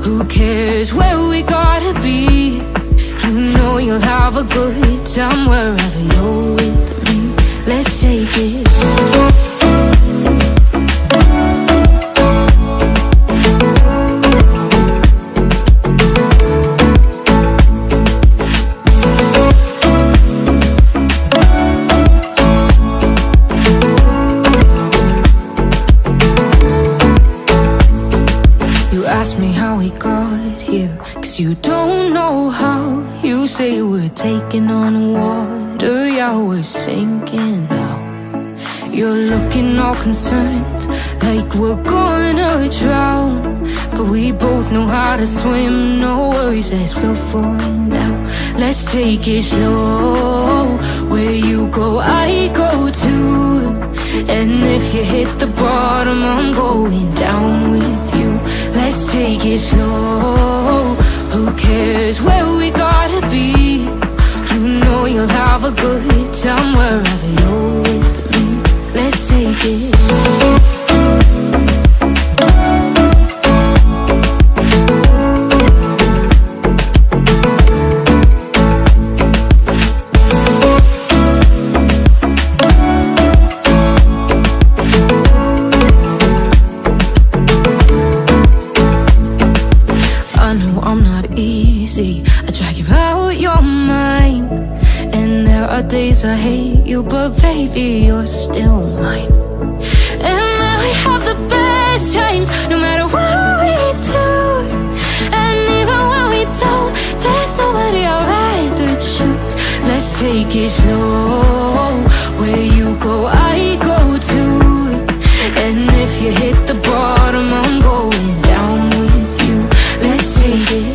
Who cares where we gotta be? You know you'll have a good time wherever you're with me. Let's take it. Ask me how we got here, 'cause you don't know how. You say we're taking on water, yeah, we're sinking now. You're looking all concerned, like we're gonna drown. But we both know how to swim, no worries, let's flow for now. Let's take it slow, where you go, I go too. And if you hit the bottom, I'm going down with you. Let's take it slow. Who cares where we gotta be? You know you'll have a good time wherever you're with me. Let's take it. I drag you out your mind, and there are days I hate you, but baby, you're still mine. And we have the best times, no matter what we do. And even when we don't, there's nobody I'd rather choose. Let's take it slow, where you go, I go too. And if you hit the bottom, I'm going down with you. Let's take it.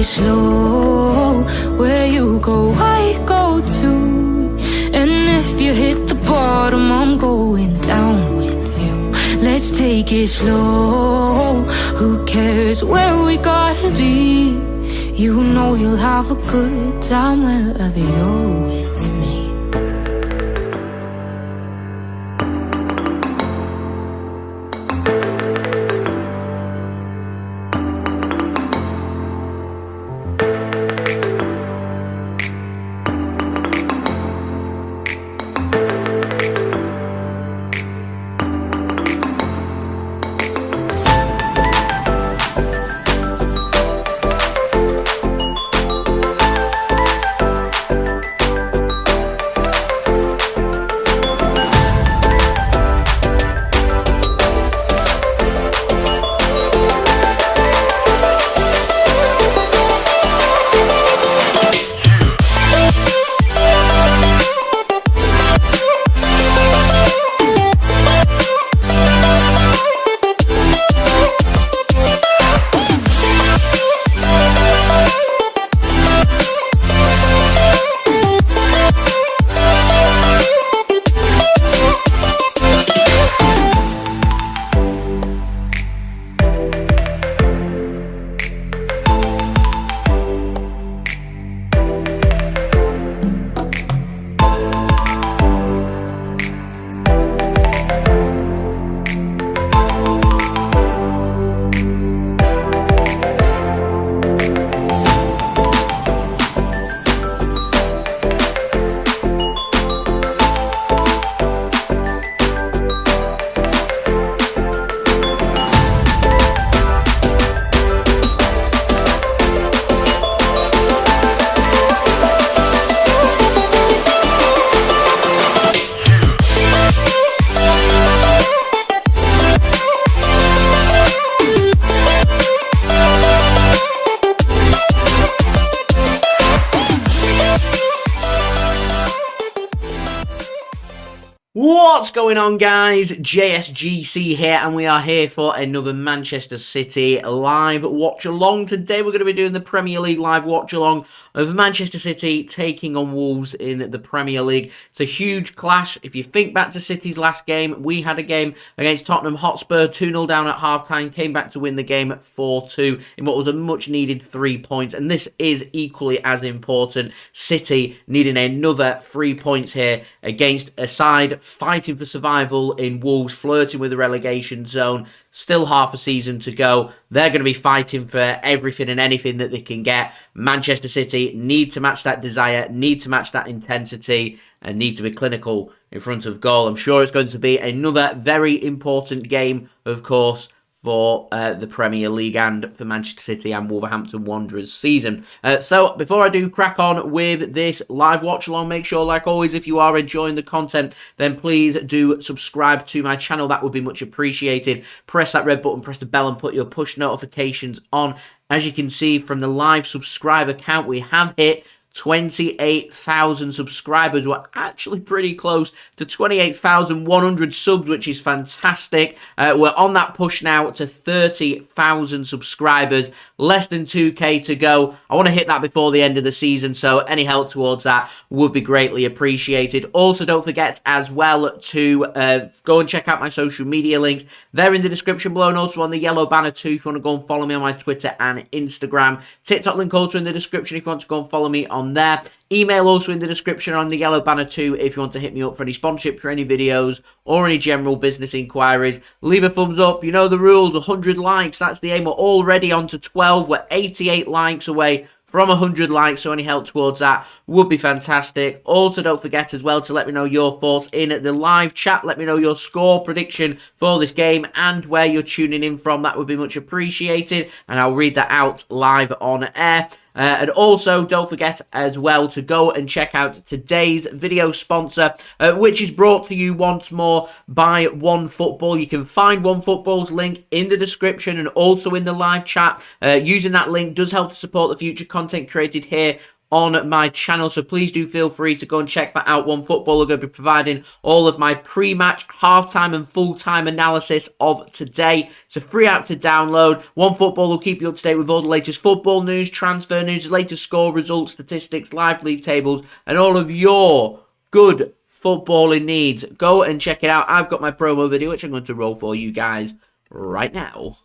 Slow, where you go, I go too. And if you hit the bottom, I'm going down with you. Let's take it slow. Who cares where we gotta be? You know you'll have a good time wherever you're with me. What's going on, guys? JSGC here, and we are here for another Manchester City live watch-along. Today we're going to be doing the Premier League live watch-along of Manchester City taking on Wolves in the Premier League. It's a huge clash. If you think back to City's last game, we had a game against Tottenham Hotspur, 2-0 down at half-time, came back to win the game 4-2 in what was a much-needed 3 points, and this is equally as important. City needing another 3 points here against a side fighting for survival in Wolves, flirting with the relegation zone. Still half a season to go. They're going to be fighting for everything and anything that they can get. Manchester City need to match that desire, need to match that intensity, and need to be clinical in front of goal. I'm sure it's going to be another very important game, of course, for the Premier League and for Manchester City and Wolverhampton Wanderers season. So before I do crack on with this live watch along, make sure, like always, if you are enjoying the content, then please do subscribe to my channel. That would be much appreciated. Press that red button, press the bell, and put your push notifications on. As you can see from the live subscriber count, we have hit 28,000 subscribers. We're actually pretty close to 28,100 subs, which is fantastic. We're on that push now to 30,000 subscribers. Less than 2k to go. I want to hit that before the end of the season, so any help towards that would be greatly appreciated. Also, don't forget as well to go and check out my social media links. They're in the description below, and also on the yellow banner too if you want to go and follow me on my Twitter and Instagram. TikTok link also in the description if you want to go and follow me on there. Email also in the description on the yellow banner too if you want to hit me up for any sponsorship for any videos or any general business inquiries. Leave a thumbs up. You know the rules. 100 likes. That's the aim. We're already on to 12. We're 88 likes away from 100 likes, so any help towards that would be fantastic. Also, don't forget as well to let me know your thoughts in the live chat. Let me know your score prediction for this game and where you're tuning in from. That would be much appreciated, and I'll read that out live on air. And also, don't forget as well to go and check out today's video sponsor, which is brought to you once more by OneFootball. You can find OneFootball's link in the description and also in the live chat. Using that link does help to support the future content created here on my channel, so please do feel free to go and check that out. OneFootball are going to be providing all of my pre-match, half-time and full-time analysis of today. It's a free app to download. OneFootball will keep you up to date with all the latest football news, transfer news, latest score results, statistics, live league tables, and all of your good footballing needs. Go and check it out. I've got my promo video, which I'm going to roll for you guys right now.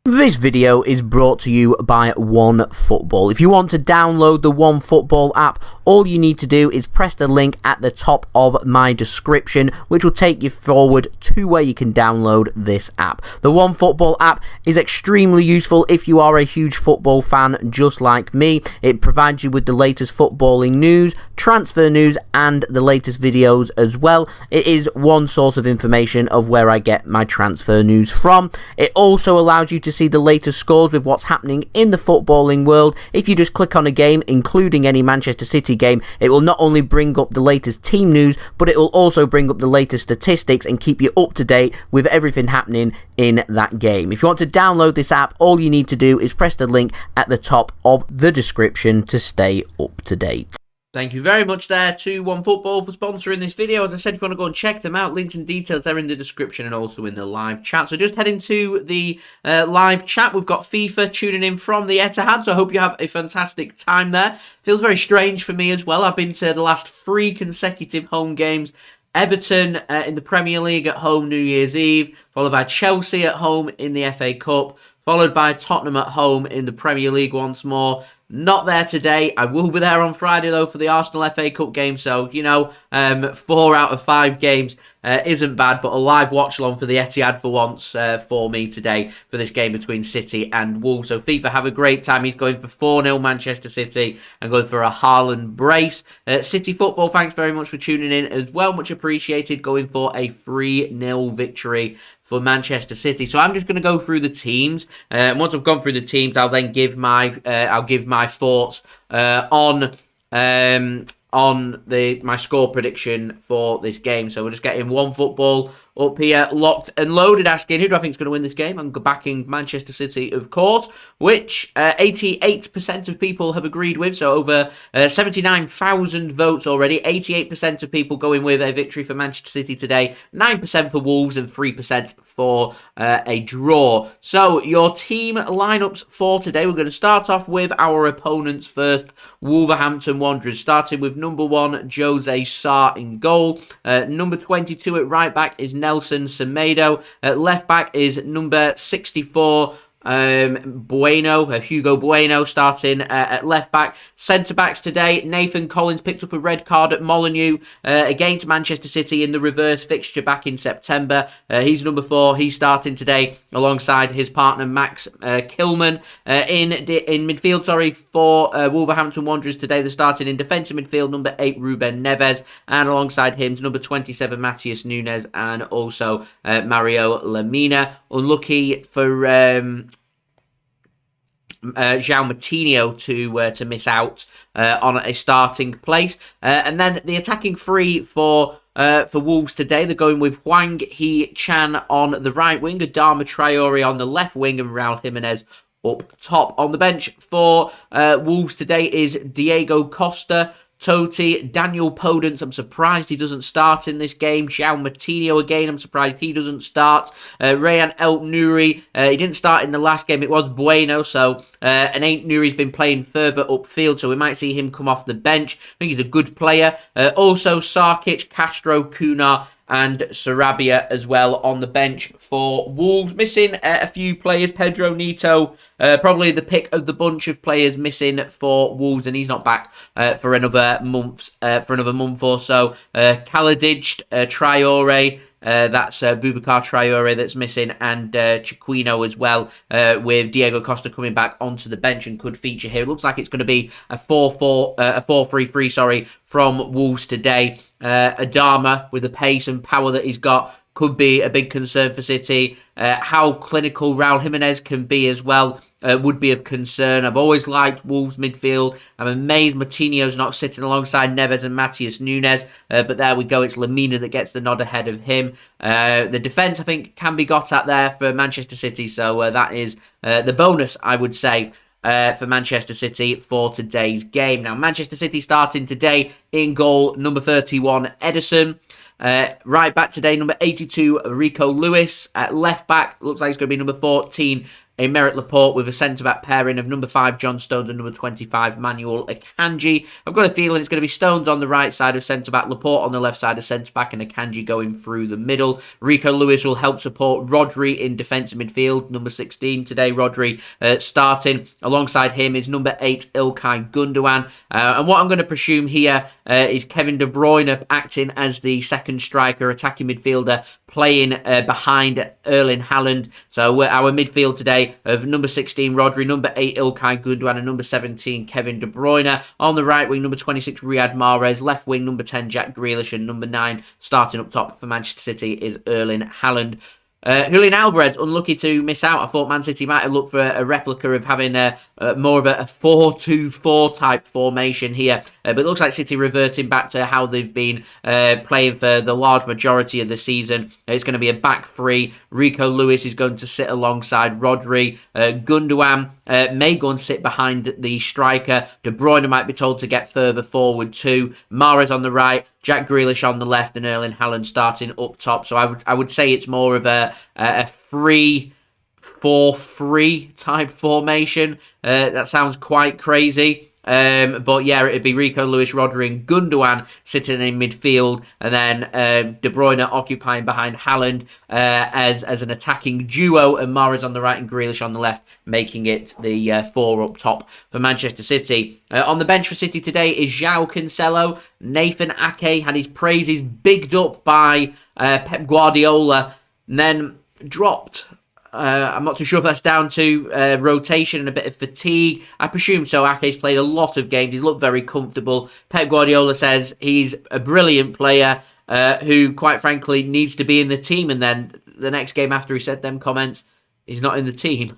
This video is brought to you by OneFootball. If you want to download the OneFootball app, all you need to do is press the link at the top of my description, which will take you forward to where you can download this app. The OneFootball app is extremely useful if you are a huge football fan just like me. It provides you with the latest footballing news, transfer news, and the latest videos as well. It is one source of information of where I get my transfer news from. It also allows you to see the latest scores with what's happening in the footballing world. If you just click on a game, including any Manchester City game, it will not only bring up the latest team news, but it will also bring up the latest statistics and keep you up to date with everything happening in that game. If you want to download this app, all you need to do is press the link at the top of the description to stay up to date. Thank you very much there to OneFootball for sponsoring this video. As I said, if you want to go and check them out, links and details are in the description and also in the live chat. So just heading to the live chat, we've got FIFA tuning in from the Etihad, so I hope you have a fantastic time there. Feels very strange for me as well. I've been to the last 3 consecutive home games. Everton in the Premier League at home New Year's Eve, followed by Chelsea at home in the FA Cup, followed by Tottenham at home in the Premier League once more. Not there today. I will be there on Friday, though, for the Arsenal FA Cup game. So, you know, 4 out of 5 games isn't bad, but a live watch-along for the Etihad for once for me today for this game between City and Wolves. So, FIFA, have a great time. He's going for 4-0 Manchester City and going for a Haaland brace. City Football, thanks very much for tuning in as well. Much appreciated. Going for a 3-0 victory for Manchester City. So I'm just going to go through the teams. Once I've gone through the teams, I'll then give my thoughts on my score prediction for this game. So we're just getting OneFootball up here, locked and loaded, asking who do I think is going to win this game. I'm backing Manchester City, of course, which 88% of people have agreed with. So over 79,000 votes already. 88% of people going with a victory for Manchester City today. 9% for Wolves and 3% for a draw. So your team lineups for today. We're going to start off with our opponents first. Wolverhampton Wanderers, starting with number 1, Jose Sarr in goal. Number 22 at right back is Nelson Semedo. At left back is number 64, Hugo Bueno starting at left back. Centre backs today, Nathan Collins picked up a red card at Molineux against Manchester City in the reverse fixture back in September. He's number 4. He's starting today alongside his partner Max Kilman. In midfield, for Wolverhampton Wanderers today, they're starting in defensive midfield, number 8 Ruben Neves, and alongside him number 27 Matheus Nunes, and also Mario Lemina. Unlucky for Joao Moutinho to miss out on a starting place. And then the attacking three for Wolves today, they're going with Hwang Hee-Chan on the right wing, Adama Traore on the left wing, and Raul Jimenez up top. On the bench for Wolves today is Diego Costa, Totti, Daniel Podence. I'm surprised he doesn't start in this game. Joao Moutinho again, I'm surprised he doesn't start. Rayan Ait-Nouri, he didn't start in the last game. It was Bueno, so and Ait-Nouri's been playing further upfield, so we might see him come off the bench. I think he's a good player. Also Sarkic, Castro, Kunar, and Sarabia as well on the bench for Wolves. Missing a few players. Pedro Neto, probably the pick of the bunch of players missing for Wolves, and he's not back for another month or so. Kaladic, Traore, that's Boubacar Traore that's missing, and Chiquinho as well, with Diego Costa coming back onto the bench and could feature here. It looks like it's going to be a 4-3-3, from Wolves today. Adama, with the pace and power that he's got, could be a big concern for City. How clinical Raul Jimenez can be as well would be of concern. I've always liked Wolves midfield. I'm amazed Moutinho's not sitting alongside Neves and Matheus Nunes, but there we go. It's Lemina that gets the nod ahead of him. The defence, I think, can be got at there for Manchester City, so that is the bonus, I would say, for Manchester City for today's game. Now, Manchester City starting today in goal, number 31, Ederson. Right back today, number 82, Rico Lewis. At left back, looks like it's going to be number 14, Aymeric Laporte, with a centre-back pairing of number 5, John Stones, and number 25, Manuel Akanji. I've got a feeling it's going to be Stones on the right side of centre-back, Laporte on the left side of centre-back, and Akanji going through the middle. Rico Lewis will help support Rodri in defensive midfield, number 16 today, Rodri starting. Alongside him is number 8, Ilkay Gundogan. And what I'm going to presume here is Kevin De Bruyne acting as the second striker, attacking midfielder, playing behind Erling Haaland. So our midfield today of number 16 Rodri, number 8 Ilkay Gundogan, and number 17 Kevin De Bruyne. On the right wing, number 26 Riyad Mahrez, left wing number 10 Jack Grealish, and number 9 starting up top for Manchester City is Erling Haaland. Julian Alvarez, unlucky to miss out. I thought Man City might have looked for a replica of having more of a 4-2-4 type formation here. But it looks like City reverting back to how they've been playing for the large majority of the season. It's going to be a back three. Rico Lewis is going to sit alongside Rodri. Gundogan may go and sit behind the striker. De Bruyne might be told to get further forward too. Mahrez on the right, Jack Grealish on the left, and Erling Haaland starting up top. So I would say it's more of a 3-4-3 type formation. That sounds quite crazy. But yeah, it'd be Rico Lewis, Rodri, and Gundogan sitting in midfield, and then De Bruyne occupying behind Haaland as an attacking duo, and Mahrez on the right and Grealish on the left, making it the 4 up top for Manchester City. On the bench for City today is Joao Cancelo. Nathan Ake had his praises bigged up by Pep Guardiola, and then dropped. I'm not too sure if that's down to rotation and a bit of fatigue. I presume so. Ake's played a lot of games. He's looked very comfortable. Pep Guardiola says he's a brilliant player who, quite frankly, needs to be in the team. And then the next game after he said them comments, he's not in the team.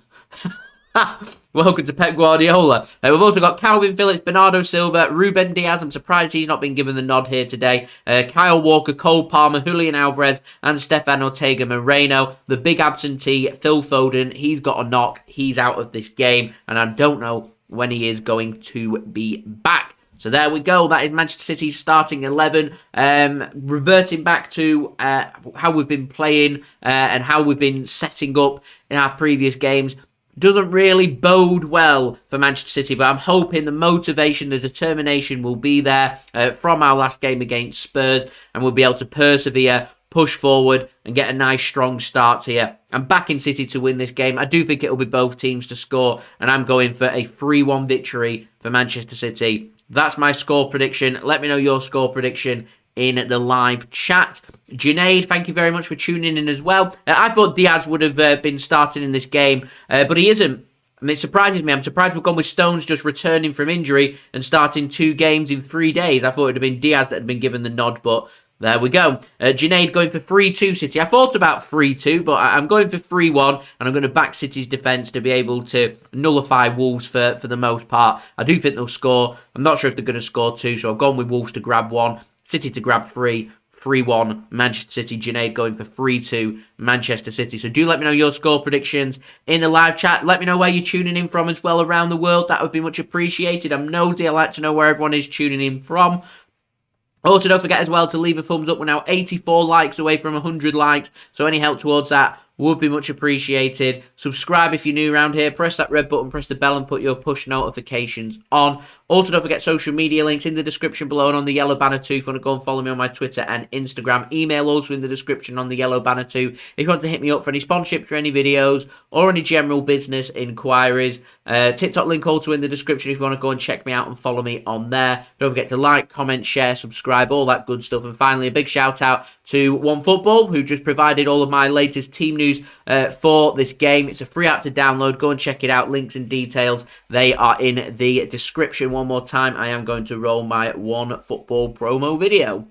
Welcome to Pep Guardiola. We've also got Kalvin Phillips, Bernardo Silva, Ruben Dias. I'm surprised he's not been given the nod here today. Kyle Walker, Cole Palmer, Julian Alvarez, and Stefan Ortega-Moreno. The big absentee, Phil Foden, he's got a knock. He's out of this game, and I don't know when he is going to be back. So there we go. That is Manchester City's starting 11. Reverting back to how we've been playing and how we've been setting up in our previous games. Doesn't really bode well for Manchester City, but I'm hoping the motivation, the determination will be there from our last game against Spurs, and we'll be able to persevere, push forward, and get a nice strong start here. I'm backing City to win this game. I do think it'll be both teams to score, and I'm going for a 3-1 victory for Manchester City. That's my score prediction. Let me know your score prediction in the live chat. Junaid, thank you very much for tuning in as well. I thought Diaz would have been starting in this game, but he isn't. I mean, it surprises me. I'm surprised we've gone with Stones just returning from injury and starting 2 games in 3 days. I thought it would have been Diaz that had been given the nod, but there we go. Junaid going for 3-2 City. I thought about 3-2, but I'm going for 3-1, and I'm going to back City's defence to be able to nullify Wolves for the most part. I do think they'll score. I'm not sure if they're going to score 2, so I've gone with Wolves to grab 1, City to grab 3, 3-1 Manchester City. Junaid going for 3-2 Manchester City. So do let me know your score predictions in the live chat. Let me know where you're tuning in from as well around the world. That would be much appreciated. I'm nosy. I like to know where everyone is tuning in from. Also, don't forget as well to leave a thumbs up. We're now 84 likes away from 100 likes, so any help towards that would be much appreciated. Subscribe if you're new around here. Press that red button, press the bell, and put your push notifications on. Also, don't forget social media links in the description below and on the yellow banner too. If you want to go and follow me on my Twitter and Instagram. Email also in the description on the yellow banner too. If you want to hit me up for any sponsorship for any videos or any general business inquiries. TikTok link also in the description if you want to go and check me out and follow me on there. Don't forget to like, comment, share, subscribe, all that good stuff. And finally, a big shout out to OneFootball, who just provided all of my latest team news for this game. It's a free app to download. Go and check it out. Links and details, they are in the description. One more time, I am going to roll my OneFootball promo video.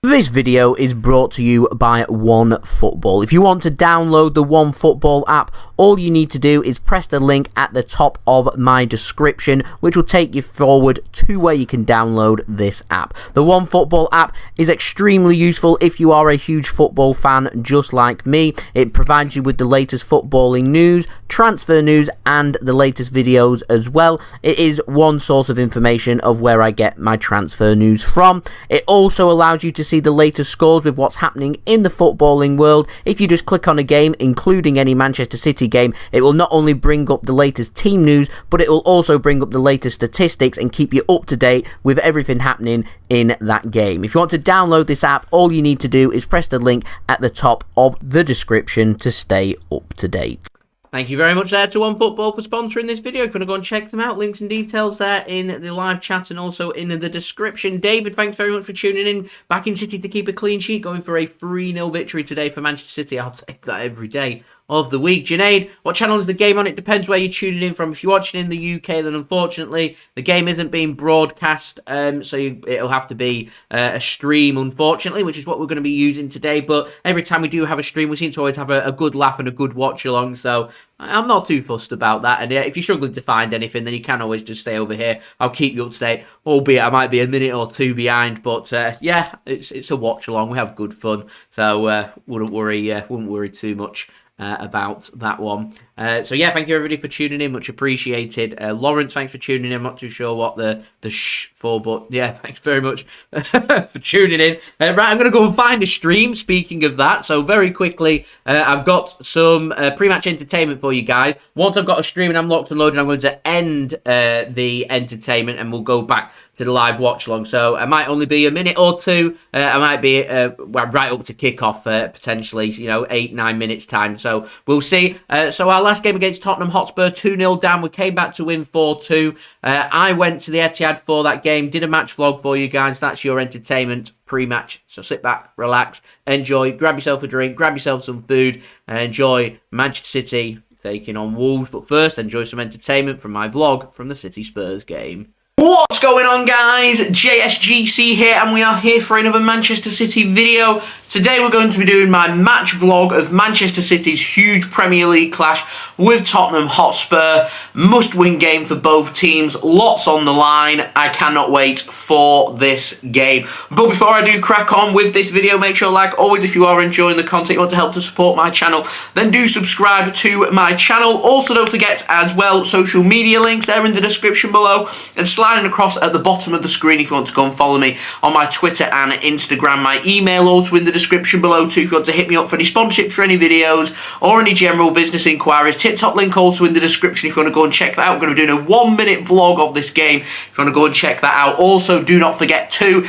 This video is brought to you by OneFootball. If you want to download the OneFootball app, all you need to do is press the link at the top of my description, which will take you forward to where you can download this app. The OneFootball app is extremely useful if you are a huge football fan just like me. It provides you with the latest footballing news, transfer news, and the latest videos as well. It is one source of information of where I get my transfer news from. It also allows you to see the latest scores with what's happening in the footballing world. If you just click on a game, including any Manchester City game, it will not only bring up the latest team news, but it will also bring up the latest statistics and keep you up to date with everything happening in that game. If you want to download this app, all you need to do is press the link at the top of the description to stay up to date. Thank you very much there to OneFootball for sponsoring this video. If you want to go and check them out, links and details there in the live chat and also in the description. David, thanks very much for tuning in. Back in City to keep a clean sheet, going for a 3-0 victory today for Manchester City. I'll take that every day of the week. Junaid, what channel is the game on? It depends where you're tuning in from. If you're watching in the UK, then unfortunately the game isn't being broadcast, so it'll have to be a stream, unfortunately, which is what we're going to be using today. But every time we do have a stream, we seem to always have a good laugh and a good watch along, so I'm not too fussed about that. And if you're struggling to find anything, then you can always just stay over here. I'll keep you up to date, albeit I might be a minute or two behind, but yeah, it's a watch along. We have good fun, so wouldn't worry too much about that one. So yeah, thank you everybody for tuning in, much appreciated. Lawrence, thanks for tuning in. I'm not too sure what the shh for, but yeah, thanks very much for tuning in. Right, I'm going to go and find a stream, speaking of that. So very quickly, I've got some pre-match entertainment for you guys. Once I've got a stream and I'm locked and loaded, I'm going to end the entertainment and we'll go back to the live watch along. So I might only be a minute or two. I might be right up to kickoff potentially, 8-9 minutes time. So we'll see. So our last game against Tottenham Hotspur, 2-0 down. We came back to win 4-2. I went to the Etihad for that game, did a match vlog for you guys. That's your entertainment pre-match. So sit back, relax, enjoy, grab yourself a drink, grab yourself some food, and enjoy Manchester City taking on Wolves. But first, enjoy some entertainment from my vlog from the City Spurs game. What? What's going on, guys? JSGC here, and we are here for another Manchester City video. Today we're going to be doing my match vlog of Manchester City's huge Premier League clash with Tottenham Hotspur. Must-win game for both teams, lots on the line. I cannot wait for this game. But before I do crack on with this video, make sure, like always, if you are enjoying the content, you want to help to support my channel, then do subscribe to my channel. Also, don't forget as well, social media links, they're in the description below, and sliding across at the bottom of the screen if you want to go and follow me on my Twitter and Instagram. My email also in the description below too if you want to hit me up for any sponsorships for any videos or any general business inquiries. TikTok link also in the description if you want to go and check that out. I'm going to be doing a 1-minute vlog of this game if you want to go and check that out. Also, do not forget to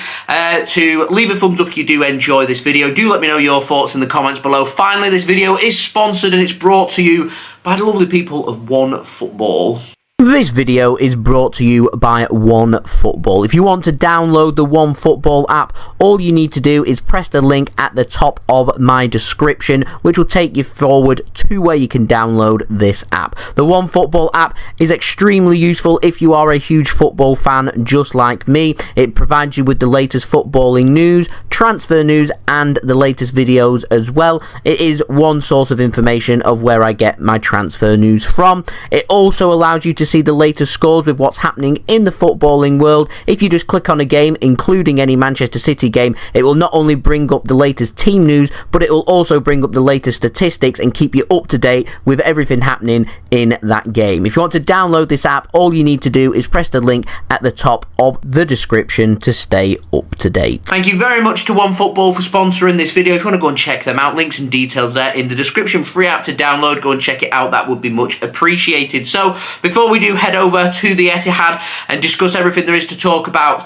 leave a thumbs up if you do enjoy this video. Do let me know your thoughts in the comments below. Finally, this video is sponsored and it's brought to you by the lovely people of One Football. This video is brought to you by One Football. If you want to download the One Football app, all you need to do is press the link at the top of my description, which will take you forward to where you can download this app. The One Football app is extremely useful if you are a huge football fan just like me. It provides you with the latest footballing news, transfer news, and the latest videos as well. It is one source of information of where I get my transfer news from. It also allows you to see the latest scores with what's happening in the footballing world. If you just click on a game, including any Manchester City game, it will not only bring up the latest team news, but it will also bring up the latest statistics and keep you up to date with everything happening in that game. If you want to download this app, all you need to do is press the link at the top of the description to stay up to date. Thank you very much to One Football for sponsoring this video. If you want to go and check them out, links and details there in the description. Free app to download. Go and check it out. That would be much appreciated. So before we do head over to the Etihad and discuss everything there is to talk about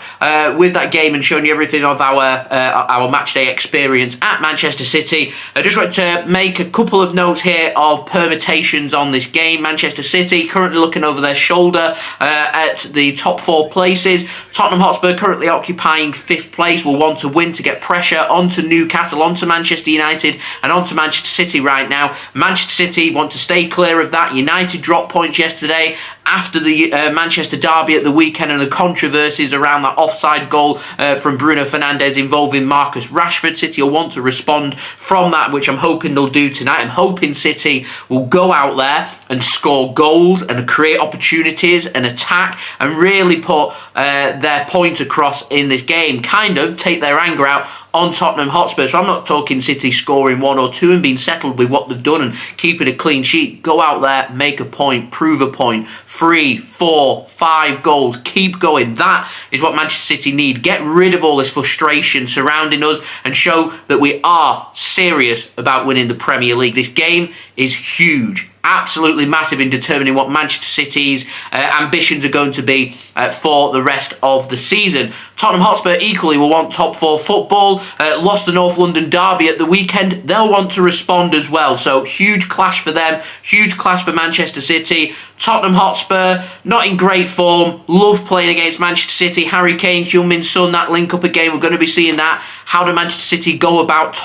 with that game and showing you everything of our match day experience at Manchester City, I just want to make a couple of notes here of permutations on this game. Manchester City currently looking over their shoulder at the top 4 places. Tottenham Hotspur currently occupying 5th place, will want to win to get pressure onto Newcastle, onto Manchester United and onto Manchester City right now. Manchester City want to stay clear of that. United dropped points yesterday after the Manchester derby at the weekend and the controversies around that offside goal from Bruno Fernandes involving Marcus Rashford. City will want to respond from that, which I'm hoping they'll do tonight. I'm hoping City will go out there and score goals and create opportunities and attack and really put their point across in this game, kind of take their anger out on Tottenham Hotspur. So I'm not talking City scoring 1 or 2 and being settled with what they've done and keeping a clean sheet. Go out there, make a point, prove a point. 3, 4, 5 goals. Keep going. That is what Manchester City need. Get rid of all this frustration surrounding us and show that we are serious about winning the Premier League. This game is huge. Absolutely massive in determining what Manchester City's ambitions are going to be for the rest of the season. Tottenham Hotspur equally will want top 4 football. Lost the North London derby at the weekend. They'll want to respond as well. So huge clash for them. Huge clash for Manchester City. Tottenham Hotspur, not in great form. Love playing against Manchester City. Harry Kane, Heung-min Son, that link-up again. We're going to be seeing that. How do Manchester City go about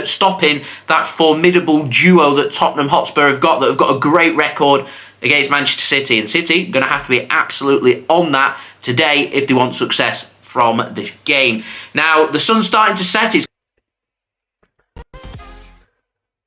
stopping that formidable duo that Tottenham Hotspur have got, that have got a great record against Manchester City? And City going to have to be absolutely on that today if they want success from this game. Now, the sun's starting to set.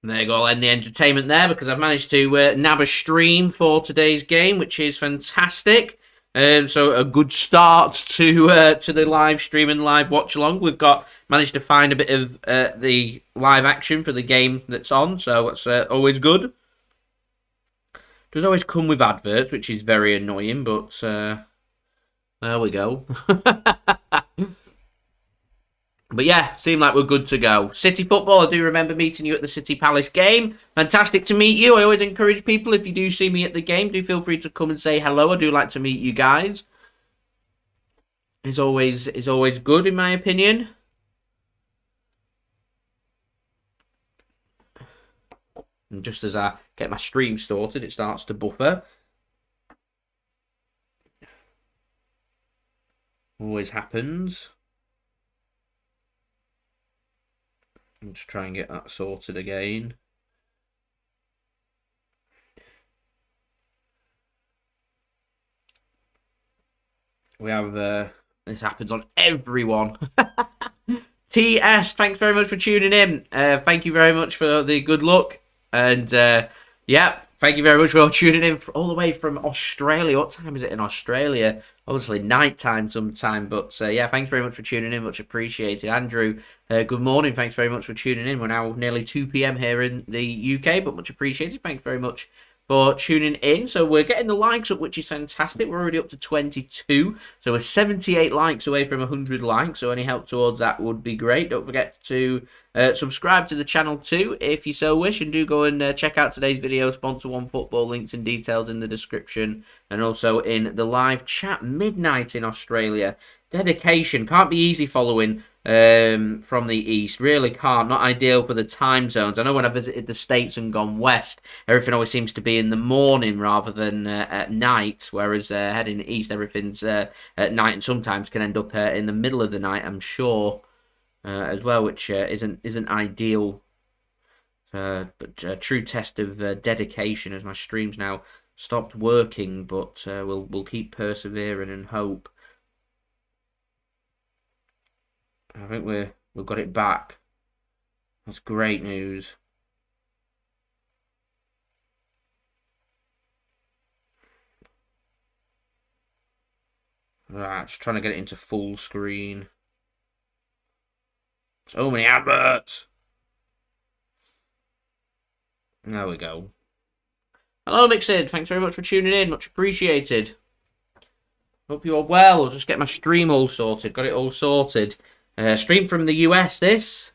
There you go, I'll end the entertainment there because I've managed to nab a stream for today's game, which is fantastic. So a good start to the live stream and live watch along. We've managed to find a bit of the live action for the game that's on, so that's always good. It does always come with adverts, which is very annoying, but there we go. But yeah, seem like we're good to go. City football, I do remember meeting you at the City Palace game. Fantastic to meet you. I always encourage people, if you do see me at the game, do feel free to come and say hello. I do like to meet you guys. It's always good, in my opinion. And just as I get my stream sorted, it starts to buffer. Always happens. I'll just try and get that sorted again. We have, this happens on everyone. TS, thanks very much for tuning in. Thank you very much for the good luck. And, yeah, thank you very much for tuning in all the way from Australia. What time is it in Australia? Obviously, night time sometime. But, yeah, thanks very much for tuning in. Much appreciated. Andrew, good morning. Thanks very much for tuning in. We're now nearly 2 p.m. here in the UK, but much appreciated. Thanks very much for tuning in. So we're getting the likes up, which is fantastic. We're already up to 22. So we're 78 likes away from 100 likes. So any help towards that would be great. Don't forget to subscribe to the channel too, if you so wish. And do go and check out today's video, Sponsor One Football. Links and details in the description. And also in the live chat, midnight in Australia. Dedication. Can't be easy following from the east. Really can't. Not ideal for the time zones. I know when I visited the States and gone west, everything always seems to be in the morning rather than at night, whereas heading east, everything's at night, and sometimes can end up in the middle of the night, I'm sure, as well, which isn't ideal. But a true test of dedication, as my stream's now stopped working, but we'll keep persevering and hope. I think we've got it back. That's great news. Right, just trying to get it into full screen. So many adverts. There we go. Hello, Mixid. Thanks very much for tuning in. Much appreciated. Hope you are well. I'll just get my stream all sorted. Got it all sorted. Stream from the US, this.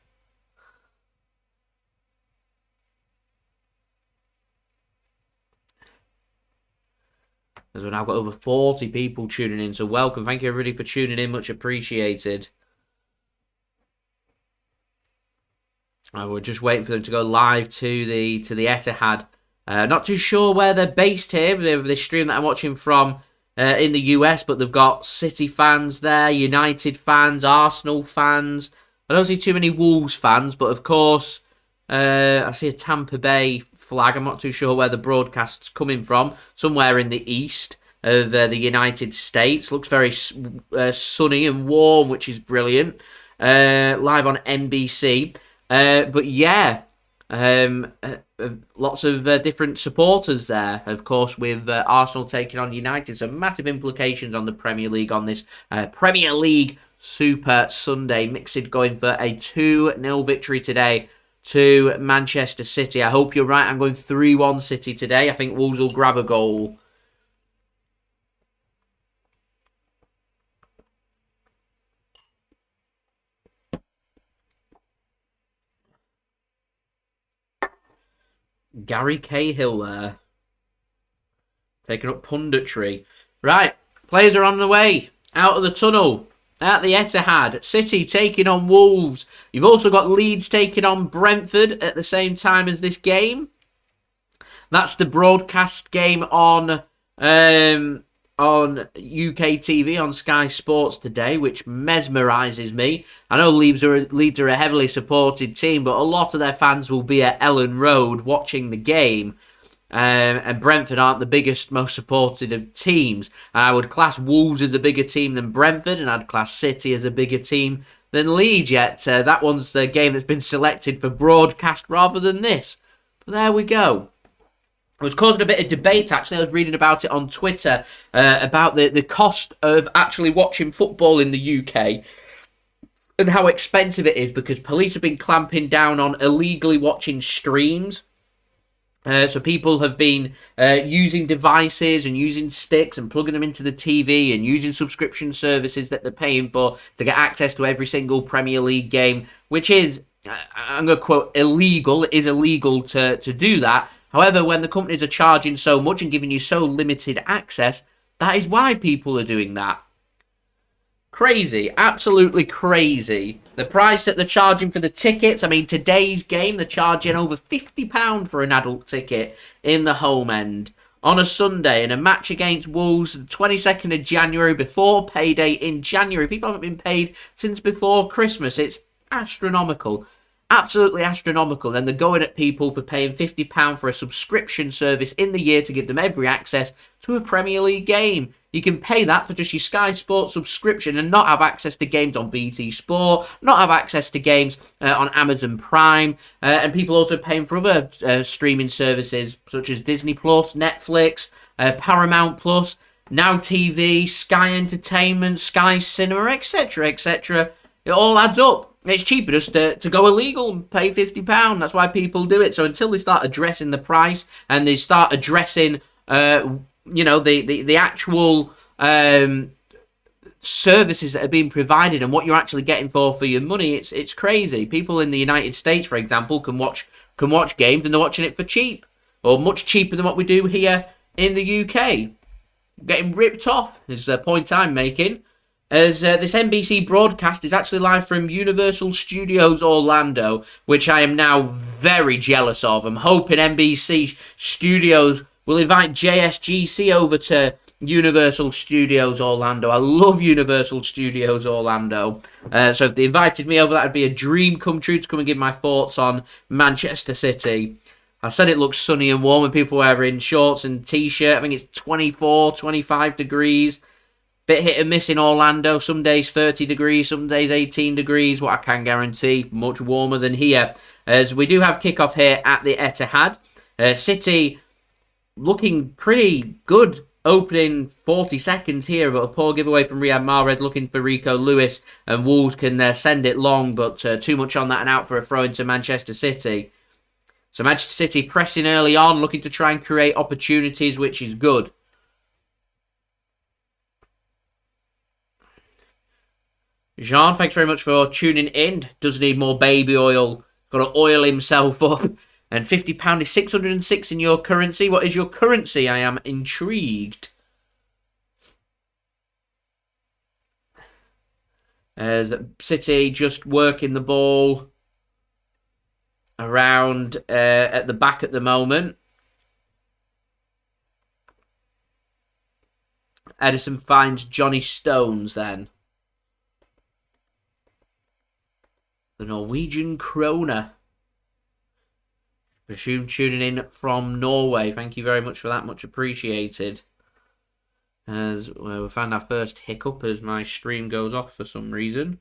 As we've now got over 40 people tuning in, so welcome. Thank you everybody for tuning in, much appreciated. We're just waiting for them to go live to the Etihad. Not too sure where they're based here. This stream that I'm watching from in the US, but they've got City fans there, United fans, Arsenal fans. I don't see too many Wolves fans, but of course, I see a Tampa Bay flag. I'm not too sure where the broadcast's coming from. Somewhere in the east of the United States. Looks very sunny and warm, which is brilliant. Live on NBC. But yeah, lots of different supporters there, of course, with Arsenal taking on United. So massive implications on the Premier League on this Premier League Super Sunday. Mixed going for a 2-0 victory today to Manchester City. I hope you're right. I'm going 3-1 City today. I think Wolves will grab a goal. Gary Cahill there. Taking up punditry. Right, players are on the way. Out of the tunnel. At the Etihad. City taking on Wolves. You've also got Leeds taking on Brentford at the same time as this game. That's the broadcast game on UK TV, on Sky Sports today, which mesmerises me. I know Leeds are a heavily supported team, but a lot of their fans will be at Ellen Road watching the game. And Brentford aren't the biggest, most supported of teams. I would class Wolves as a bigger team than Brentford, and I'd class City as a bigger team than Leeds. Yet that one's the game that's been selected for broadcast rather than this. But there we go. It was causing a bit of debate, actually. I was reading about it on Twitter, about the cost of actually watching football in the UK and how expensive it is, because police have been clamping down on illegally watching streams. So people have been using devices and using sticks and plugging them into the TV and using subscription services that they're paying for to get access to every single Premier League game, which is, I'm going to quote, illegal. It is illegal to do that. However, when the companies are charging so much and giving you so limited access, that is why people are doing that. Crazy, absolutely crazy. The price that they're charging for the tickets, I mean, today's game, they're charging over £50 for an adult ticket in the home end. On a Sunday, in a match against Wolves, the 22nd of January, before payday in January. People haven't been paid since before Christmas. It's astronomical. absolutely astronomical. Then they're going at people for paying £50 for a subscription service in the year to give them every access to a Premier League game. You can pay that for just your Sky Sports subscription and not have access to games on BT Sport, not have access to games on Amazon Prime, and people also paying for other streaming services such as Disney Plus, Netflix, Paramount Plus, Now TV, Sky Entertainment, Sky Cinema, etc., etc. It all adds up. It's cheaper just to go illegal and pay £50. That's why people do it. So until they start addressing the price and they start addressing, the actual services that are being provided and what you're actually getting for your money, it's crazy. People in the United States, for example, can watch games and they're watching it for cheap, or much cheaper than what we do here in the UK. Getting ripped off is the point I'm making. As this NBC broadcast is actually live from Universal Studios Orlando, which I am now very jealous of. I'm hoping NBC Studios will invite JSGC over to Universal Studios Orlando. I love Universal Studios Orlando. So if they invited me over, that would be a dream come true to come and give my thoughts on Manchester City. I said it looks sunny and warm and people wearing shorts and t-shirt. I think it's 24, 25 degrees. Bit hit and miss in Orlando. Some days 30 degrees, some days 18 degrees. What I can guarantee, much warmer than here. As we do have kickoff here at the Etihad. City looking pretty good opening 40 seconds here, but a poor giveaway from Riyad Mahrez looking for Rico Lewis. And Wolves can send it long, but too much on that and out for a throw into Manchester City. So Manchester City pressing early on, looking to try and create opportunities, which is good. Jean, thanks very much for tuning in. Does need more baby oil. Got to oil himself up. And £50 is 606 in your currency. What is your currency? I am intrigued. As City just working the ball around at the back at the moment. Ederson finds Johnny Stones then. The Norwegian kroner. Presume tuning in from Norway. Thank you very much for that. Much appreciated. As we found our first hiccup as my stream goes off for some reason.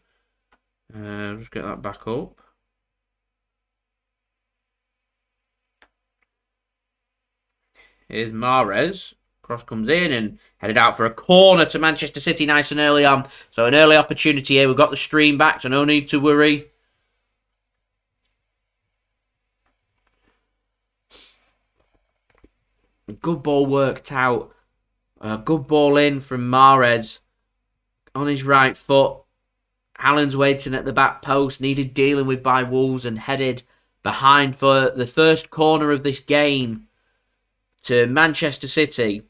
Just get that back up. Here's Mahrez. Cross comes in and headed out for a corner to Manchester City nice and early on. So an early opportunity here. We've got the stream back, so no need to worry. Good ball worked out. Good ball in from Mahrez. On his right foot. Haaland's waiting at the back post. Needed dealing with by Wolves and headed behind for the first corner of this game to Manchester City.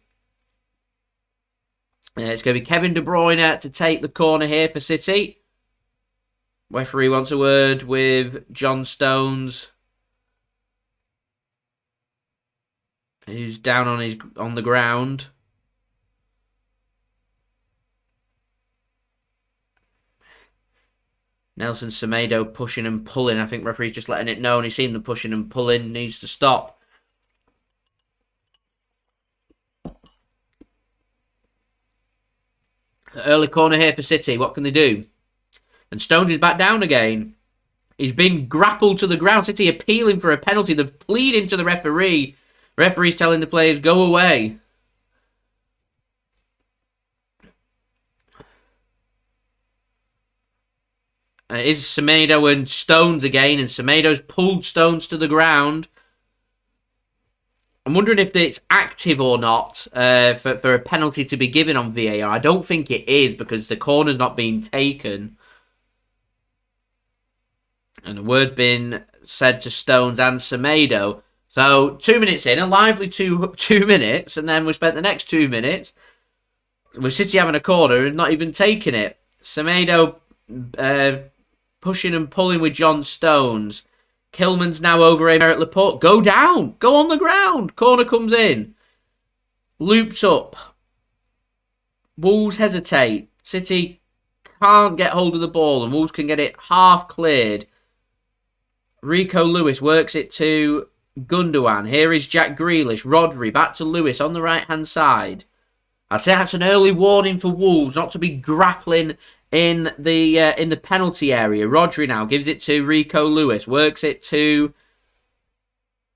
It's going to be Kevin De Bruyne to take the corner here for City. Referee wants a word with John Stones, who's down on the ground. Nelson Semedo pushing and pulling. I think referee's just letting it know, and he's seen the pushing and pulling. Needs to stop. Early corner here for City. What can they do? And Stones is back down again. He's been grappled to the ground. City appealing for a penalty. They're pleading to the referee. Referee's telling the players, go away. It is Semedo and Stones again. And Semedo's pulled Stones to the ground. I'm wondering if it's active or not for a penalty to be given on VAR. I don't think it is because the corner's not being taken. And the word's been said to Stones and Semedo. So 2 minutes in, a lively two minutes, and then we spent the next 2 minutes with City having a corner and not even taking it. Semedo pushing and pulling with John Stones. Kilman's now over Aymeric Laporte. Go down. Go on the ground. Corner comes in. Loops up. Wolves hesitate. City can't get hold of the ball and Wolves can get it half cleared. Rico Lewis works it to Gundogan. Here is Jack Grealish. Rodri back to Lewis on the right-hand side. I'd say that's an early warning for Wolves not to be grappling in the penalty area. Rodri now gives it to Rico Lewis. Works it to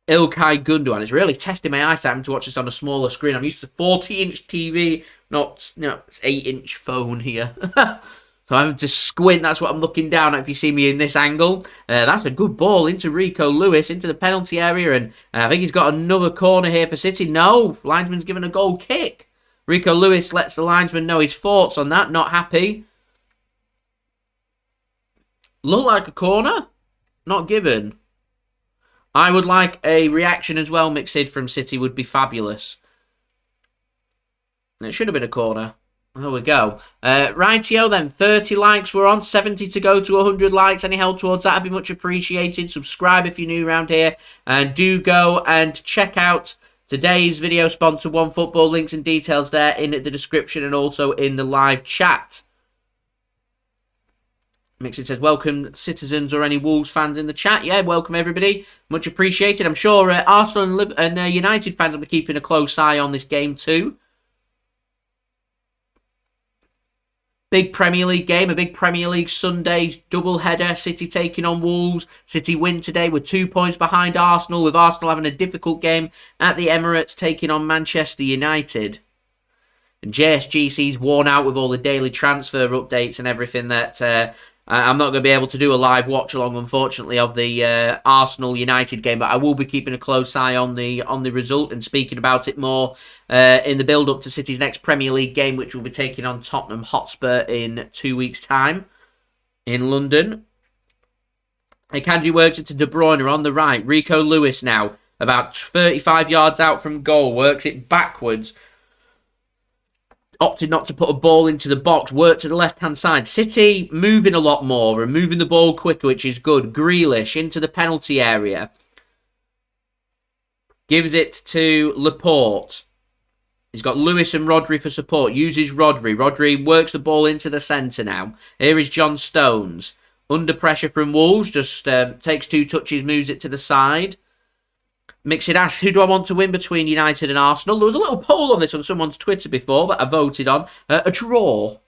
Ilkay Gundogan. It's really testing my eyesight having to watch this on a smaller screen. I'm used to 40-inch TV, not, it's 8-inch phone here. So I'm just squint. That's what I'm looking down at if you see me in this angle. That's a good ball into Rico Lewis, into the penalty area. And I think he's got another corner here for City. No, linesman's given a goal kick. Rico Lewis lets the linesman know his thoughts on that. Not happy. Look like a corner. Not given. I would like a reaction as well, Mixed from City would be fabulous. It should have been a corner. There we go. Rightio then, 30 likes we're on, 70 to go to 100 likes. Any help towards that would be much appreciated. Subscribe if you're new around here. And do go and check out today's video sponsor, OneFootball. Links and details there in the description and also in the live chat. Mixit says, welcome citizens or any Wolves fans in the chat. Yeah, welcome everybody. Much appreciated. I'm sure Arsenal and United fans will be keeping a close eye on this game too. Big Premier League game, a big Premier League Sunday double-header. City taking on Wolves. City win today with 2 points behind Arsenal, with Arsenal having a difficult game at the Emirates taking on Manchester United. And JSGC's worn out with all the daily transfer updates and everything that I'm not going to be able to do a live watch-along, unfortunately, of the Arsenal-United game, but I will be keeping a close eye on the result and speaking about it more in the build-up to City's next Premier League game, which will be taking on Tottenham Hotspur in 2 weeks' time in London. Akanji works it to De Bruyne on the right. Rico Lewis now, about 35 yards out from goal, works it backwards. Opted not to put a ball into the box, worked to the left-hand side. City moving a lot more and moving the ball quicker, which is good. Grealish into the penalty area. Gives it to Laporte. He's got Lewis and Rodri for support. Uses Rodri. Rodri works the ball into the centre now. Here is John Stones. Under pressure from Wolves. Just takes 2 touches, moves it to the side. Mixit asks, who do I want to win between United and Arsenal? There was a little poll on this on someone's Twitter before that I voted on. A draw.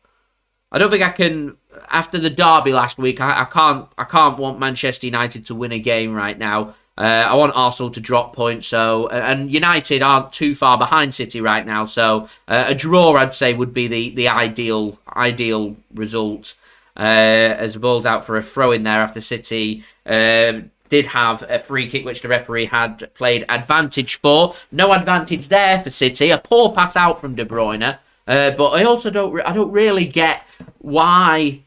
I don't think I can, after the derby last week, I can't want Manchester United to win a game right now. I want Arsenal to drop points, so and United aren't too far behind City right now, so a draw I'd say would be the ideal result. As the ball's out for a throw in there after City did have a free kick which the referee had played advantage for. No advantage there for City. A poor pass out from De Bruyne. But I also don't really get why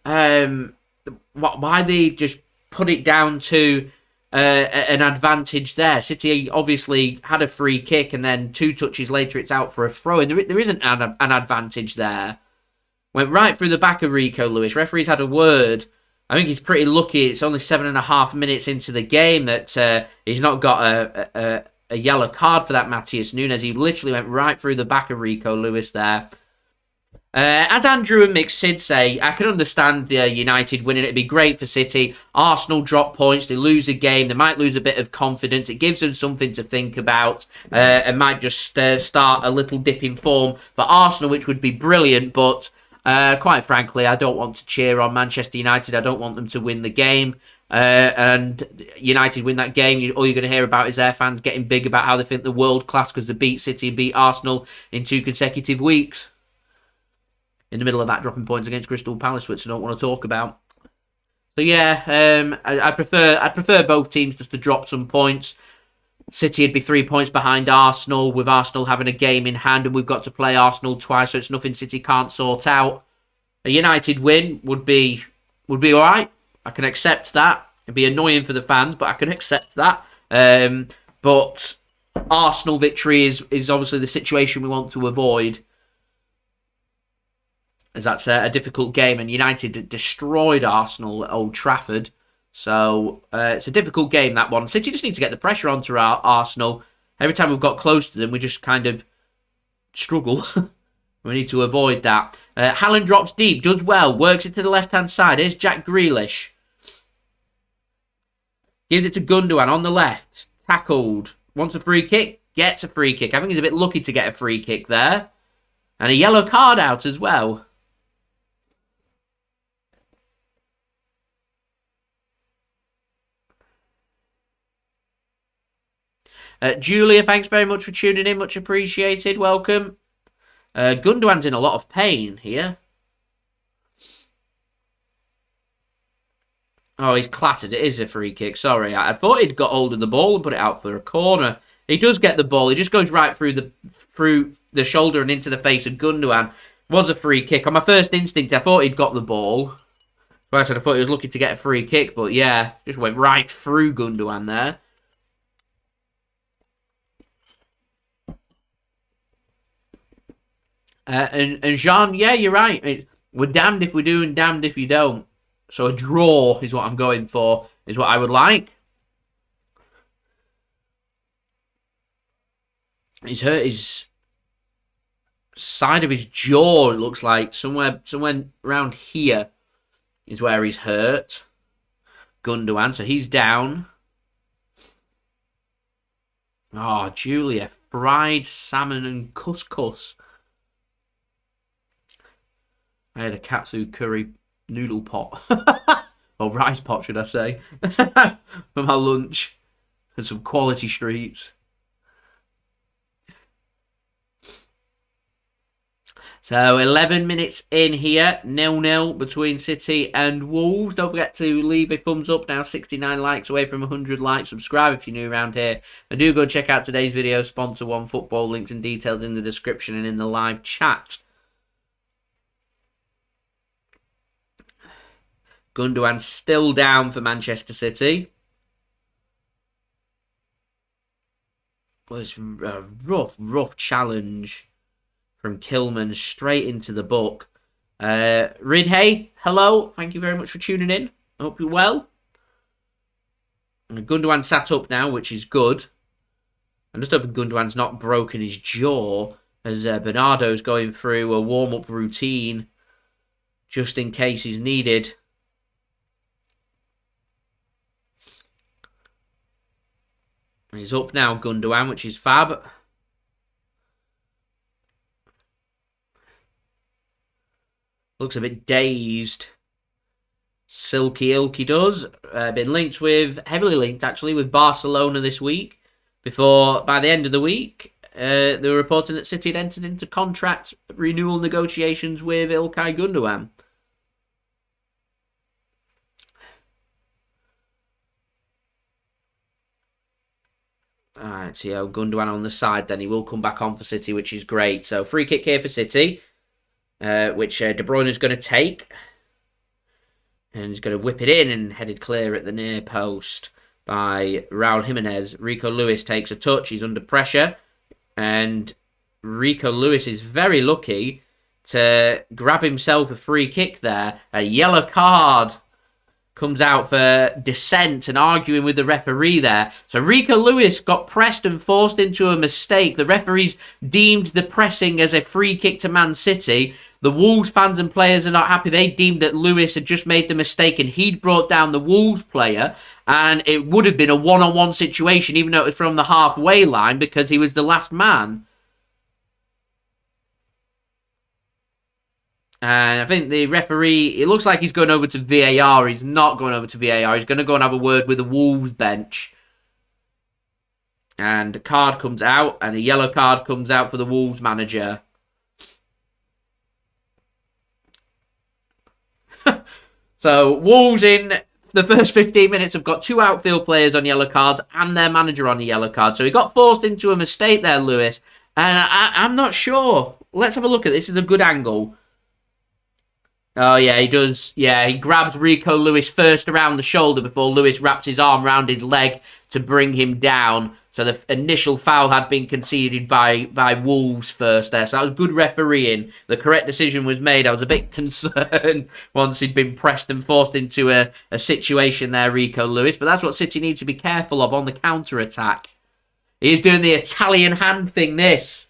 they just put it down to an advantage there. City obviously had a free kick and then 2 touches later it's out for a throw. And there isn't an advantage there. Went right through the back of Rico Lewis. Referee's had a word. I think he's pretty lucky. It's only 7.5 minutes into the game that he's not got a yellow card for that Matheus Nunes. He literally went right through the back of Rico Lewis there. As Andrew and Mick Sid say, I can understand the United winning. It'd be great for City. Arsenal drop points. They lose a game. They might lose a bit of confidence. It gives them something to think about and might just start a little dip in form for Arsenal, which would be brilliant, but quite frankly, I don't want to cheer on Manchester United. I don't want them to win the game. And United win that game. All you're going to hear about is their fans getting big about how they think they're world class because they beat City and beat Arsenal in 2 consecutive weeks. In the middle of that, dropping points against Crystal Palace, which I don't want to talk about. So yeah, I prefer both teams just to drop some points. City would be 3 points behind Arsenal, with Arsenal having a game in hand, and we've got to play Arsenal twice, so it's nothing City can't sort out. A United win would be all right. I can accept that. It'd be annoying for the fans, but I can accept that. But Arsenal victory is obviously the situation we want to avoid, as that's a difficult game, and United destroyed Arsenal at Old Trafford. So it's a difficult game, that one. City just need to get the pressure onto our Arsenal. Every time we've got close to them, we just kind of struggle. We need to avoid that. Haaland drops deep, does well, works it to the left-hand side. Here's Jack Grealish. Gives it to Gundogan on the left. Tackled. Wants a free kick. Gets a free kick. I think he's a bit lucky to get a free kick there. And a yellow card out as well. Julia, thanks very much for tuning in. Much appreciated. Welcome. Gundogan's in a lot of pain here. Oh, he's clattered. It is a free kick. Sorry. I thought he'd got hold of the ball and put it out for a corner. He does get the ball. He just goes right through the shoulder and into the face of Gundogan. Was a free kick. On my first instinct, I thought he'd got the ball. Well, I thought he was lucky to get a free kick. But yeah, just went right through Gundogan there. And Jean, yeah, you're right. We're damned if we do and damned if you don't. So a draw is what I'm going for, is what I would like. He's hurt his side of his jaw, it looks like. Somewhere around here is where he's hurt. Gundogan, so he's down. Oh, Julia, fried salmon and couscous. I had a katsu curry noodle pot. Or rice pot, should I say. For my lunch. And some quality streets. So, 11 minutes in here. 0-0 between City and Wolves. Don't forget to leave a thumbs up now. 69 likes away from 100 likes. Subscribe if you're new around here. And do go and check out today's video. Sponsor One Football. Links and details in the description and in the live chat. Gundogan still down for Manchester City. Well, it's a rough challenge from Kilman straight into the book. Ridhey, hello. Thank you very much for tuning in. I hope you're well. And Gundogan sat up now, which is good. I'm just hoping Gundogan's not broken his jaw as Bernardo's going through a warm-up routine just in case he's needed. He's up now, Gundogan, which is fab. Looks a bit dazed. Silky Ilky does. Been linked with, heavily linked actually, with Barcelona this week. Before, by the end of the week, they were reporting that City had entered into contract renewal negotiations with Ilkay Gundogan. Alright, so Gundogan on the side then. He will come back on for City, which is great. So, free kick here for City, which De Bruyne is going to take. And he's going to whip it in and headed clear at the near post by Raul Jimenez. Rico Lewis takes a touch. He's under pressure. And Rico Lewis is very lucky to grab himself a free kick there. A yellow card comes out for dissent and arguing with the referee there. So Rico Lewis got pressed and forced into a mistake. The referees deemed the pressing as a free kick to Man City. The Wolves fans and players are not happy. They deemed that Lewis had just made the mistake and he'd brought down the Wolves player. And it would have been a one-on-one situation, even though it was from the halfway line, because he was the last man. And I think the referee, it looks like he's going over to VAR. He's not going over to VAR. He's going to go and have a word with the Wolves bench. And a card comes out, and a yellow card comes out for the Wolves manager. So, Wolves in the first 15 minutes have got 2 outfield players on yellow cards and their manager on a yellow card. So, he got forced into a mistake there, Lewis. And I'm not sure. Let's have a look at this. This is a good angle. Oh, yeah, he does. Yeah, he grabs Rico Lewis first around the shoulder before Lewis wraps his arm around his leg to bring him down. So the initial foul had been conceded by Wolves first there. So that was good refereeing. The correct decision was made. I was a bit concerned once he'd been pressed and forced into a situation there, Rico Lewis. But that's what City need to be careful of on the counter-attack. He's doing the Italian hand thing, this.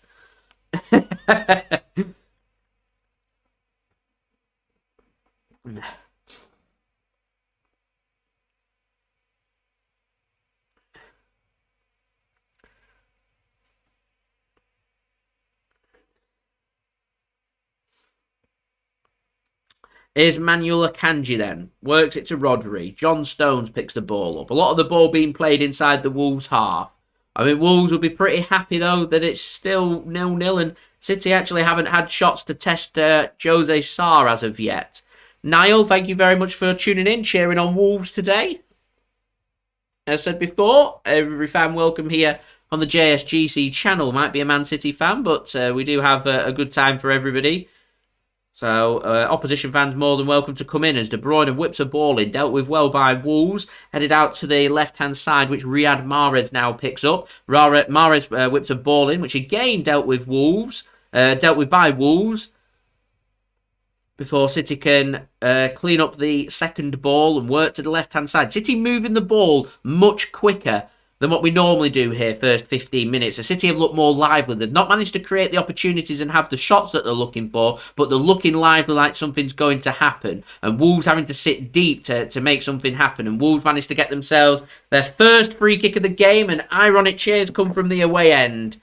Here's Manuel Akanji then. Works it to Rodri. John Stones picks the ball up. A lot of the ball being played inside the Wolves half. I mean, Wolves will be pretty happy, though, that it's still 0-0. And City actually haven't had shots to test Jose Sarr as of yet. Niall, thank you very much for tuning in, cheering on Wolves today. As said before, every fan welcome here on the JSGC channel. Might be a Man City fan, but we do have a good time for everybody. So, opposition fans more than welcome to come in as De Bruyne whips a ball in, dealt with well by Wolves, headed out to the left-hand side, which Riyad Mahrez now picks up. Mahrez whips a ball in, which again dealt with by Wolves, before City can clean up the second ball and work to the left-hand side. City moving the ball much quicker than what we normally do here first 15 minutes. The City have looked more lively. They've not managed to create the opportunities and have the shots that they're looking for, but they're looking lively like something's going to happen. And Wolves having to sit deep to make something happen. And Wolves managed to get themselves their first free kick of the game, and ironic cheers come from the away end.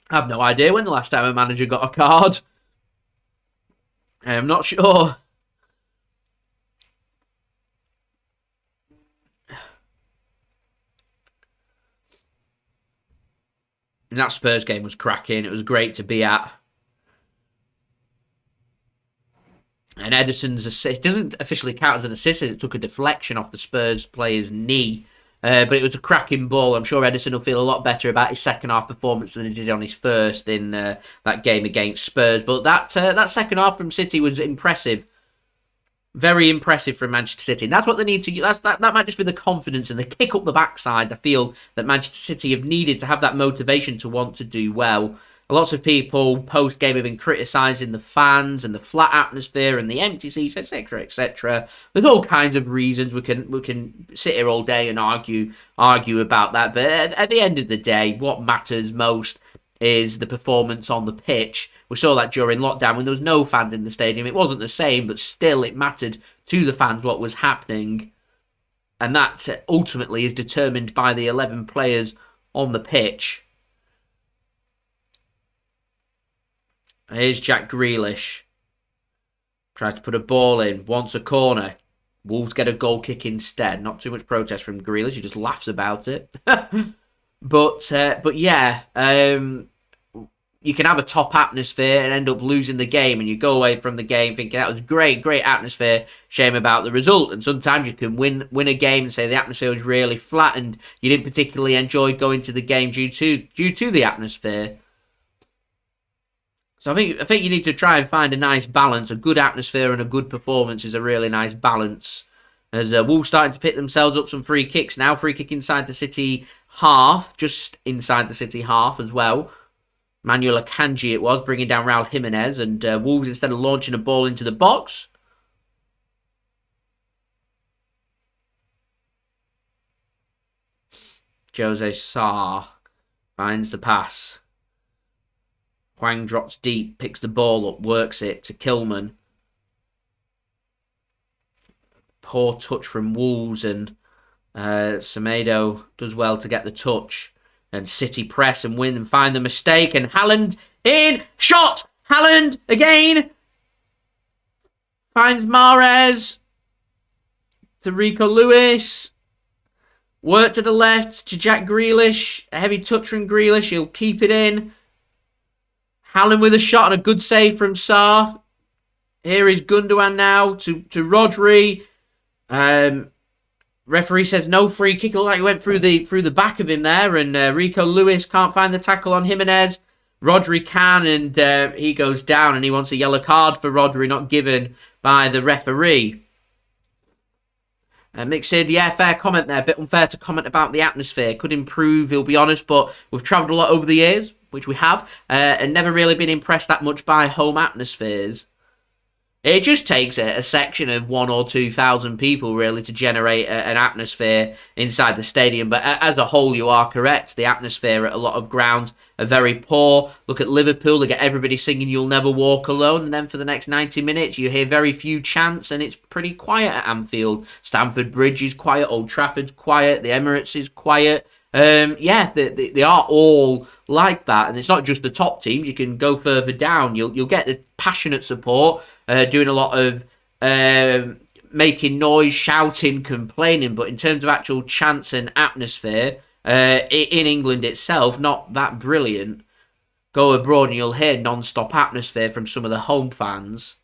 I have no idea when the last time a manager got a card. I'm not sure. And that Spurs game was cracking. It was great to be at. And Ederson's assist didn't officially count as an assist. It took a deflection off the Spurs player's knee. But it was a cracking ball. I'm sure Ederson will feel a lot better about his second half performance than he did on his first in that game against Spurs. But that second half from City was impressive. Very impressive from Manchester City. And that's what they need to... That might just be the confidence and the kick up the backside I feel that Manchester City have needed to have that motivation to want to do well. Lots of people post-game have been criticising the fans and the flat atmosphere and the empty seats, etc., etc. There's all kinds of reasons we can sit here all day and argue about that. But at the end of the day, what matters most is the performance on the pitch. We saw that during lockdown when there was no fans in the stadium. It wasn't the same, but still it mattered to the fans what was happening. And that ultimately is determined by the 11 players on the pitch. Here's Jack Grealish. Tries to put a ball in. Wants a corner. Wolves get a goal kick instead. Not too much protest from Grealish. He just laughs about it. But yeah. You can have a top atmosphere and end up losing the game. And you go away from the game thinking that was great atmosphere. Shame about the result. And sometimes you can win a game and say the atmosphere was really flat and you didn't particularly enjoy going to the game due to the atmosphere. So I think you need to try and find a nice balance. A good atmosphere and a good performance is a really nice balance. As Wolves starting to pick themselves up some free kicks now. Free kick inside the City half. Just inside the City half as well. Manuel Akanji it was, bringing down Raul Jimenez. And Wolves, instead of launching a ball into the box, Jose Sarr finds the pass. Hwang drops deep, picks the ball up, works it to Kilman. Poor touch from Wolves, and Semedo does well to get the touch. And City press and win and find the mistake. And Haaland in, shot! Haaland again! Finds Mahrez to Rico Lewis. Work to the left to Jack Grealish. A heavy touch from Grealish, he'll keep it in. Haaland with a shot and a good save from Sarr. Here is Gundogan now to Rodri. Referee says no free kick. It looked like he went through the back of him there. And Rico Lewis can't find the tackle on Jimenez. Rodri can, and he goes down. And he wants a yellow card for Rodri, not given by the referee. Mixed, yeah, fair comment there. A bit unfair to comment about the atmosphere. Could improve, he'll be honest. But we've travelled a lot over the years, which we have, and never really been impressed that much by home atmospheres. It just takes a section of 1,000 or 2,000 people really to generate an atmosphere inside the stadium. But as a whole, you are correct. The atmosphere at a lot of grounds are very poor. Look at Liverpool. They get everybody singing "You'll Never Walk Alone." And then for the next 90 minutes, you hear very few chants and it's pretty quiet at Anfield. Stamford Bridge is quiet. Old Trafford's quiet. The Emirates is quiet. Yeah, they are all like that, and it's not just the top teams. You can go further down. You'll get the passionate support, doing a lot of making noise, shouting, complaining. But in terms of actual chants and atmosphere, in England itself, not that brilliant. Go abroad and you'll hear non-stop atmosphere from some of the home fans.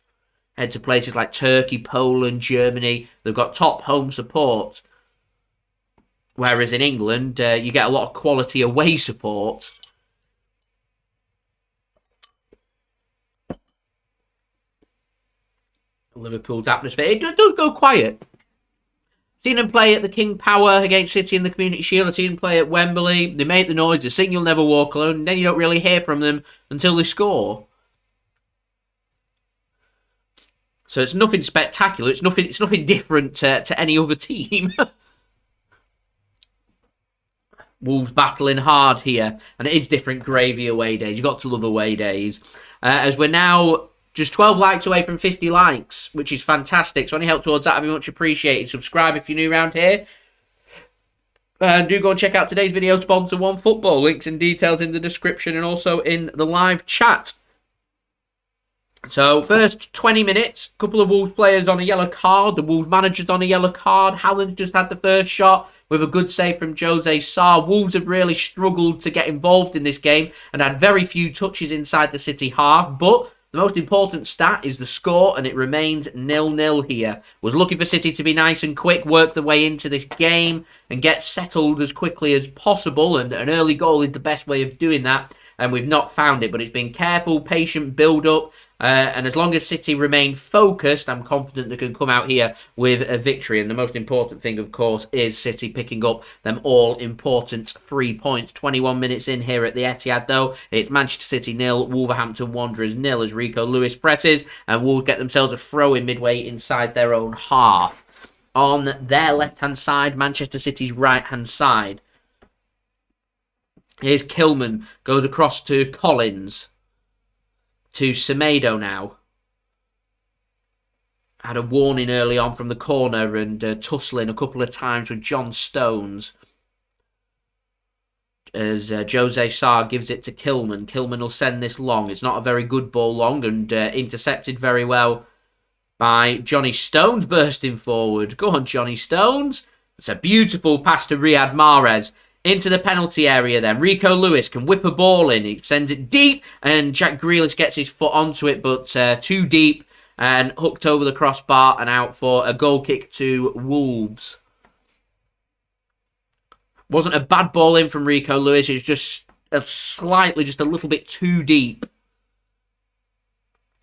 Head to places like Turkey, Poland, Germany. They've got top home support. Whereas in England, you get a lot of quality away support. Liverpool's atmosphere, it does go quiet. Seen them play at the King Power against City in the Community Shield. I've seen them play at Wembley. They make the noise, they sing "You'll Never Walk Alone," and then you don't really hear from them until they score. So it's nothing spectacular. It's nothing different to any other team. Wolves battling hard here, and it is different gravy away days. You've got to love away days. As we're now just 12 likes away from 50 likes, which is fantastic. So any help towards that would be much appreciated. Subscribe if you're new around here. And do go and check out today's video sponsor, OneFootball. Links and details in the description and also in the live chat. So, first 20 minutes, a couple of Wolves players on a yellow card. The Wolves manager's on a yellow card. Haaland just had the first shot with a good save from Jose Sarr. Wolves have really struggled to get involved in this game and had very few touches inside the City half. But the most important stat is the score, and it remains 0-0 here. Was looking for City to be nice and quick, work their way into this game and get settled as quickly as possible. And an early goal is the best way of doing that. And we've not found it, but it's been careful, patient build-up. And as long as City remain focused, I'm confident they can come out here with a victory. And the most important thing, of course, is City picking up them all-important 3 points. 21 minutes in here at the Etihad, though. It's Manchester City 0, Wolverhampton Wanderers 0 as Rico Lewis presses. And Wolves get themselves a throw-in midway inside their own half. On their left-hand side, Manchester City's right-hand side. Here's Kilman, goes across to Collins. To Semedo now. Had a warning early on from the corner and tussling a couple of times with John Stones. As Jose Sarr gives it to Kilman. Kilman will send this long. It's not a very good ball long and intercepted very well by Johnny Stones bursting forward. Go on, Johnny Stones. It's a beautiful pass to Riyad Mahrez. Into the penalty area then. Rico Lewis can whip a ball in. He sends it deep and Jack Grealish gets his foot onto it, but too deep and hooked over the crossbar and out for a goal kick to Wolves. Wasn't a bad ball in from Rico Lewis. It was just a little bit too deep.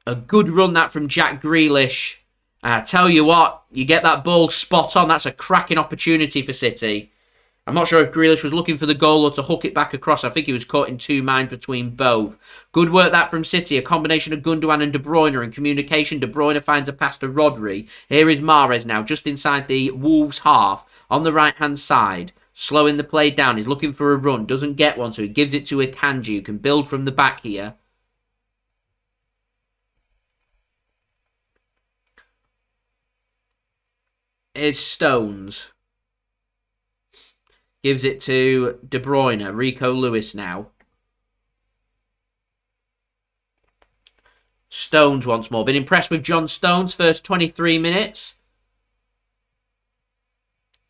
A good run that from Jack Grealish. I tell you what, you get that ball spot on. That's a cracking opportunity for City. I'm not sure if Grealish was looking for the goal or to hook it back across. I think he was caught in two minds between both. Good work that from City. A combination of Gundogan and De Bruyne in communication. De Bruyne finds a pass to Rodri. Here is Mahrez now, just inside the Wolves half on the right-hand side. Slowing the play down. He's looking for a run. Doesn't get one, so he gives it to Akanji, who can build from the back here. Here's Stones. Gives it to De Bruyne. Rico Lewis now. Stones once more. Been impressed with John Stones' first 23 minutes.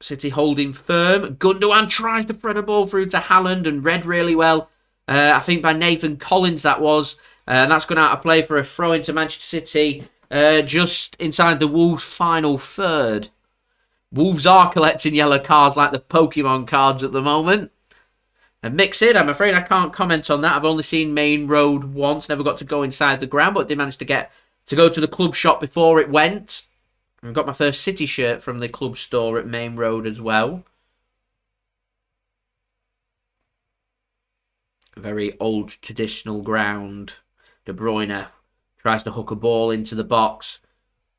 City holding firm. Gundogan tries to thread a ball through to Haaland and read really well. I think by Nathan Collins that was. And that's gone out of play for a throw into Manchester City. Just inside the Wolves' final third. Wolves are collecting yellow cards like the Pokemon cards at the moment. And Mixed, I'm afraid I can't comment on that. I've only seen Main Road once. Never got to go inside the ground, but did manage to go to the club shop before it went. And got my first City shirt from the club store at Main Road as well. A very old traditional ground. De Bruyne tries to hook a ball into the box.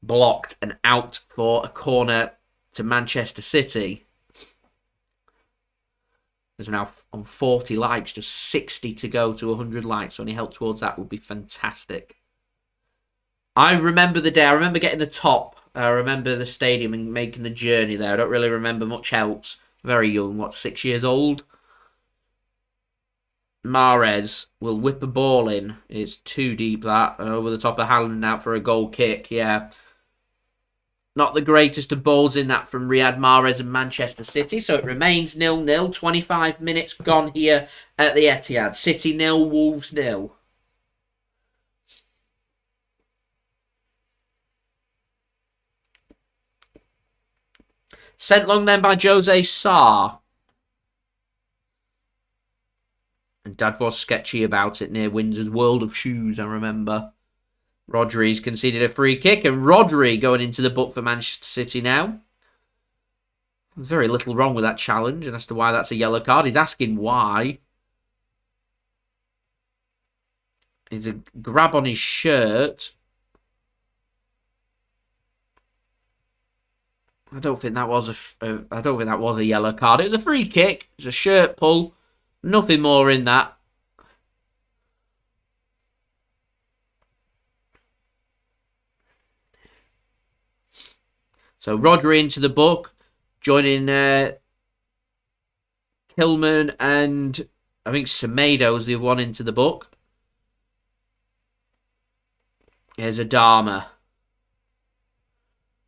blocked and out for a corner to Manchester City. As we're now on 40 likes, just 60 to go to 100 likes. So any help towards that would be fantastic. I remember the day. I remember getting the top. I remember the stadium and making the journey there. I don't really remember much else. Very young, 6 years old? Mahrez will whip a ball in. It's too deep, that. And over the top of Haaland and out for a goal kick. Yeah. Not the greatest of balls in that from Riyad Mahrez and Manchester City. So it remains 0-0. 25 minutes gone here at the Etihad. City 0, Wolves 0. Sent long then by Jose Sarr. And Dad was sketchy about it near Windsor's World of Shoes, I remember. Rodri's conceded a free kick, and Rodri going into the book for Manchester City now. There's very little wrong with that challenge, and as to why that's a yellow card, he's asking why. It's a grab on his shirt. I don't think that was a yellow card. It was a free kick. It was a shirt pull. Nothing more in that. So Rodri into the book, joining Kilman and I think Semedo's the one into the book. Here's Adama.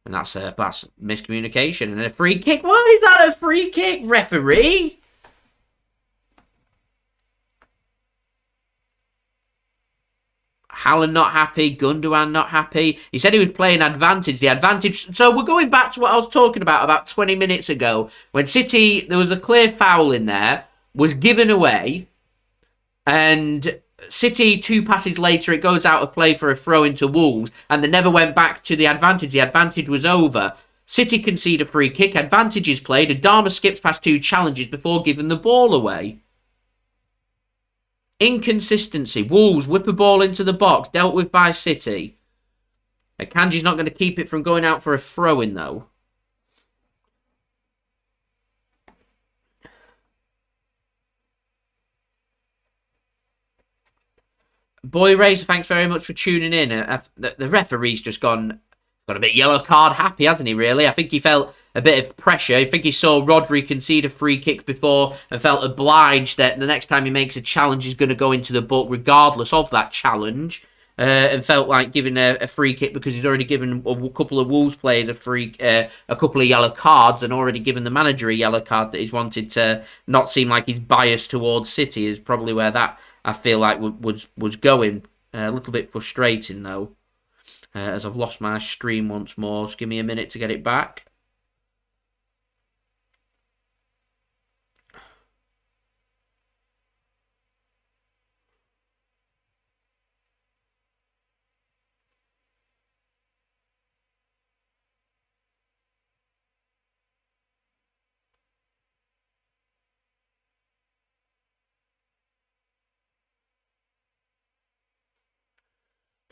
And that's miscommunication. And a free kick. Why is that a free kick, referee? Haaland not happy. Gundogan not happy. He said he was playing advantage. The advantage. So we're going back to what I was talking about 20 minutes ago. When City, there was a clear foul in there, was given away. And City, 2 passes later, it goes out of play for a throw into Wolves. And they never went back to the advantage. The advantage was over. City concede a free kick. Advantage is played. Adama skips past 2 challenges before giving the ball away. Inconsistency. Wolves whip a ball into the box, dealt with by City. Akanji's not going to keep it from going out for a throw-in, though. Boy Racer, thanks very much for tuning in. The referee's just got a bit yellow card happy, hasn't he, really? I think he felt a bit of pressure. I think he saw Rodri concede a free kick before and felt obliged that the next time he makes a challenge, he's going to go into the book regardless of that challenge. And felt like giving a free kick because he's already given a couple of Wolves players a couple of yellow cards and already given the manager a yellow card that he's wanted to not seem like he's biased towards City is probably where that, I feel like, was going. A little bit frustrating, though. As I've lost my stream once more. Just give me a minute to get it back.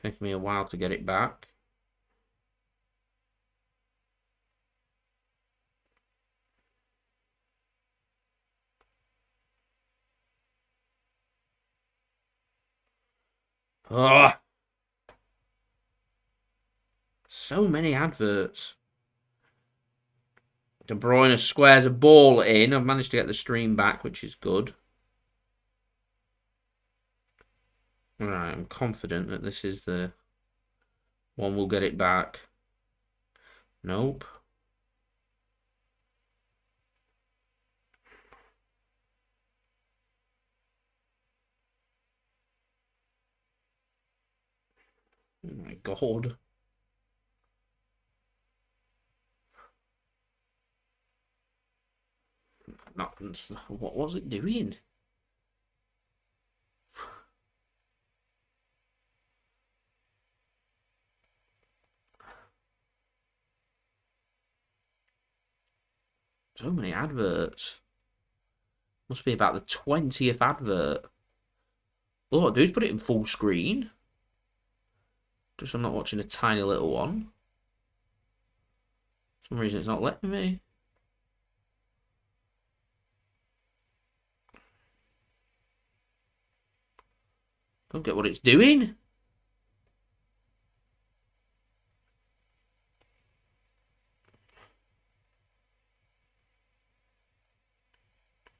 Takes me a while to get it back. Oh, so many adverts. De Bruyne squares a ball in. I've managed to get the stream back, which is good. Alright, I'm confident that this is the one we'll get it back. Nope. Oh my God. What was it doing? So many adverts. Must be about the 20th advert. All I do is put it in full screen. Just so I'm not watching a tiny little one. For some reason it's not letting me. Don't get what it's doing.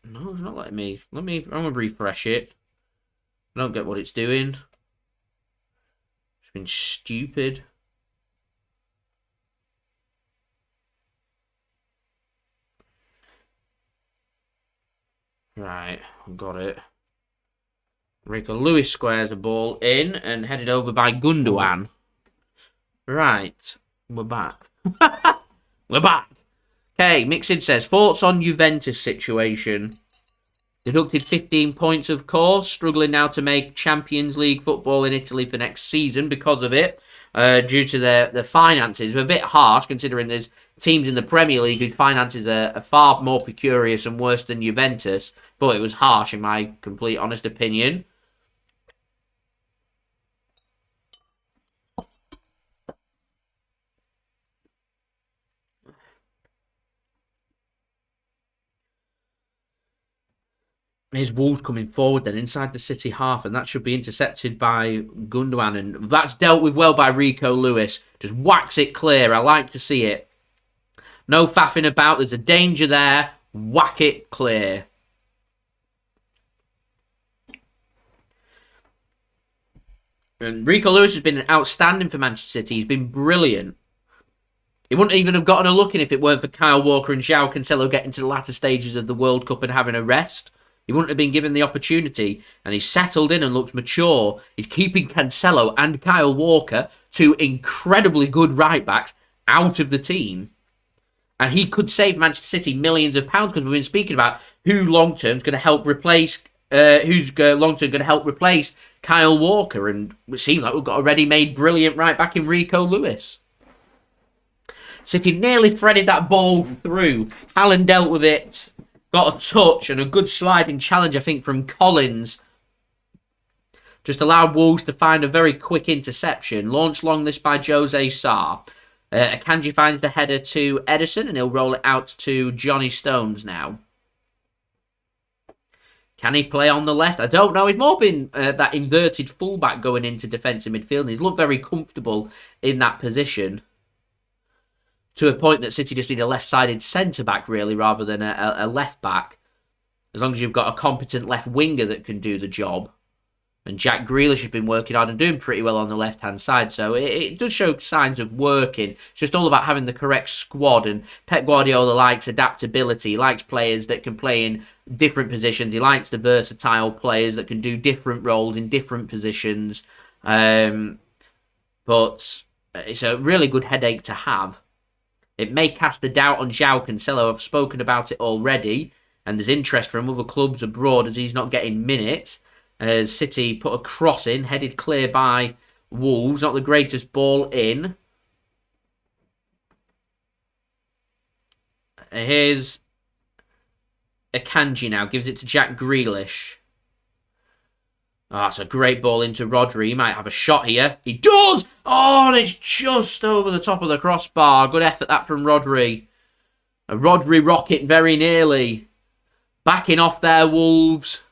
No, it's not letting me. I'm gonna refresh it. I don't get what it's doing. It's been stupid. Right, got it. Rico Lewis squares the ball in and headed over by Gundogan. Right, we're back. We're back. Okay, Mixid says, thoughts on Juventus situation? Deducted 15 points, of course. Struggling now to make Champions League football in Italy for next season because of it. Due to the finances. We're a bit harsh considering there's teams in the Premier League whose finances are far more precarious and worse than Juventus. Thought it was harsh in my complete honest opinion. Here's Wolves coming forward then inside the City half, and that should be intercepted by Gundogan, and that's dealt with well by Rico Lewis. Just whacks it clear. I like to see it. No faffing about. There's a danger there. Whack it clear. And Rico Lewis has been outstanding for Manchester City. He's been brilliant. He wouldn't even have gotten a look in if it weren't for Kyle Walker and Joao Cancelo getting to the latter stages of the World Cup and having a rest. He wouldn't have been given the opportunity, and he's settled in and looks mature. He's keeping Cancelo and Kyle Walker, two incredibly good right-backs, out of the team. And he could save Manchester City millions of pounds, because we've been speaking about who long-term is going to help replace Kyle Walker, and it seems like we've got a ready-made brilliant right-back in Rico Lewis. City nearly threaded that ball through. Haaland dealt with it. Got a touch and a good sliding challenge, I think, from Collins. Just allowed Wolves to find a very quick interception. Launched long this by Jose Sarr. Akanji finds the header to Ederson, and he'll roll it out to Jonny Stones now. Can he play on the left? I don't know. He's more been that inverted fullback going into defensive midfield. He's looked very comfortable in that position. To a point that City just need a left-sided centre-back, really, rather than a left-back. As long as you've got a competent left winger that can do the job. And Jack Grealish has been working hard and doing pretty well on the left-hand side. So it does show signs of working. It's just all about having the correct squad. And Pep Guardiola likes adaptability. He likes players that can play in different positions. He likes the versatile players that can do different roles in different positions. But it's a really good headache to have. It may cast a doubt on Joao Cancelo. I've spoken about it already. And there's interest from other clubs abroad as he's not getting minutes. As City put a cross in, headed clear by Wolves. Not the greatest ball in. Here's Akanji now. Gives it to Jack Grealish. Oh, it's a great ball into Rodri. He might have a shot here. He does! Oh, and it's just over the top of the crossbar. Good effort that from Rodri. A Rodri rocket very nearly. Backing off there, Wolves.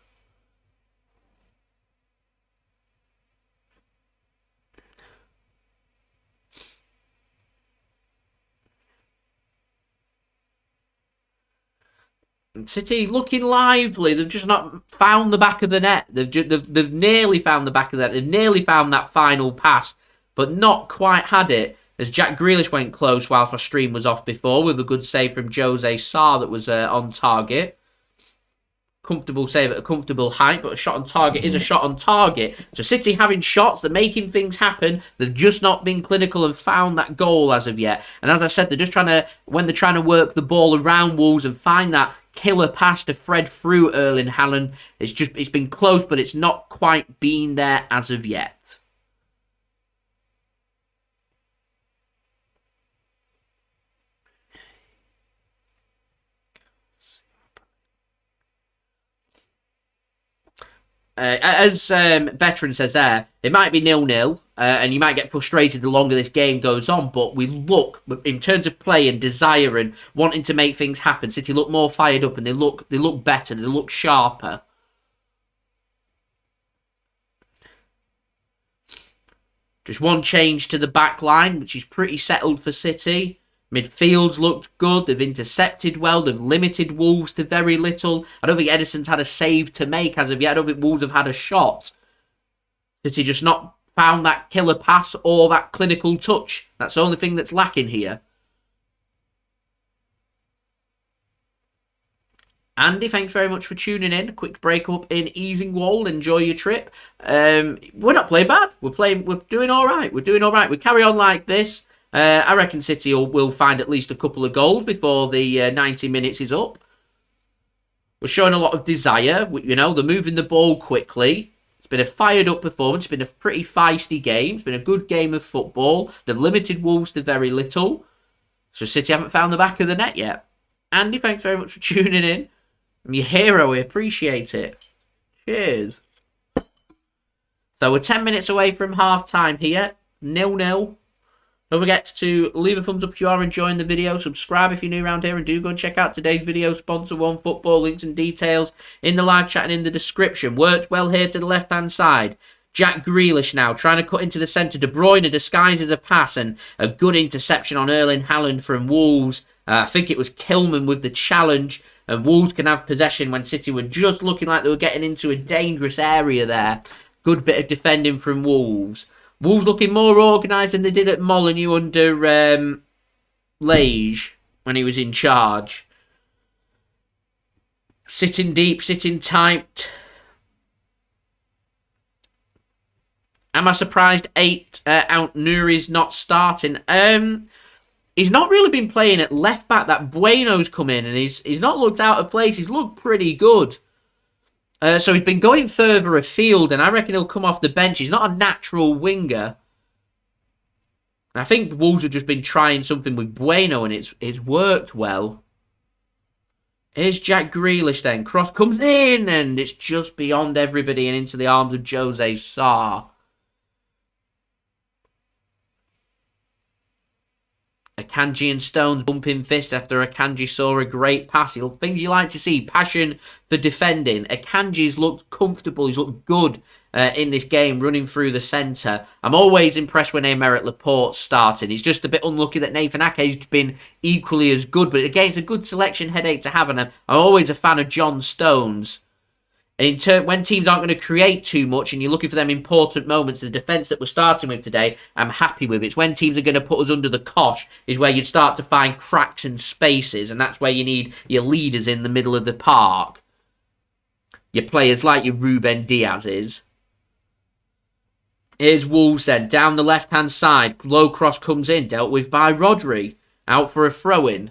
City looking lively. They've just not found the back of the net. They've nearly found the back of the net. They've nearly found that final pass, but not quite had it. As Jack Grealish went close whilst my stream was off before with a good save from Jose Sarr that was on target. Comfortable save at a comfortable height, but a shot on target is a shot on target. So City having shots, they're making things happen. They've just not been clinical and found that goal as of yet. And as I said, they're just when they're trying to work the ball around Wolves and find that killer pass to Fred through Erling Haaland. It's been close, but it's not quite been there as of yet. As Veteran says there, it might be 0-0. and you might get frustrated the longer this game goes on, but we look, in terms of play and desire and wanting to make things happen, City look more fired up and they look better, they look sharper. Just one change to the back line, which is pretty settled for City. Midfield's looked good. They've intercepted well. They've limited Wolves to very little. I don't think Ederson's had a save to make as of yet. I don't think Wolves have had a shot. City just not found that killer pass or that clinical touch. That's the only thing that's lacking here. Andy, thanks very much for tuning in. A quick break up in Easingwold. Enjoy your trip. We're not playing bad. We're doing all right. We're doing all right. We carry on like this. I reckon City will find at least a couple of goals before the 90 minutes is up. We're showing a lot of desire. You know, they're moving the ball quickly. It's been a fired up performance. It's been a pretty feisty game. It's been a good game of football. They've limited Wolves to very little. So City haven't found the back of the net yet. Andy, thanks very much for tuning in. I'm your hero. We appreciate it. Cheers. So we're 10 minutes away from half time here. 0-0. Don't forget to leave a thumbs up if you are enjoying the video. Subscribe if you're new around here. And do go and check out today's video sponsor, One Football. Links and details in the live chat and in the description. Worked well here to the left-hand side. Jack Grealish now trying to cut into the centre. De Bruyne disguises a pass and a good interception on Erling Haaland from Wolves. I think it was Kilman with the challenge. And Wolves can have possession when City were just looking like they were getting into a dangerous area there. Good bit of defending from Wolves. Wolves looking more organised than they did at Molineux under Lage when he was in charge. Sitting deep, sitting tight. Am I surprised Ait-Nouri's not starting? He's not really been playing at left back. That Bruyne's come in and he's not looked out of place. He's looked pretty good. So he's been going further afield, and I reckon he'll come off the bench. He's not a natural winger. I think Wolves have just been trying something with Bueno, and it's worked well. Here's Jack Grealish then. Cross comes in, and it's just beyond everybody and into the arms of Jose Sarr. Akanji and Stones bumping fist after Akanji saw a great pass. Things you like to see. Passion for defending. Akanji's looked comfortable. He's looked good in this game, running through the centre. I'm always impressed when Aymeric Laporte's starting. He's just a bit unlucky that Nathan Ake's been equally as good. But again, it's a good selection headache to have. And I'm always a fan of John Stones. And when teams aren't going to create too much and you're looking for them important moments, the defence that we're starting with today, I'm happy with. It's when teams are going to put us under the cosh is where you'd start to find cracks and spaces, and that's where you need your leaders in the middle of the park. Your players like your Ruben Dias. Here's Wolves then, down the left-hand side. Low cross comes in, dealt with by Rodri. Out for a throw-in.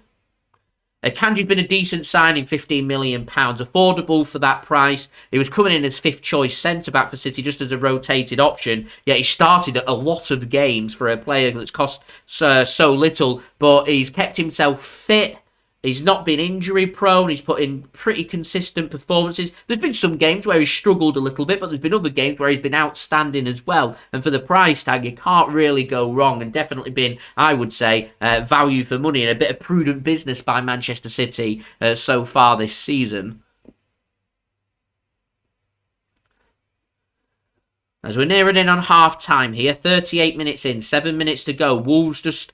Akanji's been a decent signing, £15 million. Affordable for that price. He was coming in as fifth choice centre-back for City just as a rotated option. Yet he started a lot of games for a player that's cost so little. But he's kept himself fit. He's not been injury prone. He's put in pretty consistent performances. There's been some games where he's struggled a little bit, but there's been other games where he's been outstanding as well. And for the price tag, you can't really go wrong. And definitely been, I would say, value for money and a bit of prudent business by Manchester City so far this season. As we're nearing in on half time here, 38 minutes in, 7 minutes to go. Wolves just...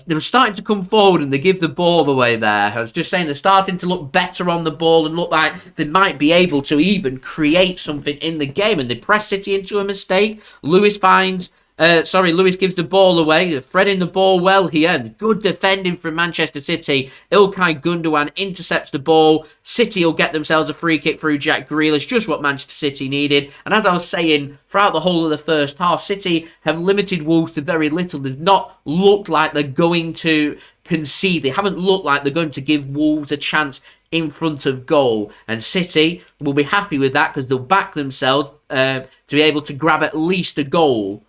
They're starting to come forward and they give the ball away there. I was just saying they're starting to look better on the ball and look like they might be able to even create something in the game. And they press City into a mistake. Lewis gives the ball away. They're threading the ball well here. And good defending from Manchester City. Ilkay Gundogan intercepts the ball. City will get themselves a free kick through Jack Grealish. Just what Manchester City needed. And as I was saying, throughout the whole of the first half, City have limited Wolves to very little. They've not looked like they're going to concede. They haven't looked like they're going to give Wolves a chance in front of goal. And City will be happy with that because they'll back themselves to be able to grab at least a goal.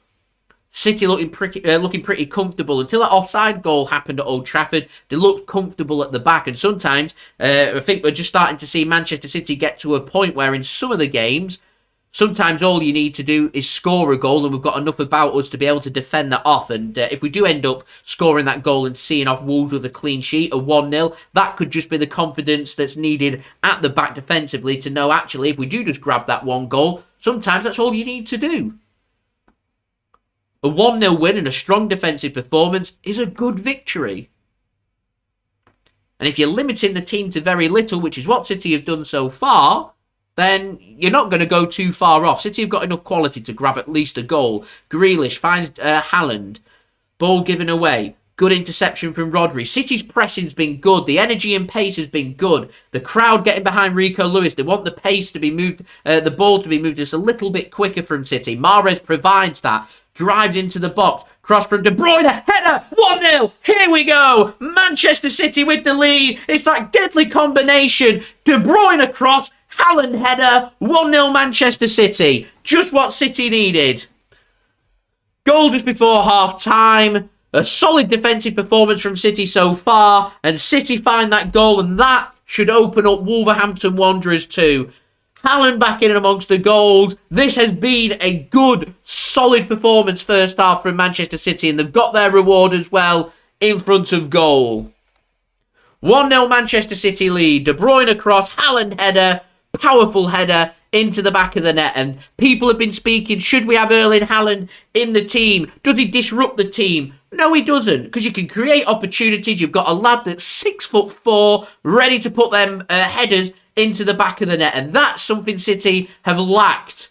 City looking pretty comfortable until that offside goal happened at Old Trafford. They looked comfortable at the back, and sometimes I think we're just starting to see Manchester City get to a point where in some of the games Sometimes all you need to do is score a goal, and we've got enough about us to be able to defend that off. And if we do end up scoring that goal and seeing off Wolves with a clean sheet, a 1-0, that could just be the confidence that's needed at the back defensively to know, actually, if we do just grab that one goal, sometimes that's all you need to do. A 1-0 win and a strong defensive performance is a good victory. And if you're limiting the team to very little, which is what City have done so far, then you're not going to go too far off. City have got enough quality to grab at least a goal. Grealish finds Haaland. Ball given away. Good interception from Rodri. City's pressing's been good. The energy and pace has been good. The crowd getting behind Rico Lewis. They want the pace to be moved, the ball to be moved just a little bit quicker from City. Mahrez provides that. Drives into the box. Cross from De Bruyne. Header. 1-0. Here we go. Manchester City with the lead. It's that deadly combination. De Bruyne across. Haaland header, 1-0 Manchester City. Just what City needed. Goal just before half-time. A solid defensive performance from City so far. And City find that goal, and that should open up Wolverhampton Wanderers too. Haaland back in amongst the goals. This has been a good, solid performance first half from Manchester City, and they've got their reward as well in front of goal. 1-0 Manchester City lead. De Bruyne across, Haaland header. Powerful header into the back of the net, and people have been speaking, should we have Erling Haaland in the team? Does he disrupt the team? No, he doesn't, because you can create opportunities. You've got a lad that's 6'4", ready to put them headers into the back of the net, and that's something City have lacked.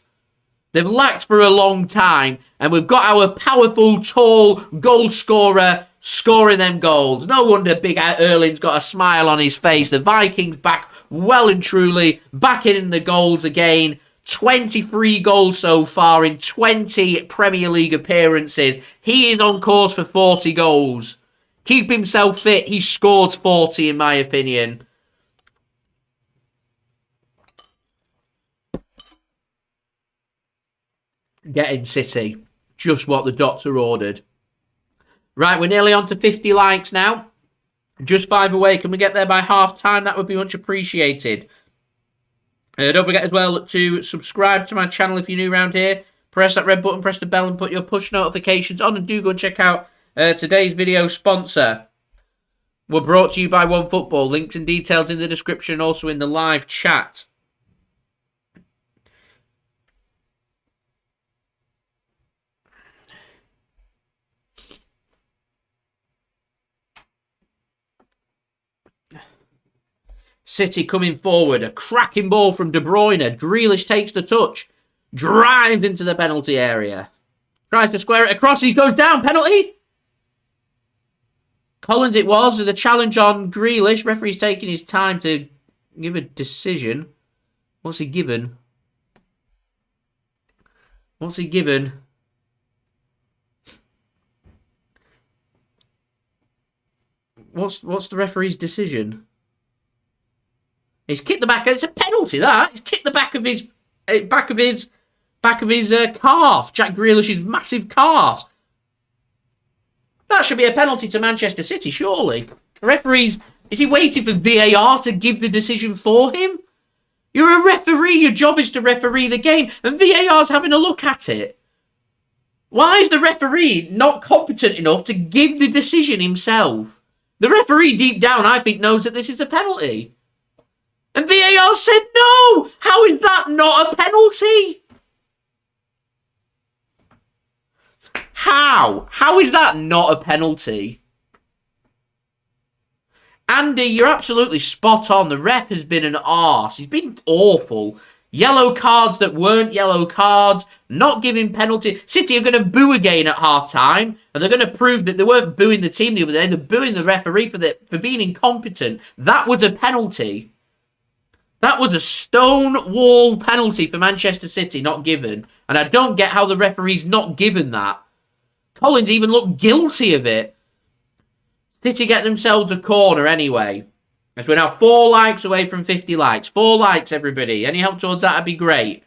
They've lacked for a long time, and we've got our powerful, tall goal scorer scoring them goals. No wonder Big Erling's got a smile on his face. The Vikings back well and truly, back in the goals again. 23 goals so far in 20 Premier League appearances. He is on course for 40 goals. Keep himself fit. He scores 40 in my opinion. Getting City. Just what the doctor ordered. Right, we're nearly on to 50 likes now. Just 5 away. Can we get there by half time? That would be much appreciated. Don't forget as well to subscribe to my channel if you're new around here. Press that red button, press the bell and put your push notifications on. And do go and check out today's video sponsor. We're brought to you by OneFootball. Links and details in the description and also in the live chat. City coming forward. A cracking ball from De Bruyne. Grealish takes the touch. Drives into the penalty area. Tries to square it across. He goes down. Penalty. Collins it was with a challenge on Grealish. Referee's taking his time to give a decision. What's he given? What's he given? What's the referee's decision? He's kicked the back. It's a penalty. That he's kicked the back of his calf. Jack Grealish's massive calf. That should be a penalty to Manchester City, surely. The referee's is he waiting for VAR to give the decision for him? You're a referee. Your job is to referee the game, and VAR's having a look at it. Why is the referee not competent enough to give the decision himself? The referee, deep down, I think, knows that this is a penalty. And VAR said no! How is that not a penalty? How? How is that not a penalty? Andy, you're absolutely spot on. The ref has been an arse. He's been awful. Yellow cards that weren't yellow cards. Not giving penalty. City are going to boo again at half-time. And they're going to prove that they weren't booing the team the other day. They're booing the referee for being incompetent. That was a penalty. That was a stone wall penalty for Manchester City, not given. And I don't get how the referee's not given that. Collins even looked guilty of it. City get themselves a corner anyway. As we're now 4 likes away from 50 likes. 4 likes, everybody. Any help towards that would be great.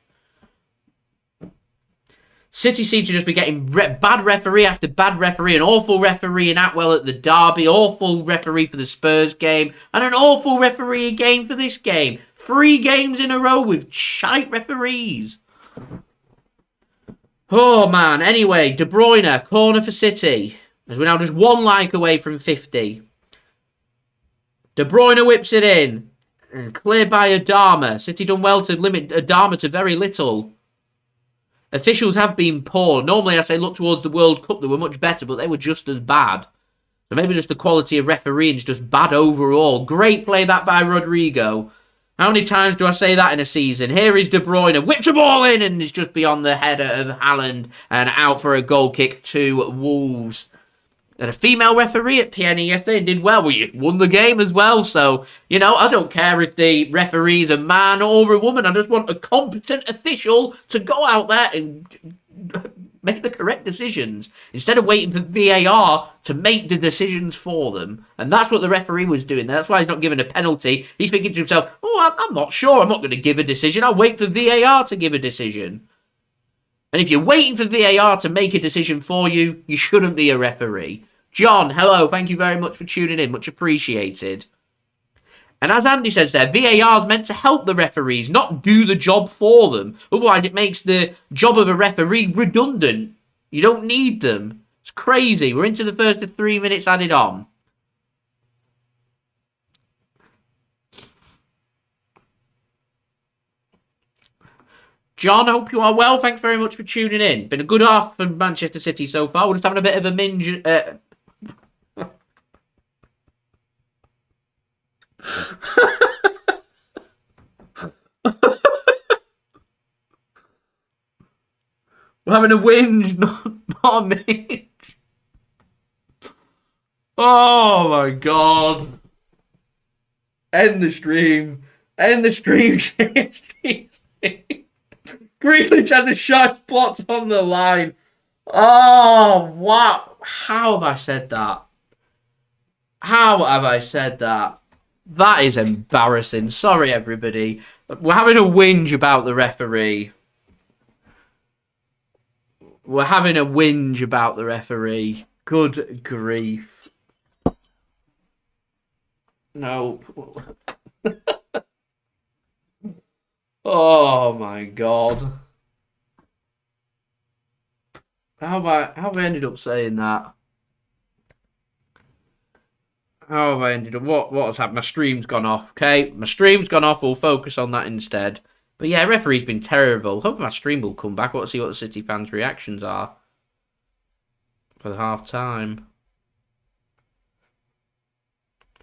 City seem to just be getting bad referee after bad referee. An awful referee in Atwell at the derby. Awful referee for the Spurs game. And an awful referee again for this game. 3 games in a row with shite referees. Oh, man. Anyway, De Bruyne, corner for City. As we're now just one like away from 50. De Bruyne whips it in. And cleared by Adama. City done well to limit Adama to very little. Officials have been poor. Normally I say look towards the World Cup. They were much better, but they were just as bad. So maybe just the quality of refereeing is just bad overall. Great play that by Rodrigo. How many times do I say that in a season? Here is De Bruyne. Whips the ball in and it's just beyond the header of Haaland. And out for a goal kick to Wolves. And a female referee at PNE yesterday and did well. We won the game as well. So, you know, I don't care if the referee is a man or a woman. I just want a competent official to go out there and make the correct decisions instead of waiting for VAR to make the decisions for them. And that's what the referee was doing. That's why he's not given a penalty. He's thinking to himself, oh, I'm not sure. I'm not going to give a decision. I'll wait for VAR to give a decision. And if you're waiting for VAR to make a decision for you, you shouldn't be a referee. John, hello. Thank you very much for tuning in. Much appreciated. And as Andy says there, VAR is meant to help the referees, not do the job for them. Otherwise, it makes the job of a referee redundant. You don't need them. It's crazy. We're into the first of 3 minutes added on. John, hope you are well. Thanks very much for tuning in. Been a good half for Manchester City so far. We're just having a bit of a minge... We're having a whinge, not a minge. Oh my god. End the stream. End the stream. Grealish has a shot plot on the line. Oh, wow. How have I said that? How have I said that? That is embarrassing. Sorry, everybody. We're having a whinge about the referee. We're having a whinge about the referee. Good grief. No. Oh my god. How have I ended up saying that? How have I ended up? What has happened? My stream's gone off, okay? My stream's gone off. We'll focus on that instead. But yeah, referee's been terrible. Hoping my stream will come back. I want to see what the City fans' reactions are for the half time.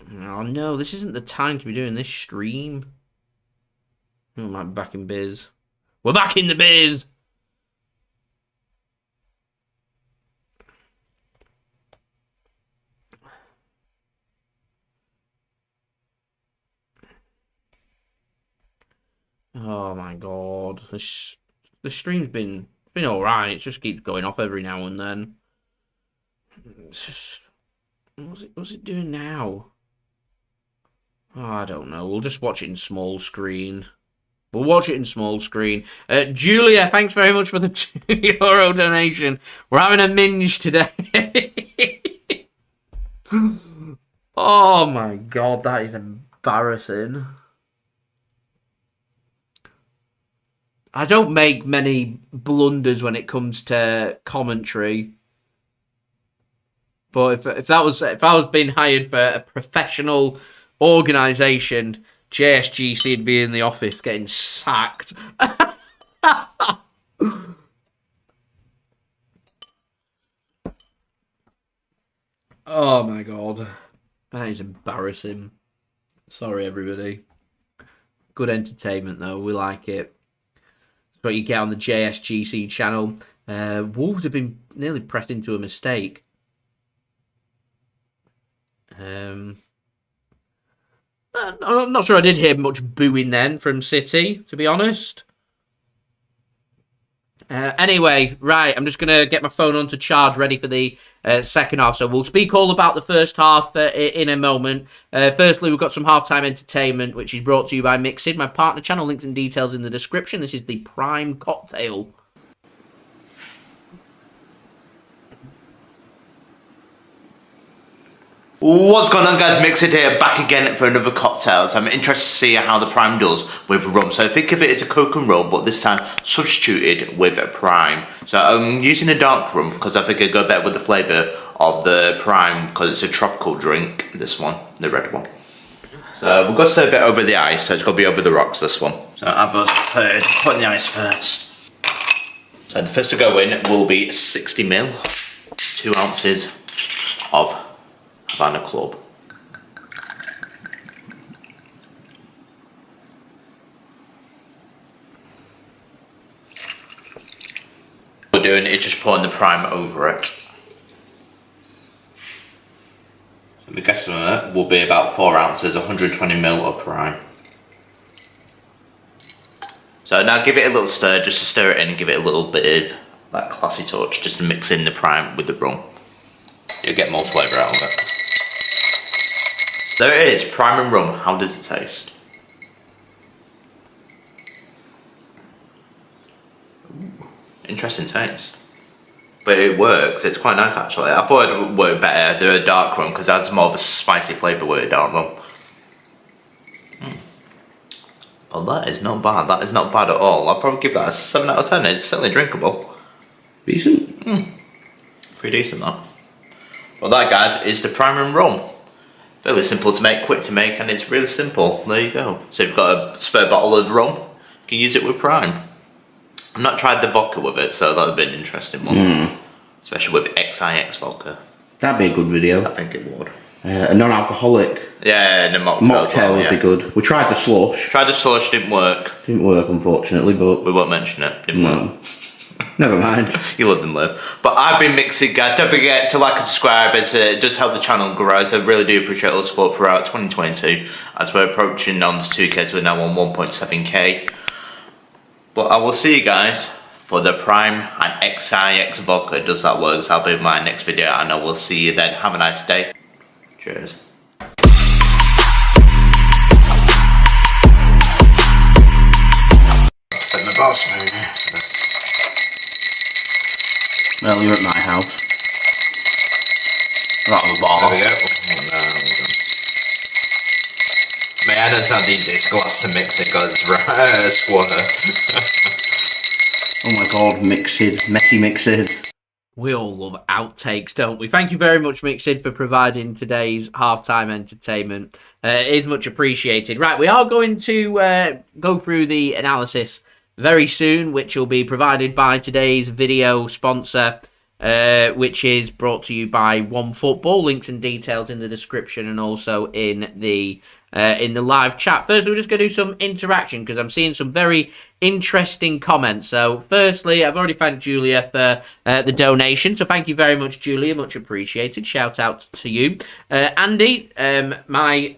Oh no, this isn't the time to be doing this stream. Oh, I'm back in biz. We're back in the biz! Oh my god. The stream's been alright. It just keeps going off every now and then. It's just... What's it doing now? Oh, I don't know. We'll just watch it in small screen. We'll watch it in small screen. Julia, thanks very much for the €2 donation. We're having a minge today. Oh my god, that is embarrassing. I don't make many blunders when it comes to commentary. But if I was being hired for a professional organisation, JSGC would be in the office getting sacked. Oh my god. That is embarrassing. Sorry, everybody. Good entertainment, though. We like it. That's what you get on the JSGC channel. Wolves have been nearly pressed into a mistake. I'm not sure I did hear much booing then from City, to be honest. Anyway, right, I'm just going to get my phone on to charge, ready for the second half. So we'll speak all about the first half in a moment. Firstly, we've got some halftime entertainment, which is brought to you by Mixid, my partner channel. Links and details in the description. This is the Prime Cocktail. What's going on, guys? Mixed here, back again for another cocktail. So I'm interested to see how the Prime does with rum. So think of it as a Coke and rum, but this time substituted with a Prime. So I'm using a dark rum because I think it'll go better with the flavour of the Prime because it's a tropical drink, this one, the red one. So we're going to serve it over the ice, so it's going to be over the rocks, this one. So I've third, put in the ice first. So the first to go in will be 60ml, 2 ounces of Havana Club. What we're doing is just pouring the Prime over it. So the guessing on it will be about 4 ounces, 120ml of Prime. So now give it a little stir, just to stir it in and give it a little bit of that classy touch, just to mix in the Prime with the rum. You'll get more flavour out of it. There it is, Prime and rum. How does it taste? Ooh, interesting taste. But it works, it's quite nice actually. I thought it would work better, the dark rum, because it has more of a spicy flavour with a dark rum. But that is not bad, that is not bad at all. I'll probably give that a 7 out of 10, it's certainly drinkable. Decent. Pretty decent that. Well, that, guys, is the Prime and rum. Fairly simple to make, quick to make, and it's really simple. There you go. So if you've got a spare bottle of rum, you can use it with Prime. I've not tried the vodka with it, so that would be an interesting one. Especially with XIX vodka. That'd be a good video. I think it would. A non-alcoholic and a mocktail would be good. We tried the slush. Tried the slush, didn't work. Didn't work, unfortunately, but... We won't mention it, didn't work. Never mind. You live and live. But I've been mixing, guys. Don't forget to like and subscribe, as it does help the channel grow. So I really do appreciate all the support throughout 2022. As we're approaching on 2K, so we're now on 1.7K. But I will see you guys for the Prime and XIX vodka. Does that work? So that'll be my next video, and I will see you then. Have a nice day. Cheers. Set my boss movie. Well, you're at my house. Not on the bar. There we go. Man, I don't have the easiest glass to mix it, because it's squatter. Oh my god, Mixed, messy Mixed. We all love outtakes, don't we? Thank you very much, Mixed, for providing today's halftime entertainment. It is much appreciated. Right, we are going to go through the analysis very soon, which will be provided by today's video sponsor, which is brought to you by OneFootball. Links and details in the description and also in the live chat. First, we're just going to do some interaction because I'm seeing some very interesting comments. So, firstly, I've already thanked Julia for the donation, so thank you very much, Julia. Much appreciated. Shout out to you. Andy, my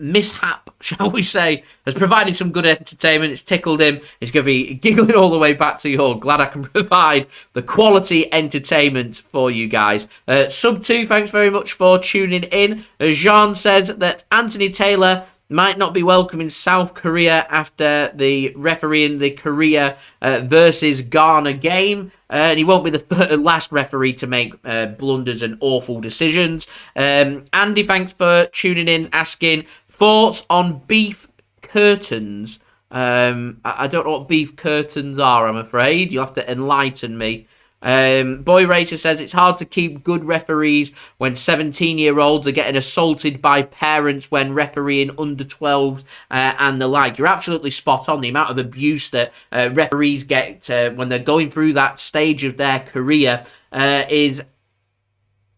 mishap, shall we say, has provided some good entertainment. It's tickled him. He's going to be giggling all the way back to you all. Glad I can provide the quality entertainment for you guys. Sub2, thanks very much for tuning in. Jean says that Anthony Taylor might not be welcome in South Korea after the refereeing the Korea versus Ghana game. And he won't be the last referee to make blunders and awful decisions. Andy, thanks for tuning in, asking thoughts on beef curtains. I don't know what beef curtains are, I'm afraid. You'll have to enlighten me. Boy Racer says it's hard to keep good referees when 17-year-olds are getting assaulted by parents when refereeing under 12s and the like. You're absolutely spot on. The amount of abuse that referees get when they're going through that stage of their career is...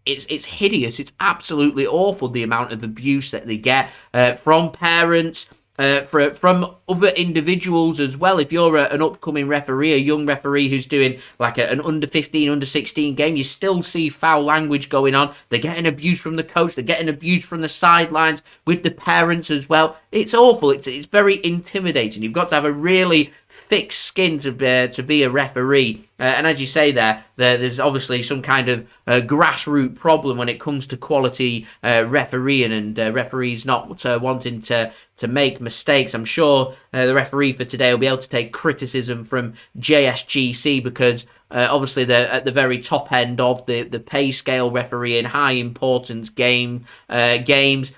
It's hideous. It's absolutely awful, the amount of abuse that they get from parents, from other individuals as well. If you're an upcoming referee, a young referee who's doing like an under 15, under 16 game, you still see foul language going on. They're getting abuse from the coach. They're getting abuse from the sidelines with the parents as well. It's awful. It's very intimidating. You've got to have a really thick skin to be a referee. And as you say there's obviously some kind of grassroots problem when it comes to quality refereeing and referees not wanting to make mistakes. I'm sure the referee for today, will be able to take criticism from JSGC because obviously they're at the very top end of the pay scale refereeing high importance games that's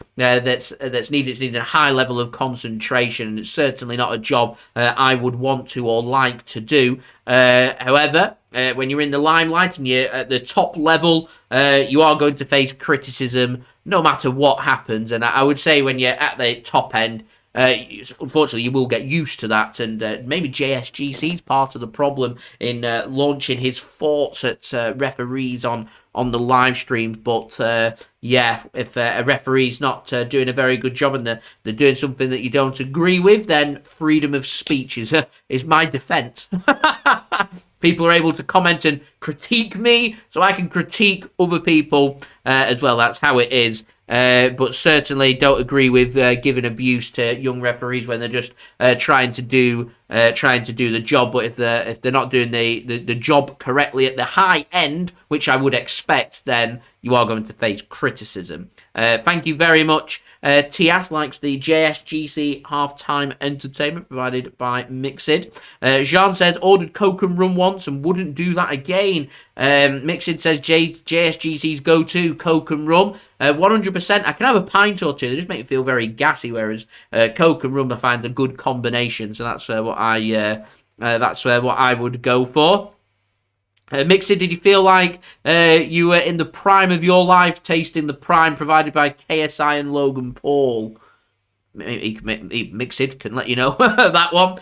needed a high level of concentration, and it's certainly not a job I would want to or like to do. However, when you're in the limelight and you're at the top level, you are going to face criticism no matter what happens. And I would say when you're at the top end, unfortunately, you will get used to that, and maybe JSGC's part of the problem in launching his thoughts at referees on the live streams. But if a referee's not doing a very good job and they're doing something that you don't agree with, then freedom of speech is my defence. People are able to comment and critique me, so I can critique other people as well. That's how it is. But certainly don't agree with giving abuse to young referees when they're just trying to do the job. But if they're not doing the job correctly at the high end, which I would expect, then you are going to face criticism. Thank you very much. Tias likes the JSGC halftime entertainment provided by Mixid. Jean says, ordered Coke and rum once and wouldn't do that again. Mixid says JSGC's go-to Coke and rum. 100%. I can have a pint or two. They just make me feel very gassy, whereas Coke and rum I find a good combination. So that's what I would go for. Mixer, did you feel like you were in the prime of your life, tasting the prime provided by KSI and Logan Paul? Mixed can let you know that one.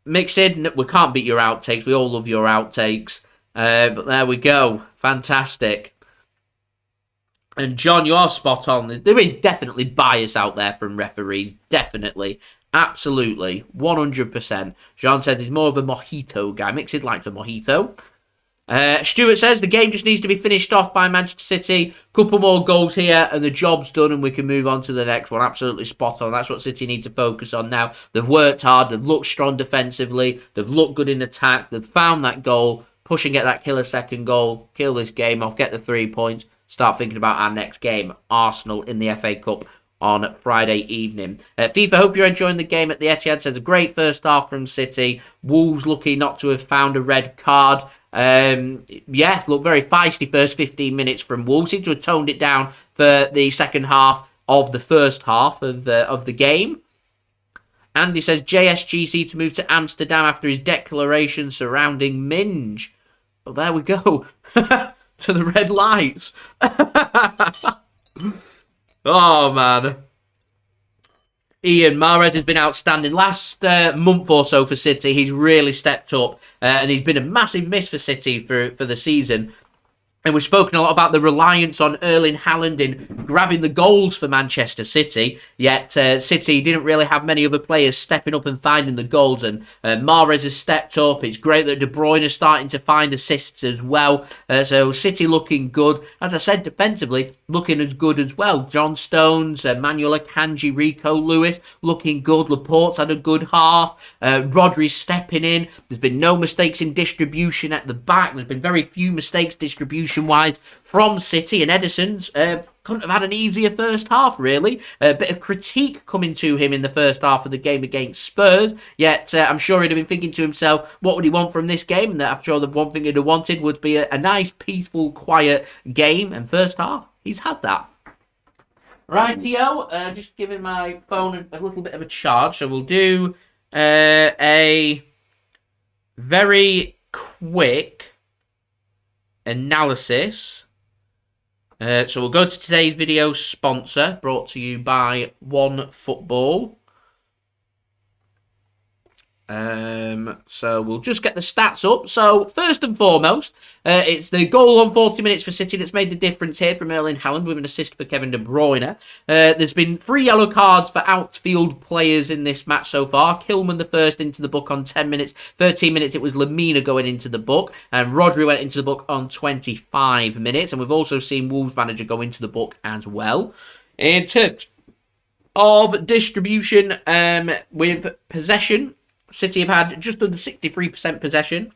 Mixed, we can't beat your outtakes. We all love your outtakes. But there we go. Fantastic. And John, you are spot on. There is definitely bias out there from referees. Definitely. Absolutely, 100%. Jean said he's more of a mojito guy. Mixed likes a mojito. Stuart says the game just needs to be finished off by Manchester City. Couple more goals here and the job's done and we can move on to the next one. Absolutely spot on. That's what City need to focus on now. They've worked hard. They've looked strong defensively. They've looked good in attack. They've found that goal. Push and get that killer second goal. Kill this game off. Get the 3 points. Start thinking about our next game. Arsenal in the FA Cup on Friday evening. FIFA, hope you're enjoying the game at the Etihad. Says a great first half from City. Wolves lucky not to have found a red card. Look, very feisty first 15 minutes from Wolves. Seem to have toned it down for the second half of the first half of the game. Andy says JSGC to move to Amsterdam after his declaration surrounding Minge. Well, there we go. To the red lights. Oh, man. Ian, Mahrez has been outstanding. Last month or so for City, he's really stepped up. And he's been a massive miss for City for the season. And we've spoken a lot about the reliance on Erling Haaland in grabbing the goals for Manchester City. Yet City didn't really have many other players stepping up and finding the goals. And Mahrez has stepped up. It's great that De Bruyne is starting to find assists as well. So City looking good. As I said, defensively, looking as good as well. John Stones, Manuel Akanji, Rico Lewis, looking good. Laporte's had a good half. Rodri stepping in. There's been no mistakes in distribution at the back. There's been very few mistakes distribution-wise from City, and Ederson's couldn't have had an easier first half, really. A bit of critique coming to him in the first half of the game against Spurs, yet I'm sure he'd have been thinking to himself, what would he want from this game? And after all, the one thing he'd have wanted would be a nice, peaceful, quiet game, and first half, he's had that. Rightio, just giving my phone a little bit of a charge, so we'll do a very quick analysis. So we'll go to today's video sponsor, brought to you by One Football. So we'll just get the stats up. So first and foremost, it's the goal on 40 minutes for City that's made the difference here from Erling Haaland with an assist for Kevin De Bruyne. There's been 3 yellow cards for outfield players in this match so far. Kilman the first into the book on 10 minutes. 13 minutes it was Lamina going into the book, and Rodri went into the book on 25 minutes. And we've also seen Wolves manager go into the book as well. In terms of distribution, with possession, City have had just under 63% possession,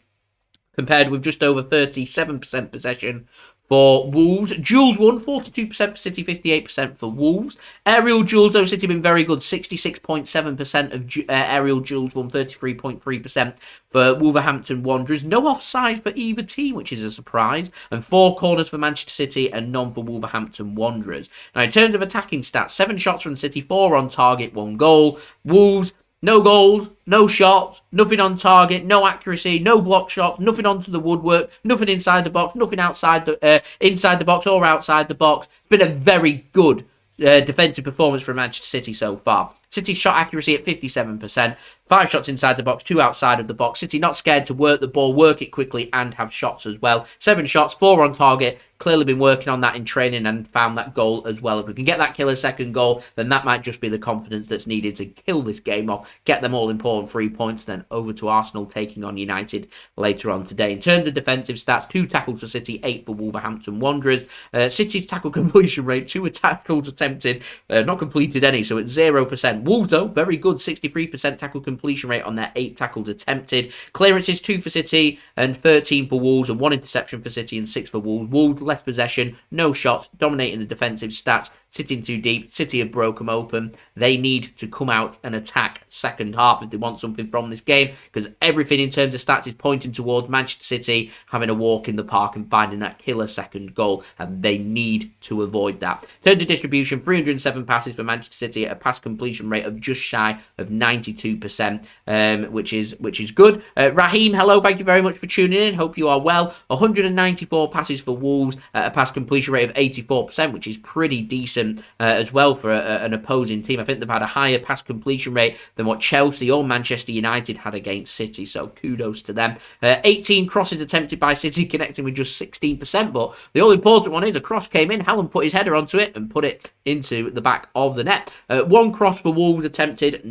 compared with just over 37% possession for Wolves. Duels won, 42% for City, 58% for Wolves. Aerial duels, though, City have been very good. 66.7% of aerial duels won, 33.3% for Wolverhampton Wanderers. No offside for either team, which is a surprise. And 4 corners for Manchester City and none for Wolverhampton Wanderers. Now, in terms of attacking stats, 7 shots from City, 4 on target, 1 goal. Wolves, no goals, no shots, nothing on target, no accuracy, no block shots, nothing onto the woodwork, nothing inside the box, nothing outside the inside the box or outside the box. It's been a very good defensive performance from Manchester City so far. City shot accuracy at 57%, 5 shots inside the box, 2 outside of the box. City not scared to work the ball, work it quickly and have shots as well. 7 shots, 4 on target. Clearly been working on that in training and found that goal as well. If we can get that killer second goal, then that might just be the confidence that's needed to kill this game off, get them all important 3 points, then over to Arsenal taking on United later on today. In terms of defensive stats, 2 tackles for City, 8 for Wolverhampton Wanderers. City's tackle completion rate, 2 tackles attempted, not completed any, so it's 0%. Wolves, though, very good, 63% tackle completion rate on their 8 tackles attempted. Clearances, 2 for City and 13 for Wolves, and 1 interception for City and 6 for Wolves. Wolves, less possession, no shots, dominating the defensive stats, sitting too deep. City have broken open. They need to come out and attack second half if they want something from this game, because everything in terms of stats is pointing towards Manchester City having a walk in the park and finding that killer second goal, and they need to avoid that. In terms of distribution, 307 passes for Manchester City at a pass completion rate of just shy of 92%, which is good. Raheem, hello, thank you very much for tuning in. Hope you are well. 194 passes for Wolves at a pass completion rate of 84%, which is pretty decent as well for an opposing team. I think they've had a higher pass completion rate than what Chelsea or Manchester United had against City, so kudos to them. 18 crosses attempted by City, connecting with just 16%, but the all important one is a cross came in, Haaland put his header onto it and put it into the back of the net. 1 cross for Wolves attempted,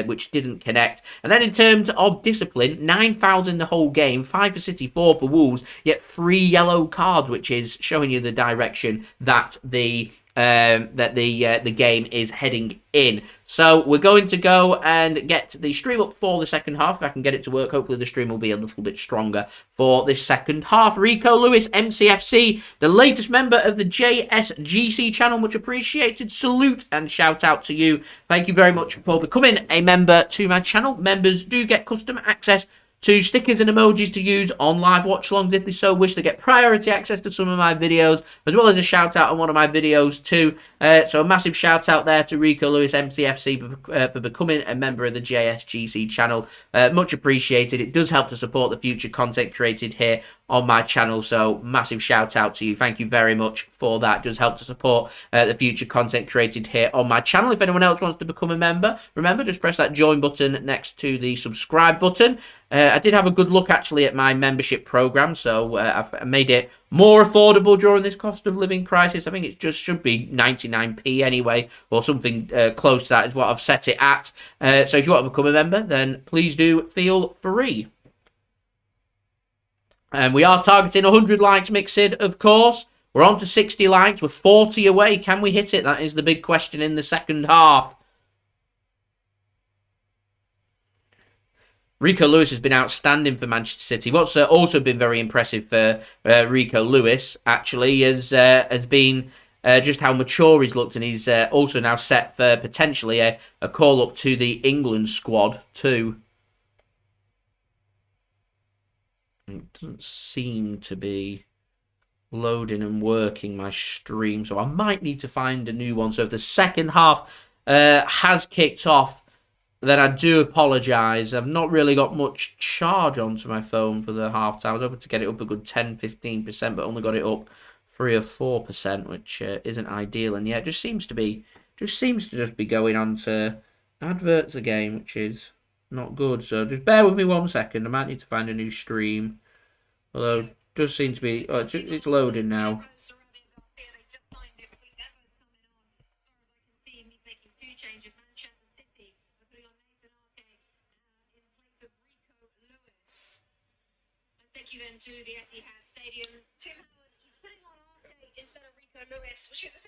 which didn't connect. And then in terms of discipline, 9 fouls in the whole game, 5 for City, 4 for Wolves, yet 3 yellow cards, which is showing you the direction that the game is heading in. So we're going to go and get the stream up for the second half. If I can get it to work, hopefully the stream will be a little bit stronger for this second half. Rico Lewis, MCFC, the latest member of the JSGC channel. Much appreciated. Salute and shout out to you. Thank you very much for becoming a member to my channel. Members do get custom access to stickers and emojis to use on live watch-alongs if they so wish. They get priority access to some of my videos, as well as a shout-out on one of my videos too. So a massive shout-out there to Rico Lewis MCFC for becoming a member of the JSGC channel. Much appreciated. It does help to support the future content created here on my channel, so massive shout out to you. Thank you very much for that. It does help to support the future content created here on my channel. If anyone else wants to become a member, remember, just press that join button next to the subscribe button. I did have a good look actually at my membership program, so I've made it more affordable during this cost of living crisis. I think it just should be 99p anyway, or something close to that is what I've set it at. So if you want to become a member, then please do feel free. And we are targeting 100 likes, Mixid, of course. We're on to 60 likes. We're 40 away. Can we hit it? That is the big question in the second half. Rico Lewis has been outstanding for Manchester City. What's also been very impressive for Rico Lewis, actually, has been just how mature he's looked. And he's also now set for potentially a call-up to the England squad, too. It doesn't seem to be loading and working my stream, so I might need to find a new one. So if the second half has kicked off, then I do apologise. I've not really got much charge onto my phone for the half time. I was hoping to get it up a good 10-15%, but only got it up 3 or 4%, which isn't ideal. And yeah, it just seems to be going on to adverts again, which is not good. So just bear with me 1 second. I might need to find a new stream. Although it does seem to be it's loading now.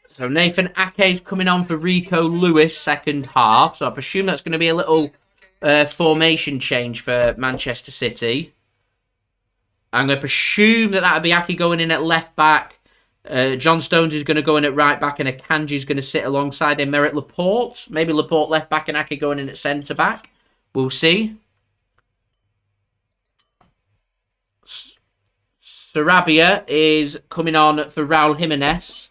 So Nathan Ake's coming on for Rico Lewis second half. So I presume that's going to be a little formation change for Manchester City. I'm going to presume that would be Ake going in at left back John Stones is going to go in at right back, and Akanji is going to sit alongside Aymeric Laporte. Maybe Laporte left back and Ake going in at centre back. We'll see. Sarabia is coming on for Raul Jimenez.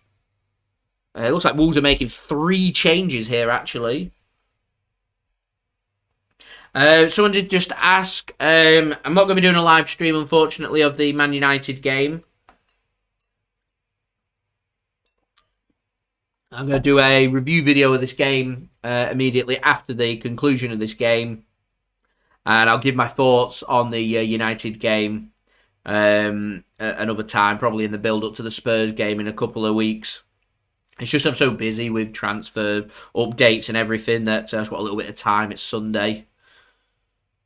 It looks like Wolves are making 3 changes here, actually. Someone did just ask. I'm not going to be doing a live stream, unfortunately, of the Man United game. I'm going to do a review video of this game immediately after the conclusion of this game. And I'll give my thoughts on the United game another time, probably in the build-up to the Spurs game in a couple of weeks. It's just I'm so busy with transfer updates and everything that I've got a little bit of time. It's Sunday.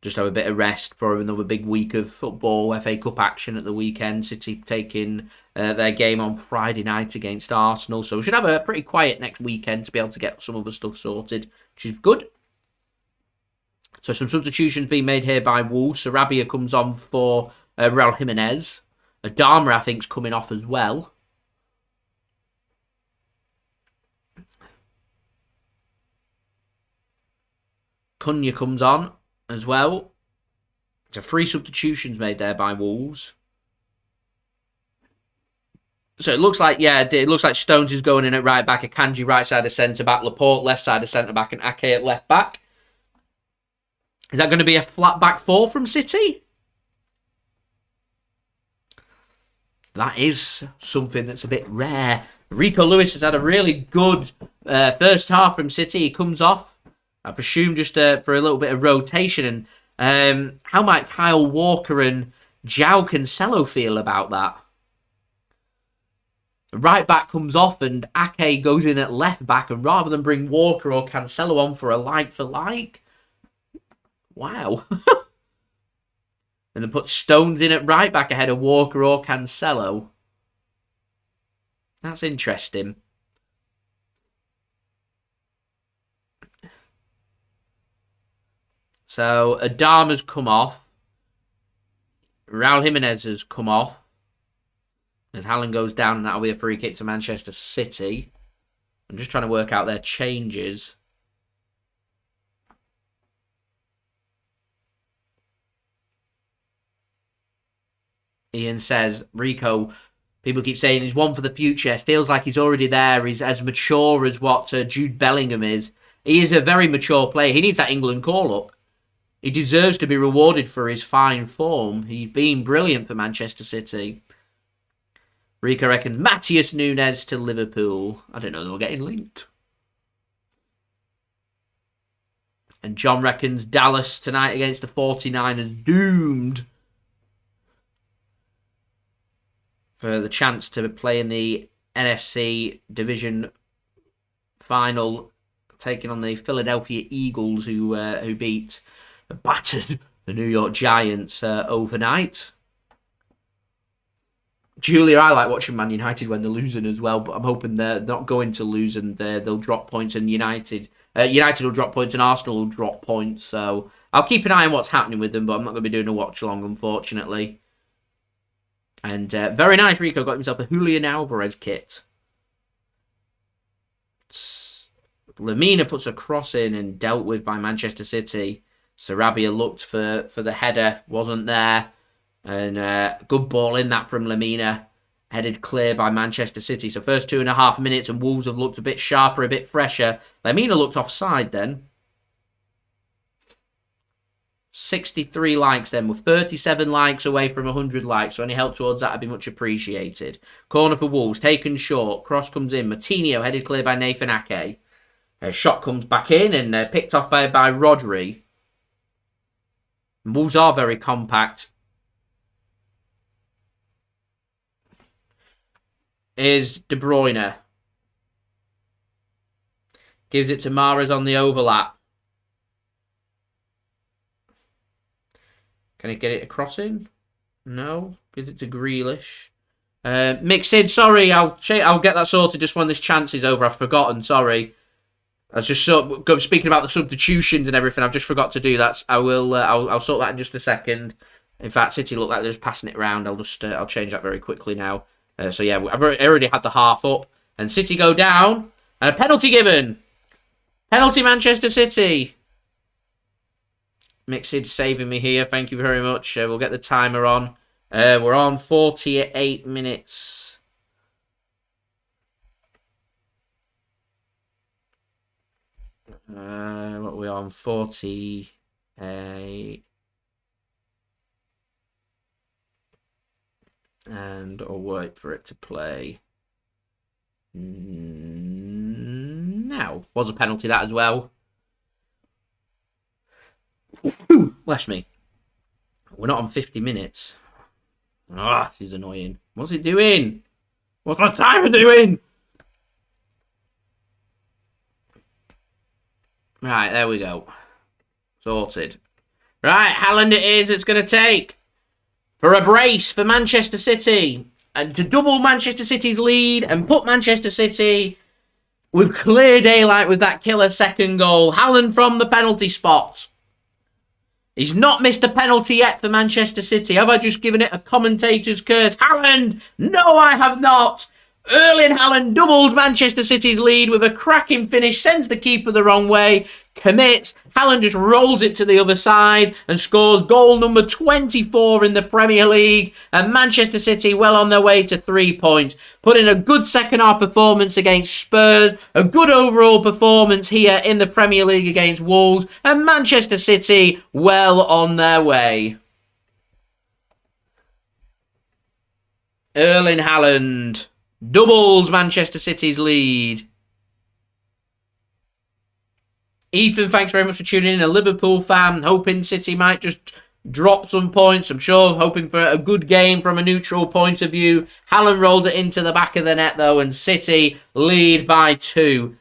Just have a bit of rest for another big week of football, FA Cup action at the weekend. City taking their game on Friday night against Arsenal. So we should have a pretty quiet next weekend to be able to get some other stuff sorted, which is good. So some substitutions being made here by Wolves. Sarabia comes on for Raul Jimenez. Adama, I think, is coming off as well. Cunha comes on as well. So 3 substitutions made there by Wolves. So it looks like, Stones is going in at right back, Akanji right side of centre back, Laporte left side of centre back, and Ake at left back. Is that going to be a flat back 4 from City? That is something that's a bit rare. Rico Lewis has had a really good first half from City. He comes off, I presume, just for a little bit of rotation. And how might Kyle Walker and Joao Cancelo feel about that? Right back comes off and Ake goes in at left back, and rather than bring Walker or Cancelo on for a like for like, wow. And then put Stones in at right back ahead of Walker or Cancelo. That's interesting. So Adama's come off. Raul Jimenez has come off. As Haaland goes down, and that'll be a free kick to Manchester City. I'm just trying to work out their changes. Ian says, Rico, people keep saying he's one for the future. Feels like he's already there. He's as mature as what Jude Bellingham is. He is a very mature player. He needs that England call-up. He deserves to be rewarded for his fine form. He's been brilliant for Manchester City. Rico reckons Matheus Nunes to Liverpool. I don't know, they were getting linked. And John reckons Dallas tonight against the 49ers doomed for the chance to play in the NFC Division Final, taking on the Philadelphia Eagles, who battered the New York Giants overnight. Julia, I like watching Man United when they're losing as well, but I'm hoping they're not going to lose and they'll drop points, and United will drop points and Arsenal will drop points. So I'll keep an eye on what's happening with them, but I'm not going to be doing a watch-along, unfortunately. And very nice, Rico got himself a Julian Alvarez kit. Lamina puts a cross in and dealt with by Manchester City. Sarabia looked for the header, wasn't there. And good ball in that from Lamina. Headed clear by Manchester City. So first 2.5 minutes and Wolves have looked a bit sharper, a bit fresher. Lamina looked offside then. 63 likes then. We're 37 likes away from 100 likes. So any help towards that would be much appreciated. Corner for Wolves. Taken short. Cross comes in. Moutinho headed clear by Nathan Ake. Shot comes back in and picked off by Rodri. Wolves are very compact. Is De Bruyne. Gives it to Mahrez on the overlap. Can he get it across in? No. Gives it to Grealish. Mix in. Sorry, I'll get that sorted just when this chance is over. I've forgotten. Sorry. I was just speaking about the substitutions and everything. I've just forgot to do that. I'll sort that in just a second. In fact, City look like they're just passing it around. I'll change that very quickly now. So yeah, I've already had the half up. And City go down. And a penalty given. Penalty Manchester City. Mixed saving me here. Thank you very much. We'll get the timer on. We're on 48 minutes. What are we on? 48. And I'll wait for it to play. Now, was a penalty that as well. Bless me. We're not on 50 minutes. Ah, this is annoying. What's it doing? What's my timer doing? Right, there we go. Sorted. Right, Haaland it is. It's going to take for a brace for Manchester City. And to double Manchester City's lead and put Manchester City with clear daylight with that killer second goal. Haaland from the penalty spot. He's not missed a penalty yet for Manchester City. Have I just given it a commentator's curse? Haaland! No, I have not. Erling Haaland doubles Manchester City's lead with a cracking finish, sends the keeper the wrong way, commits. Haaland just rolls it to the other side and scores goal number 24 in the Premier League. And Manchester City well on their way to 3 points. Put in a good second half performance against Spurs, a good overall performance here in the Premier League against Wolves, and Manchester City well on their way. Erling Haaland doubles Manchester City's lead. Ethan, thanks very much for tuning in. A Liverpool fan, hoping City might just drop some points. I'm sure, hoping for a good game from a neutral point of view. Haaland rolled it into the back of the net, though, and City lead by 2.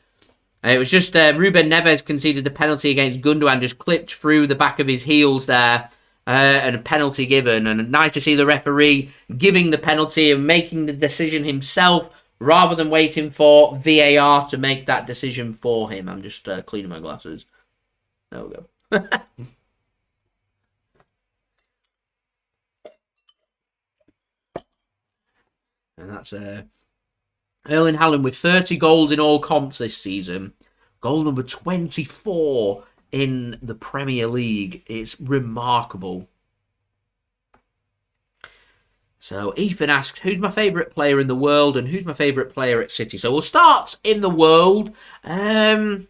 It was just Ruben Neves conceded the penalty against Gundogan, just clipped through the back of his heels there. And a penalty given, and nice to see the referee giving the penalty and making the decision himself rather than waiting for VAR to make that decision for him. I'm just cleaning my glasses. There we go. And that's Erling Haaland with 30 goals in all comps this season. Goal number 24 in the Premier League. It's remarkable. So Ethan asks, who's my favourite player in the world and who's my favourite player at City? So we'll start in the world. It's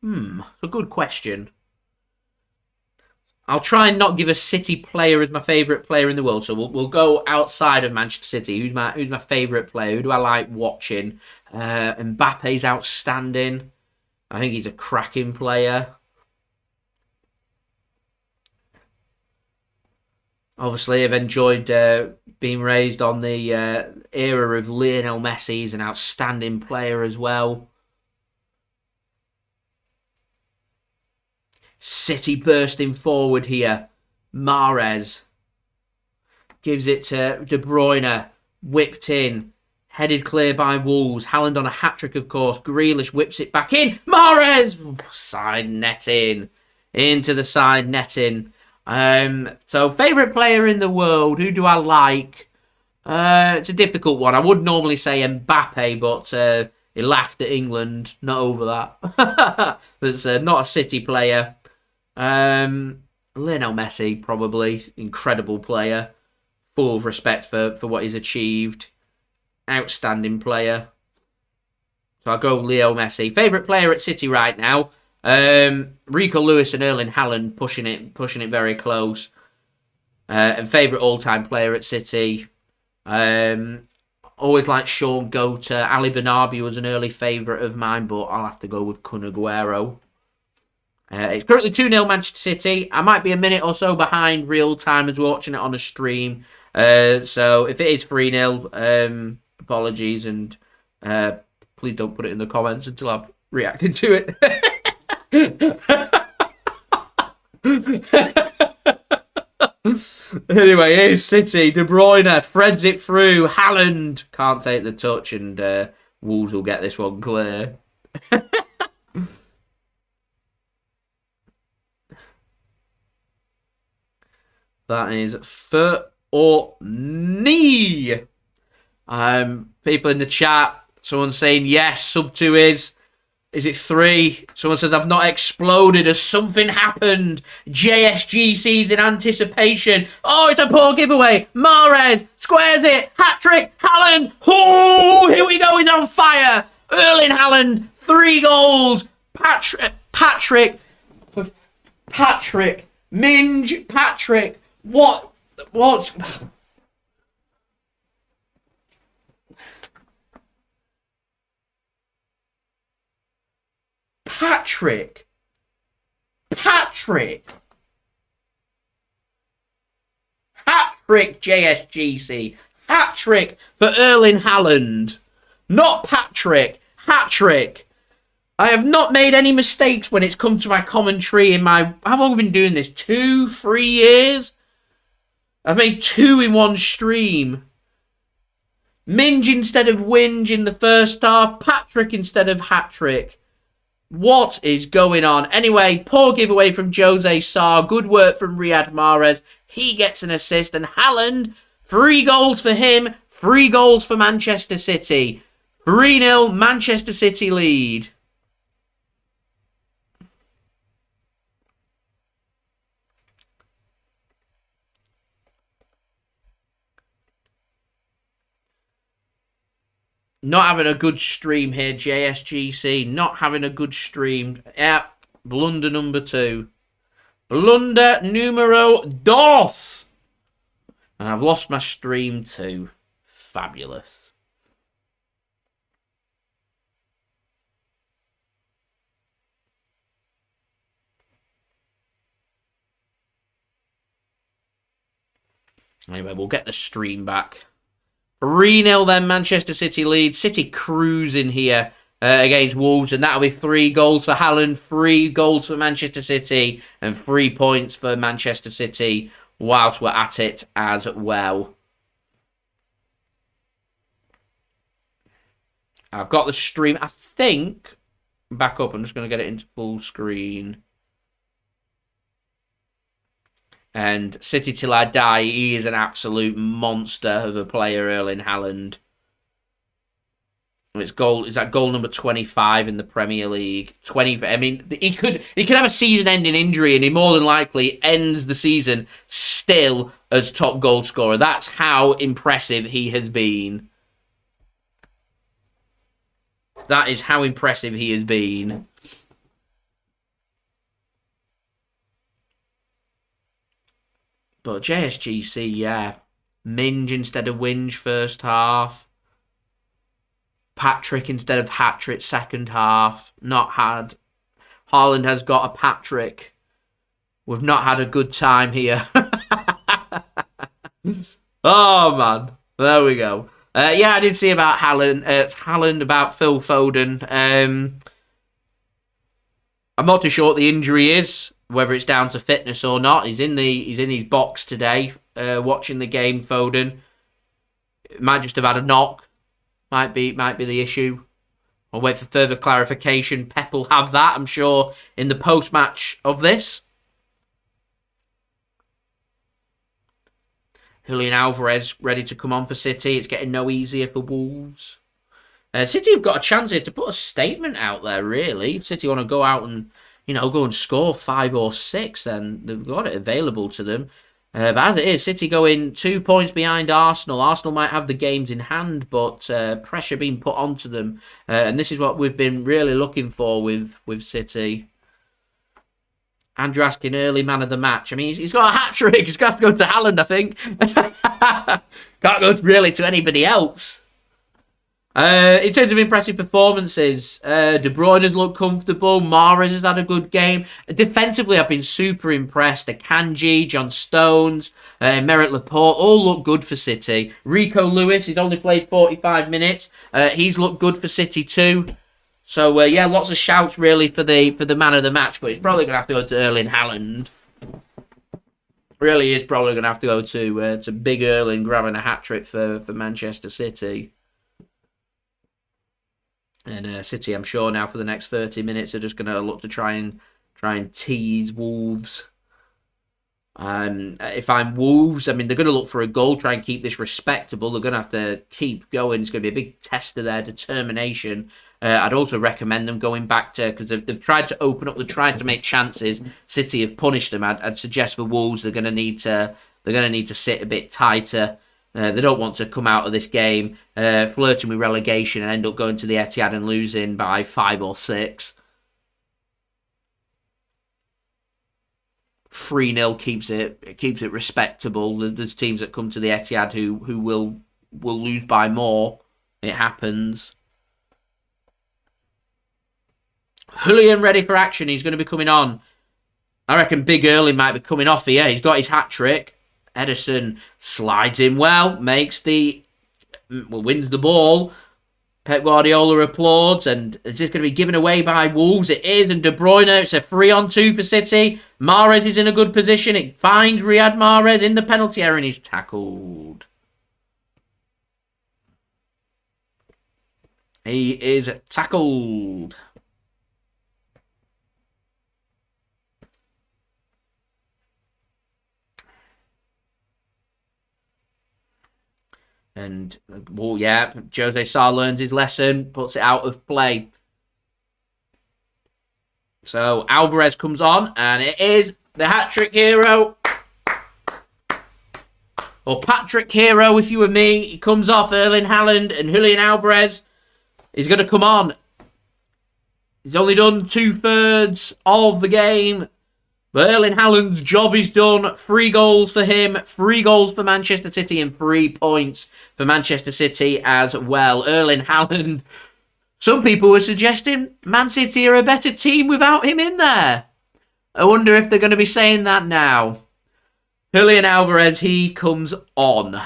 a good question. I'll try and not give a City player as my favourite player in the world. So we'll go outside of Manchester City. Who's my favourite player? Who do I like watching? Mbappe's outstanding. I think he's a cracking player. Obviously, I've enjoyed being raised on the era of Lionel Messi. He's an outstanding player as well. City bursting forward here. Mahrez gives it to De Bruyne. Whipped in. Headed clear by Wolves. Haaland on a hat-trick, of course. Grealish whips it back in. Mahrez! Side netting. Into the side netting. So, favourite player in the world. Who do I like? It's a difficult one. I would normally say Mbete, but he laughed at England. Not over that. That's not a City player. Lionel Messi, probably. Incredible player. Full of respect for what he's achieved. Outstanding player. So I'll go Leo Messi. Favourite player at City right now. Rico Lewis and Erling Haaland pushing it very close. And favourite all-time player at City. Always liked Sean Gota. Ali Bernabeu was an early favourite of mine, but I'll have to go with Kun Aguero. It's currently 2-0 Manchester City. I might be a minute or so behind real time as we're watching it on a stream. So if it is 3-0, apologies, and please don't put it in the comments until I've reacted to it. Anyway, here's City. De Bruyne threads it through. Haaland can't take the touch, and Wolves will get this one clear. That is or knee? People in the chat, someone saying yes, sub 2 is it 3? Someone says I've not exploded. Has something happened? JSGC's in anticipation. Oh, it's a poor giveaway. Mahrez squares it. Hat-trick. Haaland. Oh, here we go. He's on fire. Erling Haaland. 3 goals. Patrick. Minge. Patrick. What's... Patrick JSGC. Hat-trick for Erling Haaland. Not Patrick. Hat-trick. I have not made any mistakes when it's come to my commentary in my... How long have I been doing this? 2-3 years? I've made 2 in one stream. Minge instead of Winge in the first half. Patrick instead of hat-trick. What is going on? Anyway, poor giveaway from Jose Sarr. Good work from Riyad Mahrez. He gets an assist. And Haaland, 3 goals for him. 3 goals for Manchester City. 3-0 Manchester City lead. Not having a good stream here, JSGC. Not having a good stream. Yeah, blunder number 2. Blunder numero dos. And I've lost my stream too. Fabulous. Anyway, we'll get the stream back. 3-0 then, Manchester City lead. City cruising here against Wolves, and that'll be 3 goals for Haaland, 3 goals for Manchester City, and 3 points for Manchester City whilst we're at it as well. I've got the stream, I think, back up. I'm just going to get it into full screen. And City till I die, he is an absolute monster of a player, Erling Haaland. It's that goal number 25 in the Premier League. 20. I mean, he could have a season-ending injury, and he more than likely ends the season still as top goal scorer. That's how impressive he has been. That is how impressive he has been. But JSGC, yeah. Minge instead of Winge first half. Patrick instead of hat-trick second half. Not had. Haaland has got a Patrick. We've not had a good time here. Oh, man. There we go. Yeah, I did see about Haaland, about Phil Foden. I'm not too sure what the injury is. Whether it's down to fitness or not. He's in his box today, watching the game. Foden. It might just have had a knock. Might be the issue. I'll wait for further clarification. Pep will have that, I'm sure, in the post-match of this. Julian Alvarez ready to come on for City. It's getting no easier for Wolves. City have got a chance here to put a statement out there, really. If City want to go out and go and score 5 or 6, then they've got it available to them. But as it is, City going 2 points behind Arsenal. Arsenal might have the games in hand, but pressure being put onto them. And this is what we've been really looking for with City. Andrew asking early man of the match. I mean, he's got a hat-trick. He's got to go to Haaland, I think. Can't go really to anybody else. In terms of impressive performances, De Bruyne has looked comfortable. Mahrez has had a good game. Defensively, I've been super impressed. Akanji, John Stones, Aymeric Laporte, all look good for City. Rico Lewis, he's only played 45 minutes. He's looked good for City too. So, yeah, lots of shouts really for the man of the match, but it's probably going to have to go to Erling Haaland. Really is probably going to have to go to Big Erling grabbing a hat-trick for Manchester City. And City, I'm sure now for the next 30 minutes are just going to look to try and tease Wolves. If I'm Wolves, I mean, they're going to look for a goal, try and keep this respectable. They're going to have to keep going. It's going to be a big test of their determination. I'd also recommend them going back to, because they've tried to open up, they've tried to make chances. City have punished them. I'd suggest for Wolves they're going to need to sit a bit tighter. They don't want to come out of this game flirting with relegation and end up going to the Etihad and losing by 5 or 6. 3-0 keeps it respectable. There's teams that come to the Etihad who will lose by more. It happens. Julian ready for action. He's going to be coming on. I reckon Big Erling might be coming off here. He's got his hat-trick. Ederson slides in well, wins the ball. Pep Guardiola applauds, and is this going to be given away by Wolves? It is, and De Bruyne, it's a 3-on-2 for City. Mahrez is in a good position. It finds Riyad Mahrez in the penalty area, and he's tackled. He is tackled. And, well, yeah, Jose Sarr learns his lesson, puts it out of play. So, Alvarez comes on, and it is the hat-trick hero. Or Patrick Hero, if you were me. He comes off Erling Haaland and Julian Alvarez. He's going to come on. He's only done 2/3 of the game. But Erling Haaland's job is done. 3 goals for him, 3 goals for Manchester City, and 3 points for Manchester City as well. Erling Haaland, some people were suggesting Man City are a better team without him in there. I wonder if they're going to be saying that now. Julian Alvarez, he comes on.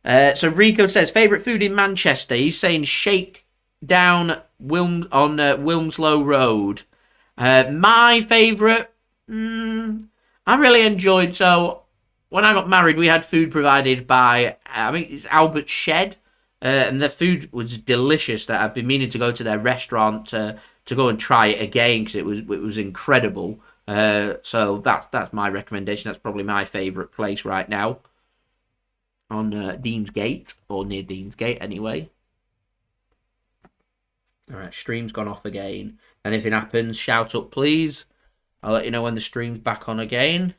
So Rico says, favourite food in Manchester. He's saying shake down on Wilmslow Road. My favourite, I really enjoyed, so when I got married, we had food provided by, I think it's Albert Shed, and the food was delicious. That I've been meaning to go to their restaurant to go and try it again, because it was incredible. So that's my recommendation. That's probably my favourite place right now, on Deansgate, or near Deansgate anyway. Alright, stream's gone off again. Anything happens, shout up please. I'll let you know when the stream's back on again.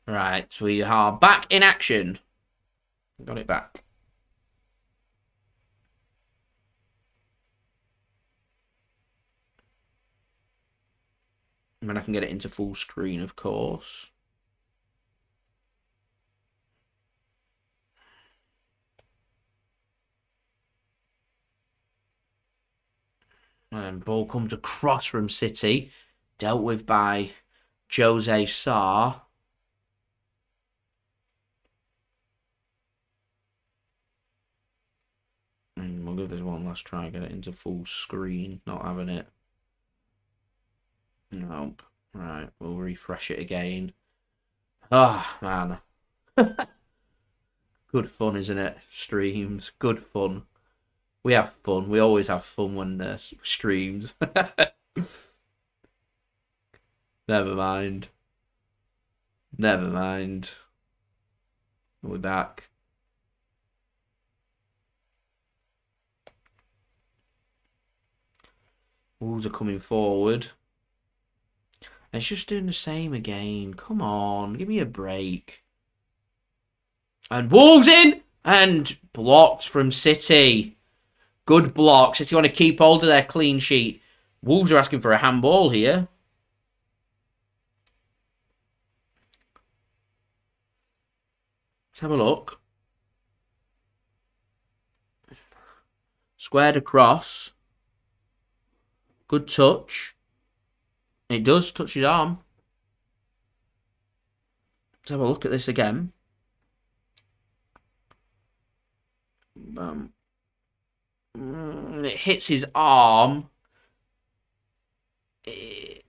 Right, we are back in action. Got it back. And I can get it into full screen, of course. And ball comes across from City. Dealt with by Jose Sarr. We'll give this one last try, get it into full screen. Not having it. Nope. Right, we'll refresh it again. Ah, man. Good fun, isn't it? Streams. Good fun. We have fun. We always have fun when streams. Never mind. Never mind. We're back. Wolves are coming forward. And it's just doing the same again. Come on, give me a break. And Wolves in! And blocked from City. Good block. City want to keep hold of their clean sheet. Wolves are asking for a handball here. Let's have a look. Squared across. Good touch. It does touch his arm. Let's have a look at this again. It hits his arm. I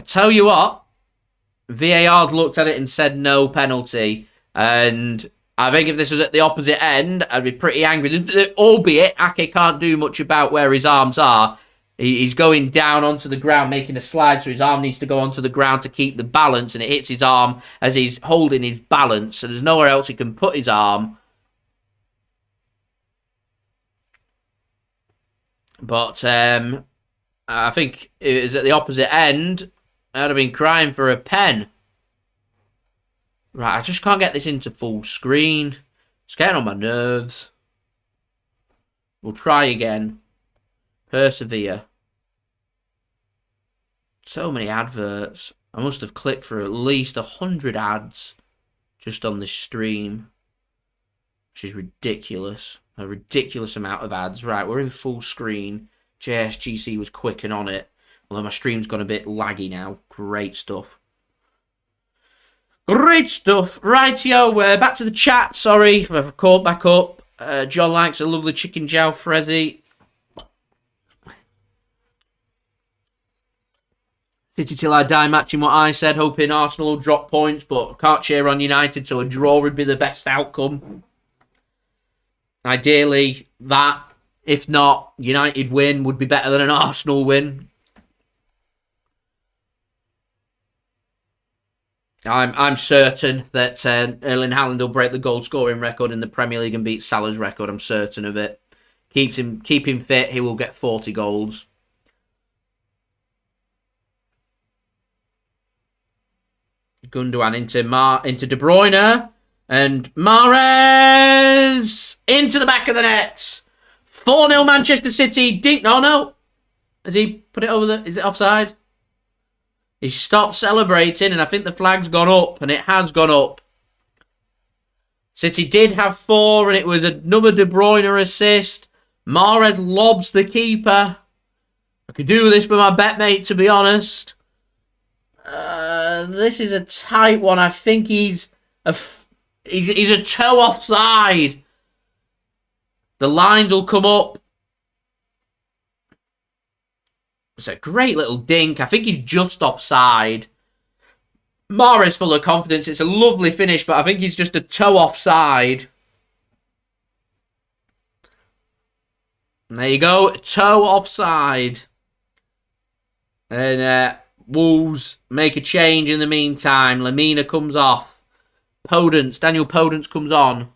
tell you what, VAR looked at it and said no penalty. And I think if this was at the opposite end, I'd be pretty angry. Albeit, Ake can't do much about where his arms are. He's going down onto the ground, making a slide, so his arm needs to go onto the ground to keep the balance, and it hits his arm as he's holding his balance, so there's nowhere else he can put his arm. But I think it was at the opposite end. I'd have been crying for a pen. Right, I just can't get this into full screen. It's getting on my nerves. We'll try again. Persevere. So many adverts. I must have clicked for at least 100 ads just on this stream, which is ridiculous. A ridiculous amount of ads. Right, we're in full screen. JSGC was quick and on it. Although my stream's gone a bit laggy now. Great stuff. Great stuff. Rightio, we're back to the chat. Sorry, I've caught back up. John likes a lovely chicken jow frizzy. City till I die, matching what I said, hoping Arsenal will drop points, but can't cheer on United, so a draw would be the best outcome. Ideally, that. If not, United win would be better than an Arsenal win. I'm certain that Erling Haaland will break the goal scoring record in the Premier League and beat Salah's record. I'm certain of it. Keep him fit. He will get 40 goals. Gundogan into De Bruyne. And Mahrez into the back of the net. 4-0 Manchester City. No. Has he put it over is it offside? He stopped celebrating and I think the flag's gone up. And it has gone up. City did have 4 and it was another De Bruyne assist. Mahrez lobs the keeper. I could do this for my bet mate, to be honest. This is a tight one. I think he's a toe offside. The lines will come up. It's a great little dink. I think he's just offside. Mahrez full of confidence. It's a lovely finish, but I think he's just a toe offside. And there you go. Toe offside. And Wolves make a change in the meantime. Lamina comes off. Daniel Podence comes on.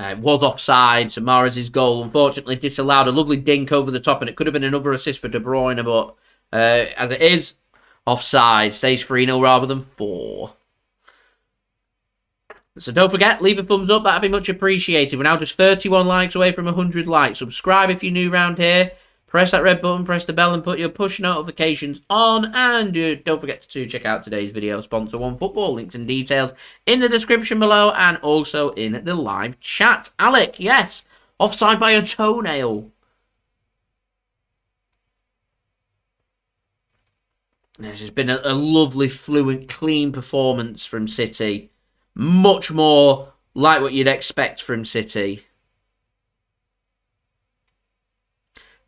It was offside, so Mahrez's goal unfortunately disallowed. A lovely dink over the top, and it could have been another assist for De Bruyne, but as it is, offside. Stays 3-0 rather than 4. So don't forget, leave a thumbs up. That'd be much appreciated. We're now just 31 likes away from 100 likes. Subscribe if you're new around here. Press that red button, press the bell, and put your push notifications on. And don't forget to check out today's video sponsor, OneFootball. Links and details in the description below and also in the live chat. Alec, yes, offside by a toenail. This has been a lovely, fluent, clean performance from City. Much more like what you'd expect from City.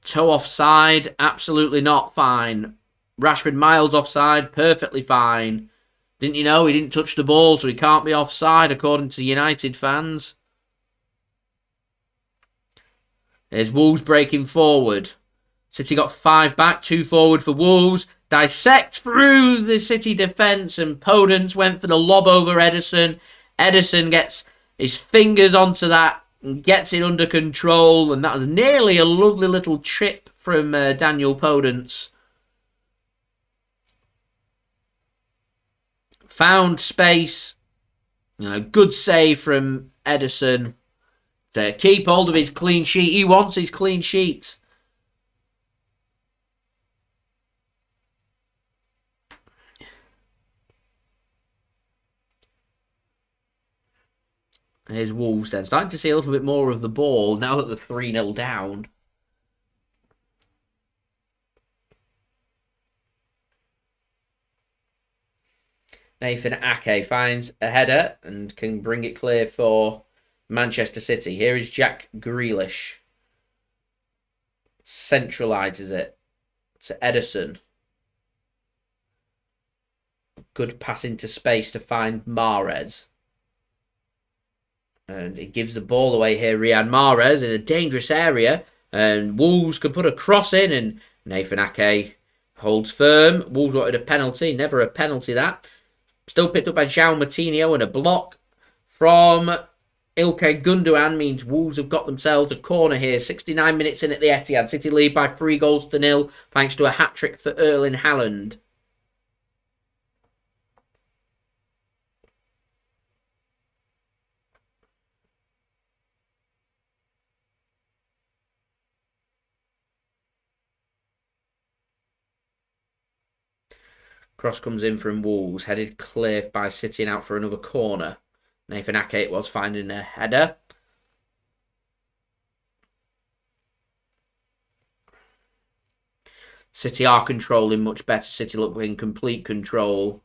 Toe offside, absolutely not fine. Rashford miles offside, perfectly fine. Didn't you know he didn't touch the ball, so he can't be offside according to United fans? There's Wolves breaking forward. City got 5 back, 2 forward for Wolves. Dissect through the City defence, and Podence went for the lob over Ederson. Ederson gets his fingers onto that and gets it under control, and that was nearly a lovely little chip from Daniel Podence. Found space. Good save from Ederson to keep hold of his clean sheet. He wants his clean sheet. Here's Wolves then. Starting to see a little bit more of the ball now that they're 3-0 down. Nathan Ake finds a header and can bring it clear for Manchester City. Here is Jack Grealish. Centralises it to Ederson. Good pass into space to find Mahrez. And he gives the ball away here, Riyad Mahrez, in a dangerous area. And Wolves can put a cross in, and Nathan Ake holds firm. Wolves wanted a penalty. Never a penalty, that. Still picked up by Joao Moutinho, and a block from Ilkay Gundogan means Wolves have got themselves a corner here. 69 minutes in at the Etihad. City lead by 3-0 thanks to a hat-trick for Erling Haaland. Cross comes in from Wolves, headed clear by City and out for another corner. Nathan Ake was finding a header. City are controlling much better. City look in complete control.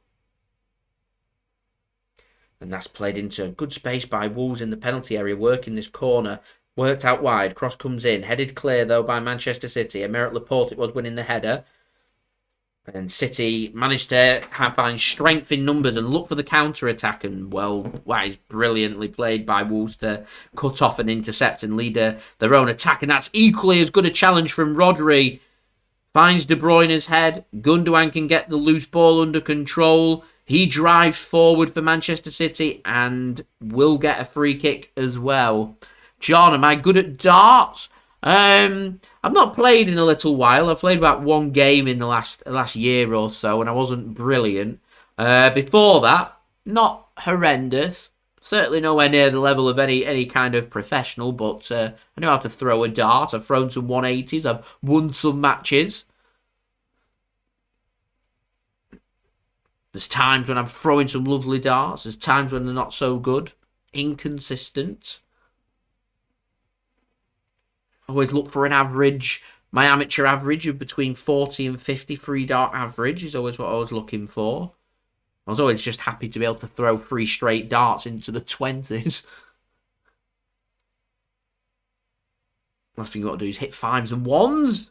And that's played into good space by Wolves in the penalty area, working this corner. Worked out wide. Cross comes in. Headed clear, though, by Manchester City. Aymeric Laporte was winning the header. And City managed to find strength in numbers and look for the counter-attack. And, well, that is brilliantly played by Wolves to cut off and intercept and lead their own attack. And that's equally as good a challenge from Rodri. Finds De Bruyne's head. Gundogan can get the loose ball under control. He drives forward for Manchester City and will get a free kick as well. John, am I good at darts? I've not played in a little while. I've played about one game in the last year or so, and I wasn't brilliant. Before that, not horrendous. Certainly nowhere near the level of any kind of professional, but I know how to throw a dart. I've thrown some 180s. I've won some matches. There's times when I'm throwing some lovely darts. There's times when they're not so good. Inconsistent. Always look for an average. My amateur average of between 40 and 50 free dart average is always what I was looking for. I was always just happy to be able to throw 3 straight darts into the 20s. Last thing you got to do is hit 5s and 1s.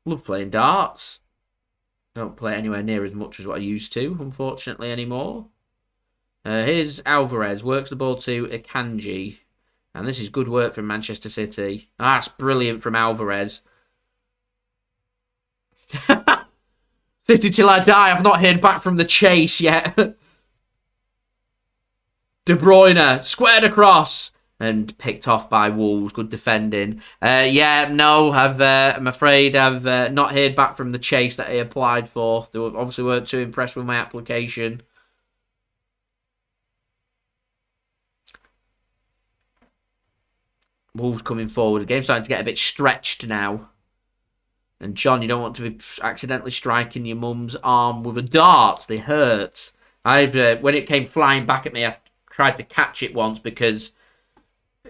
Love playing darts. Don't play it anywhere near as much as what I used to, unfortunately, anymore. Here's Alvarez. Works the ball to Akanji. And this is good work from Manchester City. That's brilliant from Alvarez. City till I die. I've not heard back from the chase yet. De Bruyne squared across and picked off by Wolves. Good defending. I'm afraid I've not heard back from the chase that I applied for. They obviously weren't too impressed with my application. Wolves coming forward. The game's starting to get a bit stretched now. And John, you don't want to be accidentally striking your mum's arm with a dart. They hurt. When it came flying back at me, I tried to catch it once because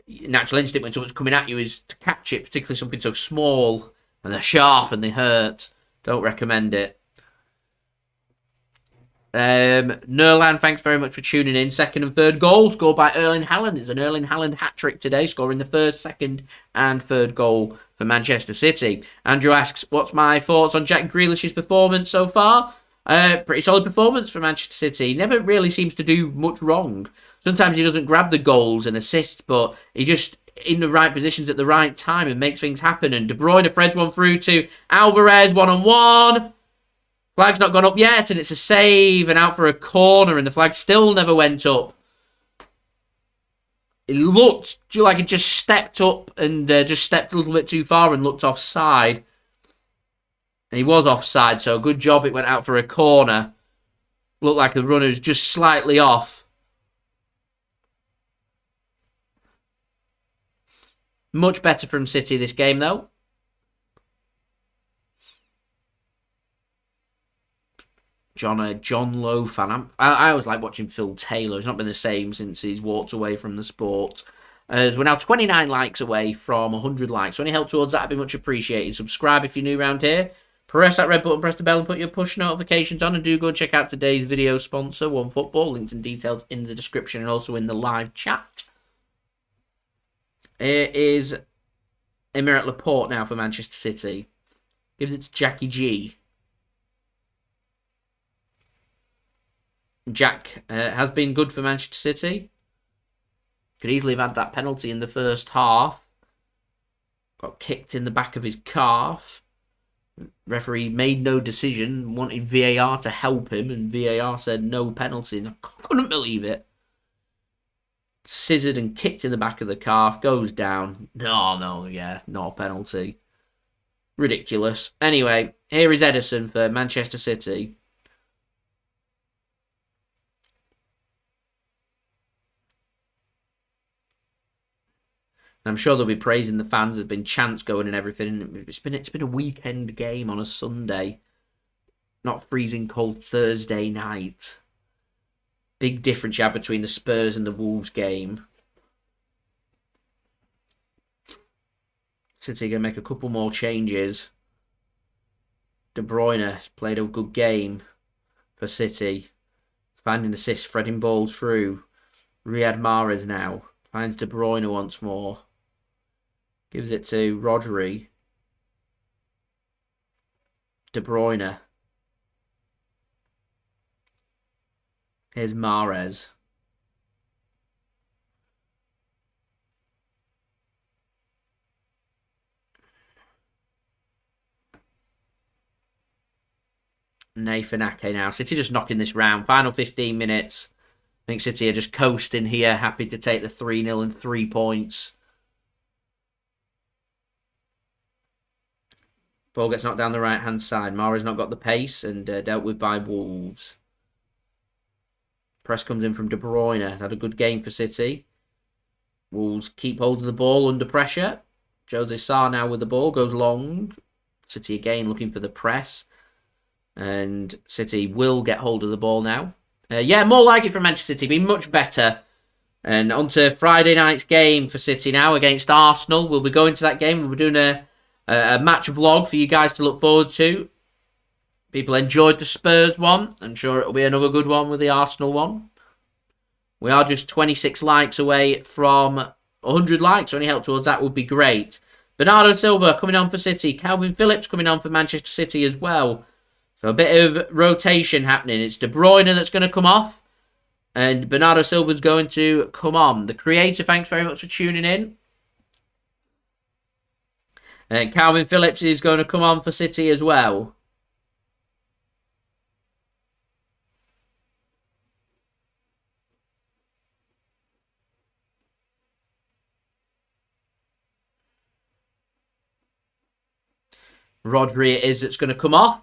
natural instinct when someone's coming at you is to catch it, particularly something so small. And they're sharp and they hurt. Don't recommend it. Nerland, thanks very much for tuning in. Second and third goal scored by Erling Haaland. It's an Erling Haaland hat-trick today, scoring the first, second and third goal for Manchester City. Andrew asks, what's my thoughts on Jack Grealish's performance so far? Pretty solid performance for Manchester City. Never really seems to do much wrong. Sometimes he doesn't grab the goals and assists, but he just in the right positions at the right time and makes things happen. And De Bruyne threads one through to Alvarez, one-on-one. Flag's not gone up yet, and it's a save and out for a corner, and the flag still never went up. It looked like it just stepped up and just stepped a little bit too far and looked offside. And he was offside, so good job it went out for a corner. Looked like the runner was just slightly off. Much better from City this game, though. John Lowe fan. I always like watching Phil Taylor. He's not been the same since he's walked away from the sport. As we're now 29 likes away from 100 likes. So any help towards that would be much appreciated. Subscribe if you're new around here. Press that red button, press the bell, and put your push notifications on. And do go check out today's video sponsor, OneFootball. Links and details in the description and also in the live chat. It is Aymeric Laporte now for Manchester City. Gives it to Jackie G. Jack has been good for Manchester City. Could easily have had that penalty in the first half. Got kicked in the back of his calf. Referee made no decision, wanted VAR to help him, and VAR said no penalty. And I couldn't believe it. Scissored and kicked in the back of the calf, goes down. No, not a penalty. Ridiculous. Anyway, here is Ederson for Manchester City. I'm sure they'll be praising the fans. There's been chants going and everything. It's been a weekend game on a Sunday, not freezing cold Thursday night. Big difference you have between the Spurs and the Wolves game. City going to make a couple more changes. De Bruyne played a good game for City. Finding assists, threading balls through. Riyad Mahrez now finds De Bruyne once more. Gives it to Rodri. De Bruyne. Here's Mahrez. Nathan Ake now. City just knocking this round. Final 15 minutes. I think City are just coasting here. Happy to take the 3-0 and 3 points. Ball gets knocked down the right-hand side. Mahrez not got the pace and dealt with by Wolves. Press comes in from De Bruyne. Had a good game for City. Wolves keep hold of the ball under pressure. Jose Sarr now with the ball. Goes long. City again looking for the press. And City will get hold of the ball now. More like it from Manchester City. Been much better. And on to Friday night's game for City now against Arsenal. We'll be going to that game. We'll be doing a match vlog for you guys to look forward to. People enjoyed the Spurs one. I'm sure it'll be another good one with the Arsenal one. We are just 26 likes away from 100 likes. So any help towards that would be great. Bernardo Silva coming on for City. Kalvin Phillips coming on for Manchester City as well. So a bit of rotation happening. It's De Bruyne that's going to come off. And Bernardo Silva's going to come on. The creator, thanks very much for tuning in. And Kalvin Phillips is going to come on for City as well. Rodri it is that's going to come off.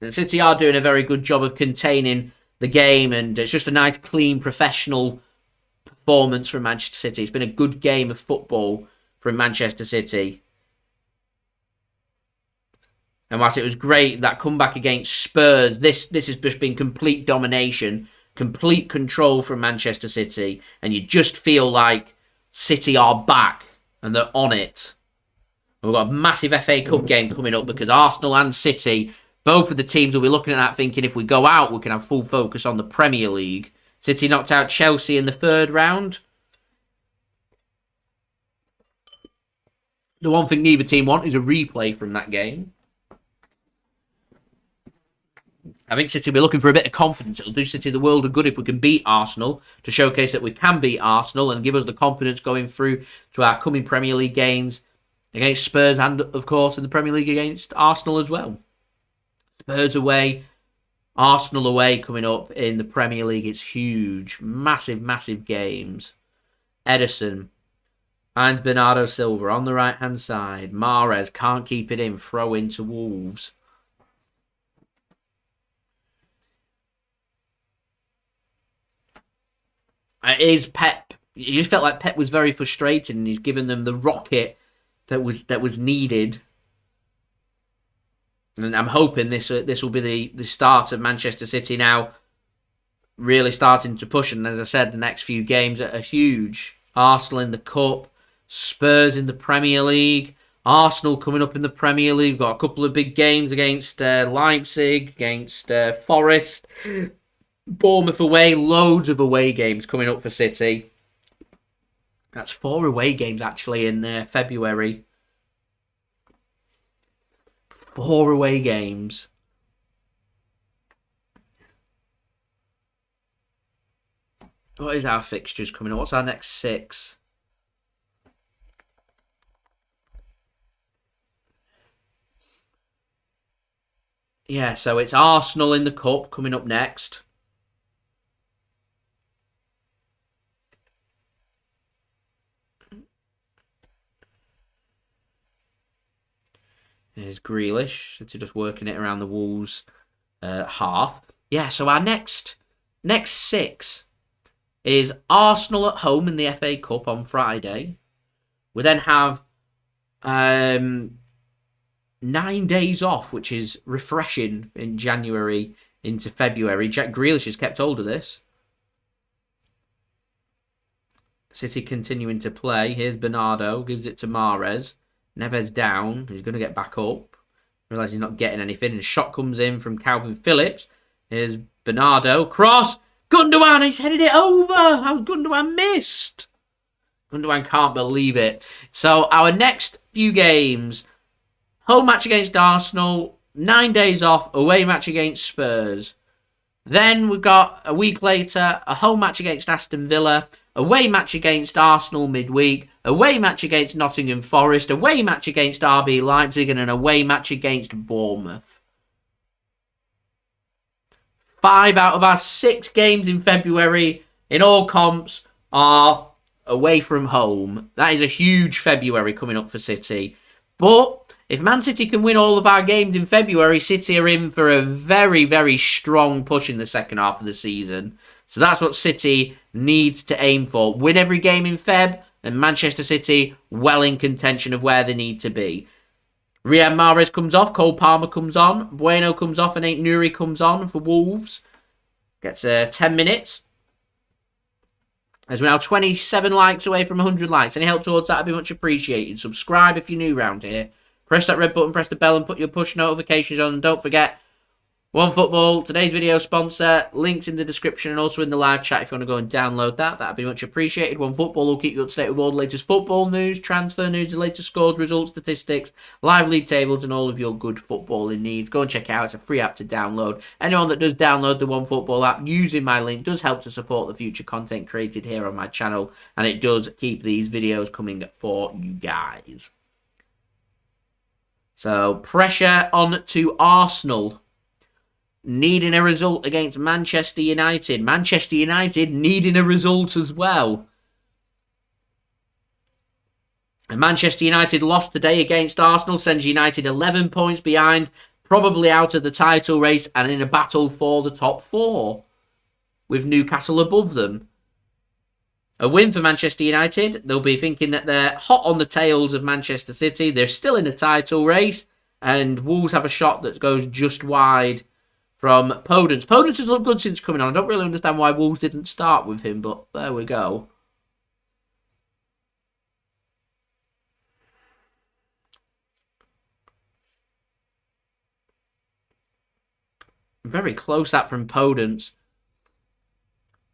The City are doing a very good job of containing the game, and it's just a nice, clean, professional performance from Manchester City. It's been a good game of football from Manchester City. And whilst it was great, that comeback against Spurs, this has just been complete domination, complete control from Manchester City, and you just feel like City are back and they're on it. And we've got a massive FA Cup game coming up because Arsenal and City, both of the teams will be looking at that thinking if we go out, we can have full focus on the Premier League. City knocked out Chelsea in the third round. The one thing neither team want is a replay from that game. I think City will be looking for a bit of confidence. It'll do City the world of good if we can beat Arsenal, to showcase that we can beat Arsenal and give us the confidence going through to our coming Premier League games against Spurs and, of course, in the Premier League against Arsenal as well. Spurs away, Arsenal away coming up in the Premier League. It's huge. Massive, massive games. Ederson finds Bernardo Silva on the right-hand side. Mahrez can't keep it in. Throw into Wolves. It is Pep. You just felt like Pep was very frustrated and he's given them the rocket that was needed. And I'm hoping this will be the start of Manchester City now really starting to push. And as I said, the next few games are huge. Arsenal in the Cup, Spurs in the Premier League, Arsenal coming up in the Premier League. We've got a couple of big games against Leipzig, against Forest, Bournemouth away, loads of away games coming up for City. That's 4 away games actually in February. 4 away games. What is our fixtures coming up? What's our next 6? Yeah, so it's Arsenal in the Cup coming up next. There's Grealish. So just working it around the Wolves half. Yeah, so our next 6 is Arsenal at home in the FA Cup on Friday. We then have 9 days off, which is refreshing in January into February. Jack Grealish has kept hold of this. City continuing to play. Here's Bernardo. Gives it to Mahrez. Neves down. He's going to get back up. Realise he's not getting anything. And a shot comes in from Kalvin Phillips. Here's Bernardo. Cross. Gundogan. He's headed it over. How's Gundogan missed? Gundogan can't believe it. So our next few games. Home match against Arsenal. 9 days off. Away match against Spurs. Then we've got a week later. A home match against Aston Villa. Away match against Arsenal midweek, away match against Nottingham Forest, away match against RB Leipzig, and an away match against Bournemouth. 5 out of our 6 games in February in all comps are away from home. That is a huge February coming up for City. But if Man City can win all of our games in February, City are in for a very, very strong push in the second half of the season. So that's what City needs to aim for. Win every game in Feb, and Manchester City well in contention of where they need to be. Riyad Mahrez comes off, Cole Palmer comes on, Bueno comes off, and Ait-Nouri comes on for Wolves. Gets 10 minutes. As we're now 27 likes away from 100 likes. Any help towards that would be much appreciated. Subscribe if you're new around here. Press that red button, press the bell, and put your push notifications on. And don't forget, OneFootball, today's video sponsor, links in the description and also in the live chat if you want to go and download that. That'd be much appreciated. OneFootball will keep you up to date with all the latest football news, transfer news, the latest scores, results, statistics, live league tables, and all of your good footballing needs. Go and check it out. It's a free app to download. Anyone that does download the OneFootball app using my link does help to support the future content created here on my channel, and it does keep these videos coming for you guys. So, pressure on to Arsenal. Needing a result against Manchester United. Manchester United needing a result as well. And Manchester United lost today against Arsenal. Sends United 11 points behind. Probably out of the title race and in a battle for the top 4. With Newcastle above them. A win for Manchester United. They'll be thinking that they're hot on the tails of Manchester City. They're still in the title race. And Wolves have a shot that goes just wide from Podence. Podence has looked good since coming on. I don't really understand why Wolves didn't start with him, but there we go. Very close that from Podence.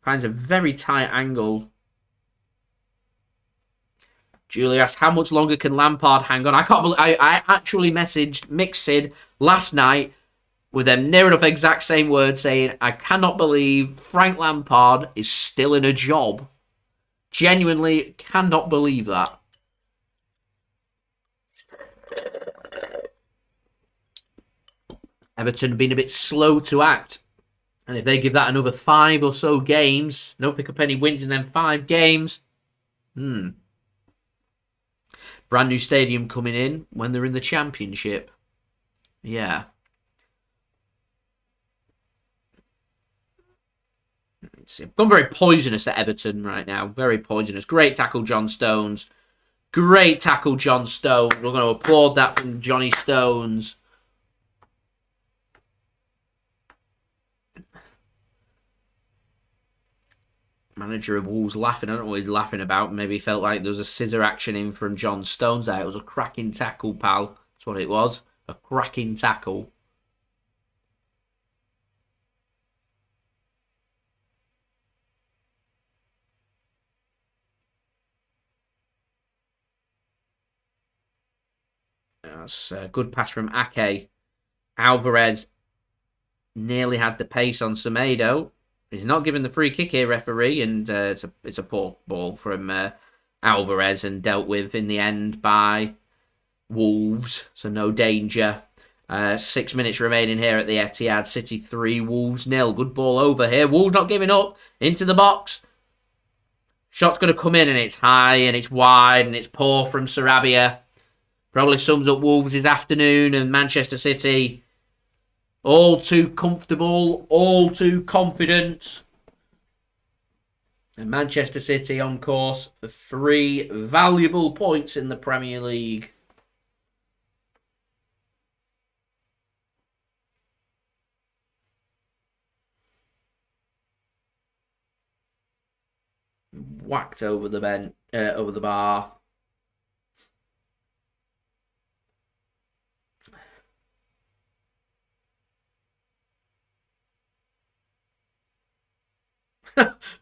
Finds a very tight angle. Julie asks, how much longer can Lampard hang on? I can't believe I actually messaged Mixid last night with them near enough exact same words saying, I cannot believe Frank Lampard is still in a job. Genuinely cannot believe that. Everton have been a bit slow to act. And if they give that another 5 or so games, don't pick up any wins in them 5 games. Brand new stadium coming in when they're in the Championship. Yeah. It's gone very poisonous at Everton right now. Very poisonous. Great tackle, John Stones. Great tackle, John Stones. We're going to applaud that from Johnny Stones. Manager of Wolves laughing. I don't know what he's laughing about. Maybe he felt like there was a scissor action in from John Stones there. It was a cracking tackle, pal. That's what it was. A cracking tackle. That's a good pass from Ake. Alvarez nearly had the pace on Semedo. He's not given the free kick here, referee, and it's a poor ball from Alvarez and dealt with in the end by Wolves, so no danger. 6 minutes remaining here at the Etihad. City 3, Wolves 0. Good ball over here. Wolves not giving up. Into the box. Shot's going to come in, and it's high, and it's wide, and it's poor from Sarabia. Probably sums up Wolves' afternoon, and Manchester City all too comfortable, all too confident. And Manchester City on course for 3 valuable points in the Premier League. Whacked over the bar.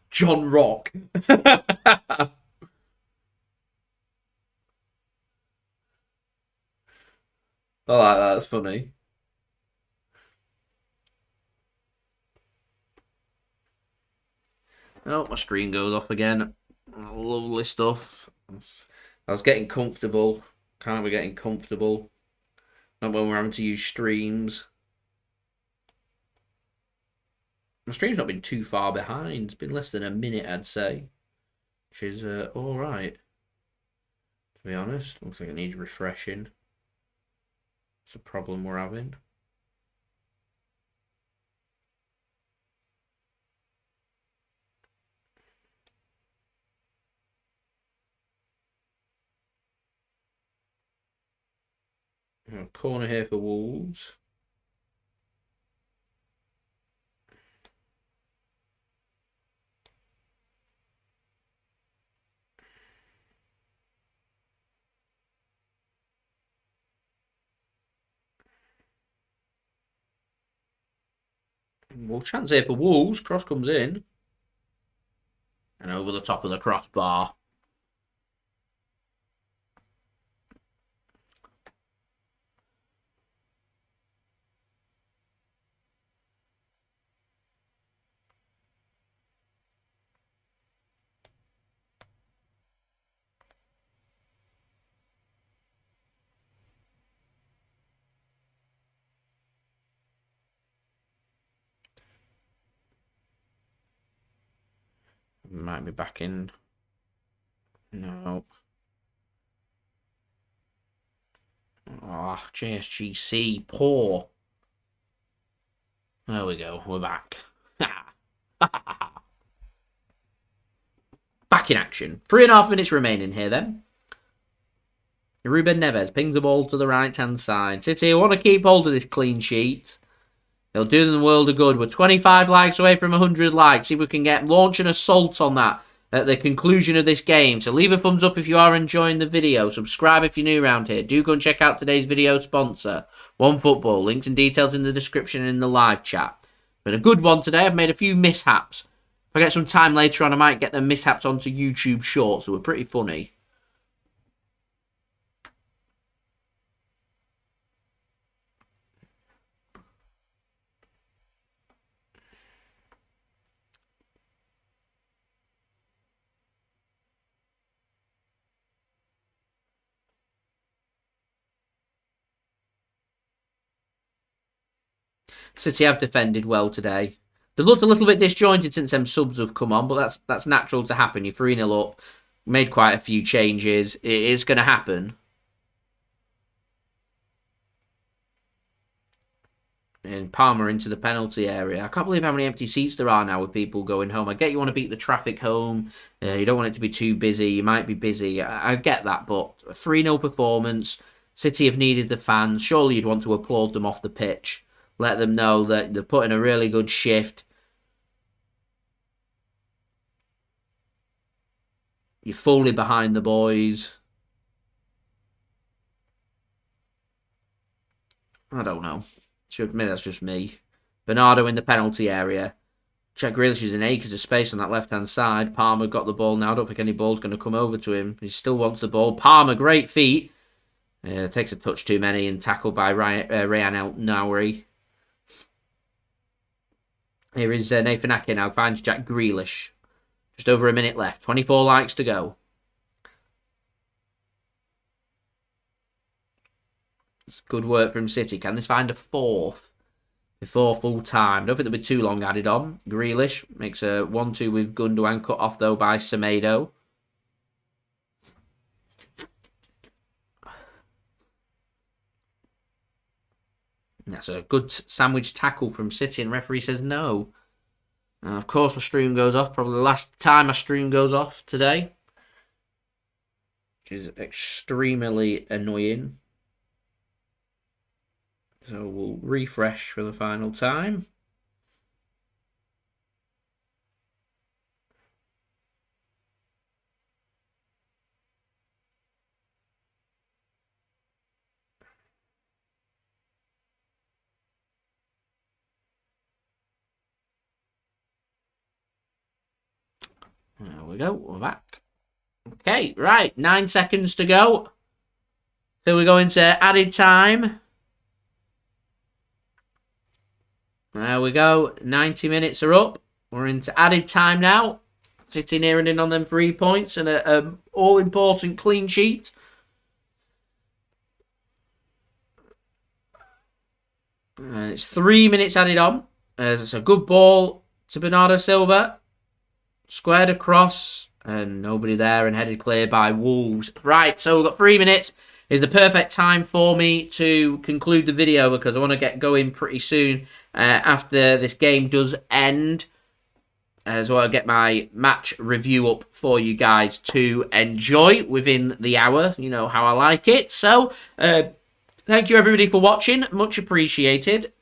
John Rock. I like that. That's funny. Oh, my screen goes off again. Lovely stuff. I was getting comfortable. Can't be getting comfortable. Not when we're having to use streams. My stream's not been too far behind. It's been less than a minute, I'd say. Which is alright. To be honest. Looks like it needs refreshing. It's a problem we're having. Corner here for Wolves. Well, chance here for Wolves. Cross comes in. And over the top of the crossbar. Might be back in. No. Ah, JSGC. Poor. There we go. We're back. Back in action. 3.5 minutes remaining here then. Ruben Neves pings the ball to the right-hand side. City want to keep hold of this clean sheet. They'll do them the world of good. We're 25 likes away from 100 likes. See if we can launch an assault on that at the conclusion of this game. So leave a thumbs up if you are enjoying the video. Subscribe if you're new around here. Do go and check out today's video sponsor, OneFootball. Links and details in the description and in the live chat. Been a good one today. I've made a few mishaps. If I get some time later on, I might get the mishaps onto YouTube Shorts. They were pretty funny. City have defended well today. They looked a little bit disjointed since them subs have come on, but that's natural to happen. You're 3-0 up, made quite a few changes. It is going to happen. And Palmer into the penalty area. I can't believe how many empty seats there are now with people going home. I get you want to beat the traffic home. You don't want it to be too busy. You might be busy. I get that, but a 3-0 performance. City have needed the fans. Surely you'd want to applaud them off the pitch. Let them know that they're putting a really good shift. You're fully behind the boys. I don't know. Maybe that's just me. Bernardo in the penalty area. Jack Grealish is in acres of space on that left-hand side. Palmer got the ball now. I don't think any ball's going to come over to him. He still wants the ball. Palmer, great feet. Takes a touch too many and tackled by Rayan Ait-Nouri. Here is Nathan Ake now. Finds Jack Grealish. Just over a minute left. 24 likes to go. It's good work from City. Can this find a fourth before full time? Don't think there'll be too long added on. Grealish makes a 1-2 with Gundogan, cut off though by Semedo. That's a good sandwich tackle from City, and referee says no. Of course, my stream goes off. Probably the last time my stream goes off today, which is extremely annoying. So we'll refresh for the final time. There we go. We're back. Okay, right. 9 seconds to go. So we go into added time. There we go. 90 minutes are up. We're into added time now. City nearing in on them 3 points and a all-important clean sheet. It's 3 minutes added on. It's a good ball to Bernardo Silva. Squared across and nobody there and headed clear by Wolves. Right, so we've got 3 minutes. Is the perfect time for me to conclude the video because I want to get going pretty soon after this game does end. As well, I'll get my match review up for you guys to enjoy within the hour. You know how I like it. So, thank you everybody for watching. Much appreciated.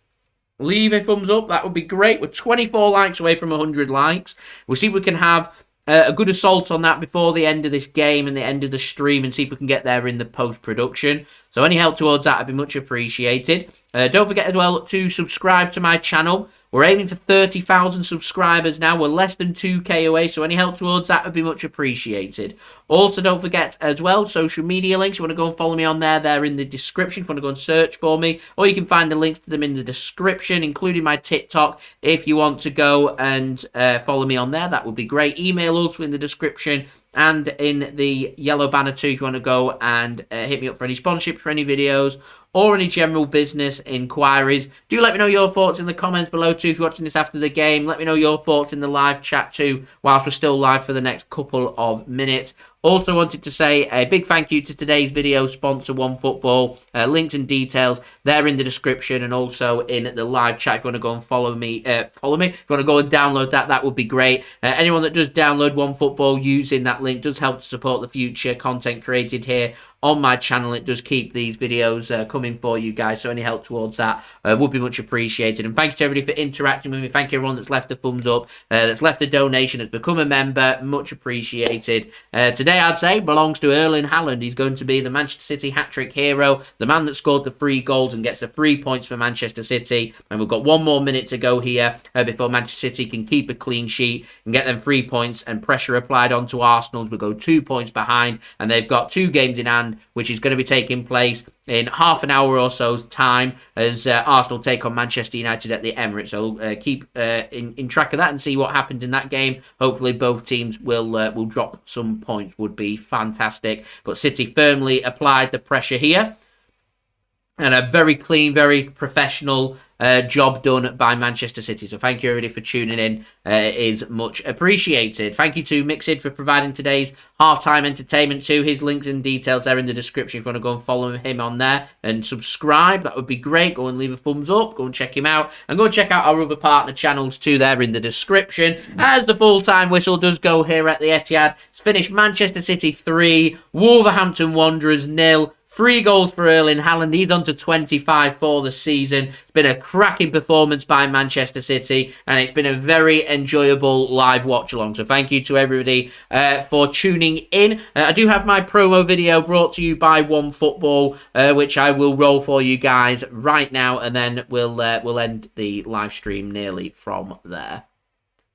Leave a thumbs up. That would be great. We're 24 likes away from 100 likes. We'll see if we can have a good assault on that before the end of this game and the end of the stream and see if we can get there in the post-production. So any help towards that would be much appreciated. Don't forget as well to subscribe to my channel. We're aiming for 30,000 subscribers now. We're less than 2k away, so any help towards that would be much appreciated. Also, don't forget as well, social media links. You want to go and follow me on there. They're in the description. If you want to go and search for me, or you can find the links to them in the description, including my TikTok. If you want to go and follow me on there, that would be great. Email also in the description and in the yellow banner too if you want to go and hit me up for any sponsorship for any videos or any general business inquiries. Do let me know your thoughts in the comments below too if you're watching this after the game. Let me know your thoughts in the live chat too whilst we're still live for the next couple of minutes. Also wanted to say a big thank you to today's video sponsor, OneFootball. Links and details, they're in the description and also in the live chat. If you want to go and follow me. If you want to go and download that, that would be great. Anyone that does download OneFootball using that link does help to support the future content created here on my channel. It does keep these videos coming for you guys, so any help towards that would be much appreciated. And thank you to everybody for interacting with me. Thank you everyone that's left a thumbs up, that's left a donation, that's become a member. Much appreciated. Today I'd say belongs to Erling Haaland. He's going to be the Manchester City hat-trick hero, the man that scored the 3 goals and gets the 3 points for Manchester City. And we've got 1 more minute to go here before Manchester City can keep a clean sheet and get them 3 points, and pressure applied onto Arsenal. We'll go 2 points behind, and they've got 2 games in hand, which is going to be taking place in half an hour or so's time as Arsenal take on Manchester United at the Emirates. So keep in track of that and see what happens in that game. Hopefully both teams will drop some points. Would be fantastic. But City firmly applied the pressure here. And a very clean, very professional job done by Manchester City. So thank you everybody for tuning in. It is much appreciated. Thank you to Mixid for providing today's halftime entertainment too. His links and details there in the description if you want to go and follow him on there and subscribe. That would be great. Go and leave a thumbs up. Go and check him out. And go and check out our other partner channels too there in the description. As the full-time whistle does go here at the Etihad. It's finished Manchester City 3, Wolverhampton Wanderers 0. 3 goals for Erling Haaland. He's on to 25 for the season. It's been a cracking performance by Manchester City, and it's been a very enjoyable live watch along. So thank you to everybody for tuning in. I do have my promo video brought to you by OneFootball, which I will roll for you guys right now, and then we'll end the live stream nearly from there.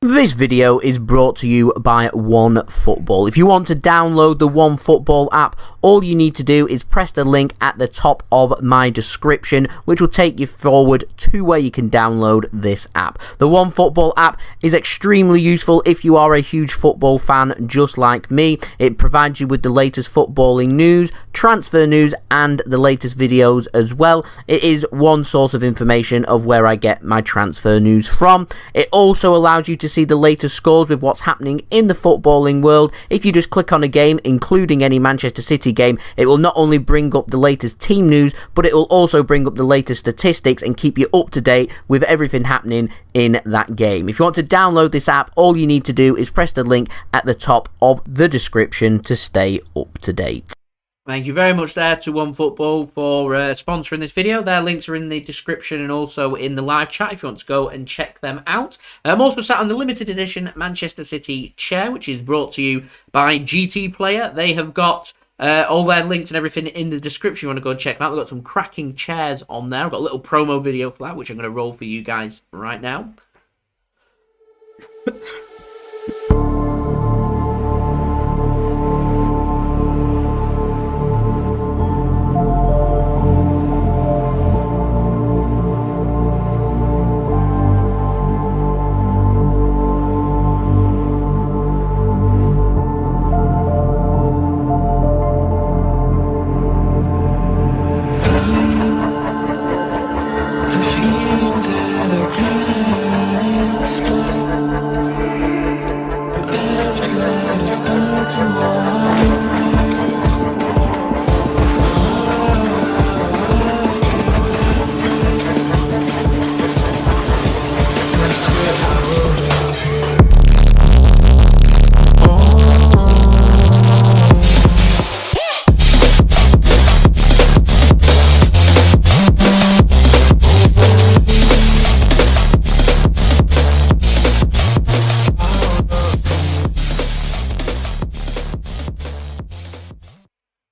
This video is brought to you by OneFootball. If you want to download the OneFootball app, all you need to do is press the link at the top of my description, which will take you forward to where you can download this app. The OneFootball app is extremely useful if you are a huge football fan just like me. It provides you with the latest footballing news, transfer news, and the latest videos as well. It is one source of information of where I get my transfer news from. It also allows you to see the latest scores with what's happening in the footballing world. If you just click on a game, including any Manchester City game, it will not only bring up the latest team news, but it will also bring up the latest statistics and keep you up to date with everything happening in that game. If you want to download this app, all you need to do is press the link at the top of the description to stay up to date. Thank you very much there to OneFootball for sponsoring this video. Their links are in the description and also in the live chat if you want to go and check them out. I'm also sat on the limited edition Manchester City chair, which is brought to you by GT Player. They have got all their links and everything in the description. You want to go and check them out. They've got some cracking chairs on there. I've got a little promo video for that, which I'm going to roll for you guys right now.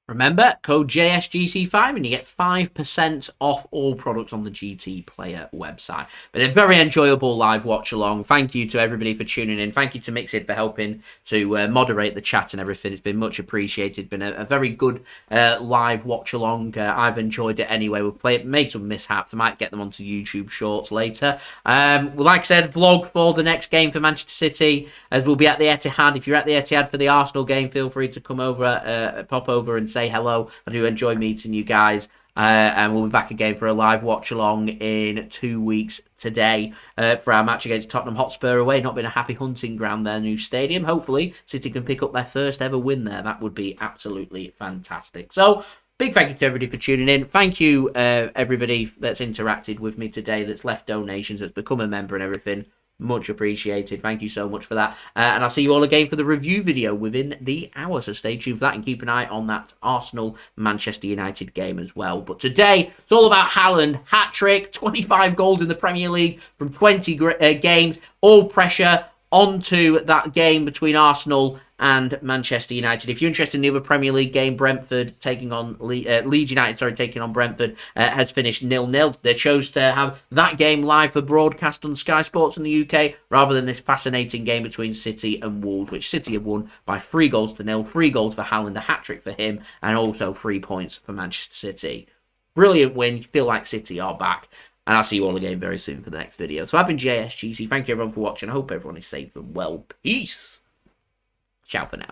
Remember, code JSGC5 and you get 5% off all products on the GT Player website. But a very enjoyable live watch along. Thank you to everybody for tuning in. Thank you to Mixit for helping to moderate the chat and everything. It's been much appreciated. Been a very good live watch along. I've enjoyed it anyway. We've made some mishaps. I might get them onto YouTube Shorts later. Like I said, vlog for the next game for Manchester City, as we'll be at the Etihad. If you're at the Etihad for the Arsenal game, feel free to come over, pop over and say hello. I do enjoy meeting you guys, and we'll be back again for a live watch along in 2 weeks today for our match against Tottenham Hotspur away. Not been a happy hunting ground, their new stadium. Hopefully City can pick up their first ever win there. That would be absolutely fantastic. So big thank you to everybody for tuning in. Thank you everybody that's interacted with me today, that's left donations, that's become a member and everything. Much appreciated. Thank you so much for that. And I'll see you all again for the review video within the hour. So stay tuned for that and keep an eye on that Arsenal-Manchester United game as well. But today, it's all about Haaland. Hat-trick, 25 goals in the Premier League from 20 games. All pressure onto that game between Arsenal and Manchester United. If you're interested in the other Premier League game, Brentford taking on Leeds United, taking on Brentford, has finished 0-0. They chose to have that game live for broadcast on Sky Sports in the UK rather than this fascinating game between City and Wolves, which City have won by 3-0. 3 goals for Haaland, a hat-trick for him, and also 3 points for Manchester City. Brilliant win. You feel like City are back. And I'll see you all again very soon for the next video. So I've been JSGC. Thank you everyone for watching. I hope everyone is safe and well. Peace. Ciao for now.